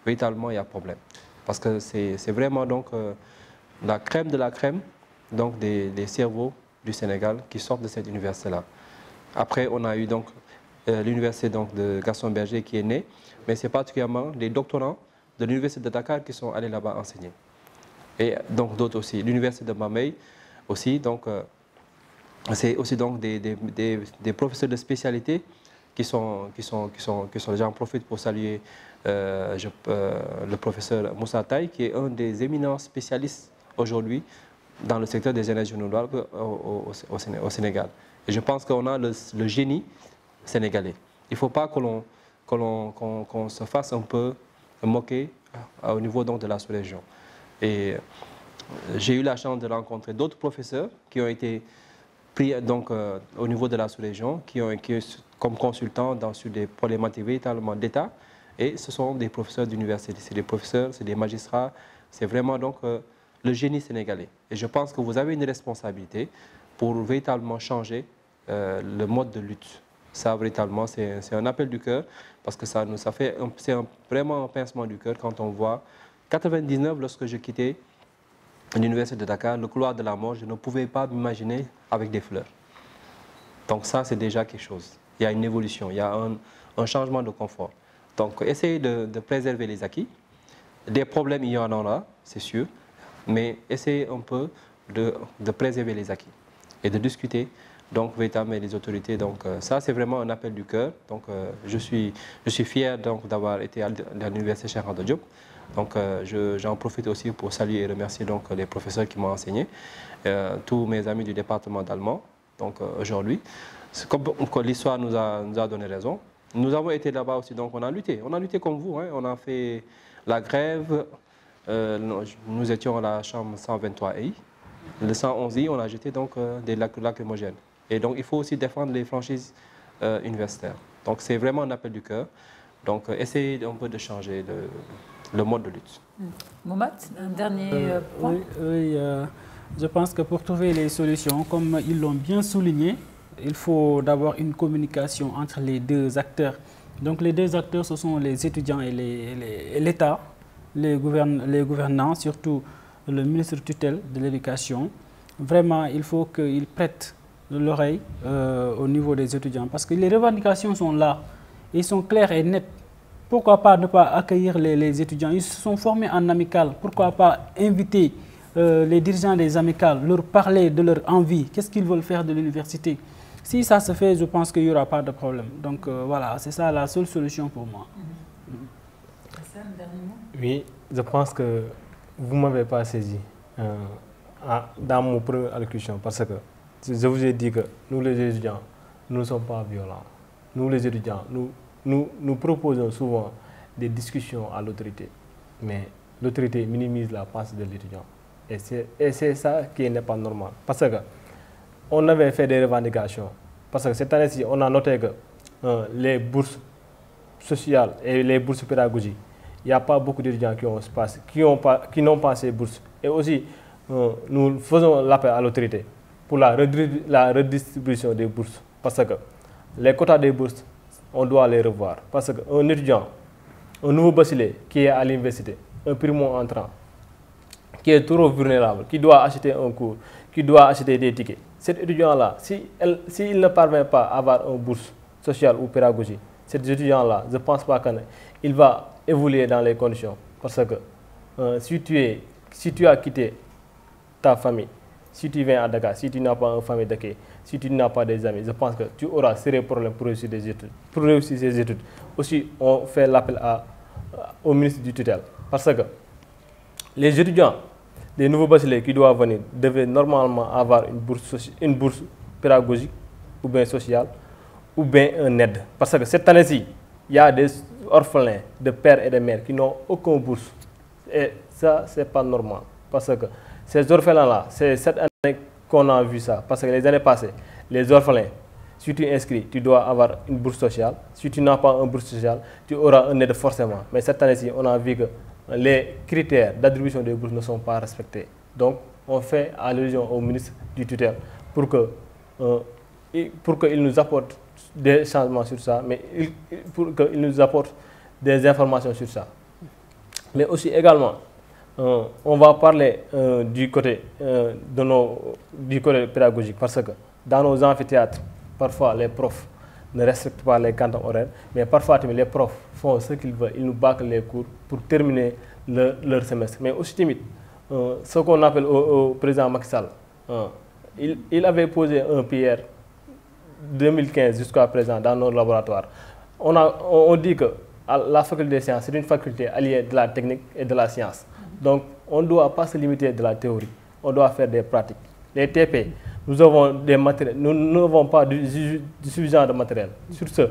véritablement il y a problème. Parce que c'est vraiment donc la crème de la crème donc des cerveaux du Sénégal qui sortent de cette université-là. Après, on a eu donc l'université de Gaston Berger qui est née, mais c'est particulièrement des doctorants de l'université de Dakar qui sont allés là-bas enseigner. Et donc d'autres aussi. L'université de Bambey aussi, donc c'est aussi donc des professeurs de spécialité qui sont j'en profite pour saluer le professeur Moussa Taye, qui est un des éminents spécialistes aujourd'hui dans le secteur des énergies renouvelables au Sénégal. Et je pense qu'on a le génie sénégalais. Il ne faut pas qu'on se fasse un peu moquer au niveau donc de la sous-région. Et j'ai eu la chance de rencontrer d'autres professeurs qui ont été pris donc, au niveau de la sous-région, qui comme consultants sur des problématiques véritablement d'État. Et ce sont des professeurs d'université. C'est des professeurs, c'est des magistrats. C'est vraiment donc le génie sénégalais. Et je pense que vous avez une responsabilité pour véritablement changer le mode de lutte. Ça, véritablement, c'est un appel du cœur, parce que c'est vraiment un pincement du cœur quand on voit 99, lorsque je quittais l'université de Dakar, le couloir de la mort, je ne pouvais pas m'imaginer avec des fleurs. Donc ça, c'est déjà quelque chose. Il y a une évolution, il y a un changement de confort. Donc, essayer de préserver les acquis. Des problèmes, il y en aura, c'est sûr, mais essayer un peu de préserver les acquis et de discuter donc véritablement les autorités. Donc, ça, c'est vraiment un appel du cœur. Donc, je suis fier d'avoir été à l'université Cheikh Anta Diop. Donc, j'en profite aussi pour saluer et remercier donc, les professeurs qui m'ont enseigné, tous mes amis du département d'allemand. Donc, aujourd'hui, comme l'histoire nous a donné raison, nous avons été là-bas aussi, donc on a lutté comme vous, hein. On a fait la grève, nous étions à la chambre 123 AI, le 111 I, on a jeté donc des lacrymogènes. Et donc il faut aussi défendre les franchises universitaires. Donc c'est vraiment un appel du cœur, donc essayez un peu de changer le mode de lutte. Mohamed, un dernier point. Oui, je pense que pour trouver les solutions, comme ils l'ont bien souligné, il faut d'abord une communication entre les deux acteurs. Donc les deux acteurs, ce sont les étudiants et l'État, les gouvernants, surtout le ministre tutelle de l'Éducation. Vraiment, il faut qu'ils prêtent l'oreille au niveau des étudiants parce que les revendications sont là, ils sont clairs et nets. Pourquoi pas ne pas accueillir les étudiants? Ils se sont formés en amicale. Pourquoi pas inviter les dirigeants des amicales, leur parler de leur envie, qu'est-ce qu'ils veulent faire de l'université? Si ça se fait, je pense qu'il n'y aura pas de problème. Donc voilà, c'est ça la seule solution pour moi. Oui, je pense que vous ne m'avez pas saisi dans mon première allocution parce que je vous ai dit que nous les étudiants, nous ne sommes pas violents. Nous les étudiants, nous proposons souvent des discussions à l'autorité, mais l'autorité minimise la pensée de l'étudiant. Et c'est ça qui n'est pas normal. Parce que on avait fait des revendications. Parce que cette année-ci, on a noté que les bourses sociales et les bourses pédagogiques, il n'y a pas beaucoup d'étudiants qui n'ont pas ces bourses. Et aussi, nous faisons l'appel à l'autorité pour la redistribution des bourses. Parce que les quotas des bourses, on doit les revoir. Parce qu'un étudiant, un nouveau bachelier qui est à l'université, un primo-entrant, qui est trop vulnérable, qui doit acheter un cours, qui doit acheter des tickets. Cet étudiant-là, s'il ne parvient pas à avoir une bourse sociale ou pédagogique, cet étudiant-là, je ne pense pas qu'il va évoluer dans les conditions. Parce que si tu as quitté ta famille, si tu viens à Dakar, si tu n'as pas une famille d'accueil, si tu n'as pas des amis, je pense que tu auras sérieux problèmes pour réussir des études. Pour réussir ces études, aussi, on fait l'appel au ministre du tutelle. Parce que les étudiants, les nouveaux bacheliers qui doivent venir, devaient normalement avoir une bourse pédagogique, ou bien sociale, ou bien une aide. Parce que cette année-ci, il y a des orphelins de pères et de mères qui n'ont aucune bourse. Et ça, ce n'est pas normal. Parce que ces orphelins-là, c'est cette année qu'on a vu ça. Parce que les années passées, les orphelins, si tu es inscrit, tu dois avoir une bourse sociale. Si tu n'as pas une bourse sociale, tu auras une aide forcément. Mais cette année-ci, on a vu que les critères d'attribution des bourses ne sont pas respectés. Donc, on fait allusion au ministre du tutelle pour qu'il nous apporte des changements sur ça, mais pour qu'il nous apporte des informations sur ça. Mais aussi également, on va parler du côté pédagogique, parce que dans nos amphithéâtres, parfois les profs ne respectent pas les cantons horaires, mais parfois les profs font ce qu'ils veulent, ils nous bâclent les cours pour terminer leur semestre. Mais aussi timide, ce qu'on appelle au président Macky Sall, il avait posé un PR 2015 jusqu'à présent dans nos laboratoires. On dit que la faculté des sciences, c'est une faculté alliée de la technique et de la science. Donc, on ne doit pas se limiter de la théorie, on doit faire des pratiques. Les TP, nous avons des matériels, nous n'avons pas suffisant de matériel. Sur ce,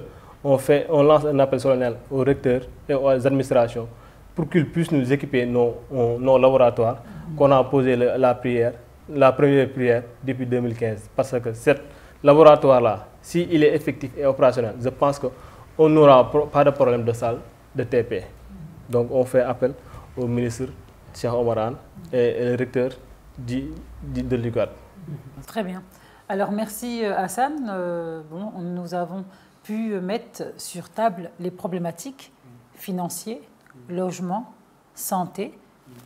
on lance un appel solennel aux recteurs et aux administrations pour qu'ils puissent nous équiper nos laboratoires, qu'on a posé la première prière depuis 2015. Parce que ce laboratoire-là, s'il est effectif et opérationnel, je pense qu'on n'aura pas de problème de salle de TP. Donc on fait appel au ministre Cheikh Oumar Anne et le recteur de l'UCAD. Très bien. Alors merci Hassan. Nous avons pu mettre sur table les problématiques financières, logement, santé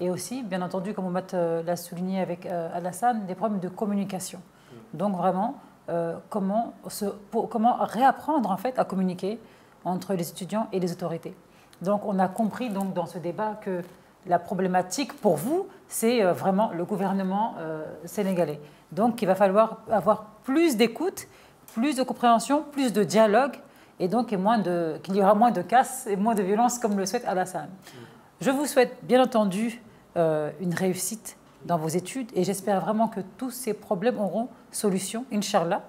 et aussi, bien entendu, comme Mohamed l'a souligné avec Alassane, des problèmes de communication. Donc vraiment, comment réapprendre en fait à communiquer entre les étudiants et les autorités. Donc on a compris donc, dans ce débat que la problématique pour vous, c'est vraiment le gouvernement sénégalais. Donc il va falloir avoir plus d'écoute, plus de compréhension, plus de dialogue, et donc qu'il y aura moins de casse et moins de violence comme le souhaite Alassane. Je vous souhaite bien entendu une réussite dans vos études et j'espère vraiment que tous ces problèmes auront solution, Inch'Allah,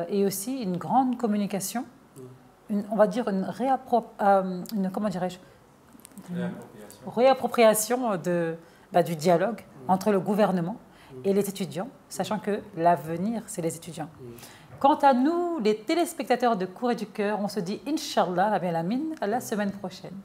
et aussi une grande communication, on va dire une réappropriation du dialogue entre le gouvernement et les étudiants, sachant que l'avenir, c'est les étudiants. Quant à nous, les téléspectateurs de Cours et du Cœur, on se dit Inch'Allah, la bien la mine, à la semaine prochaine.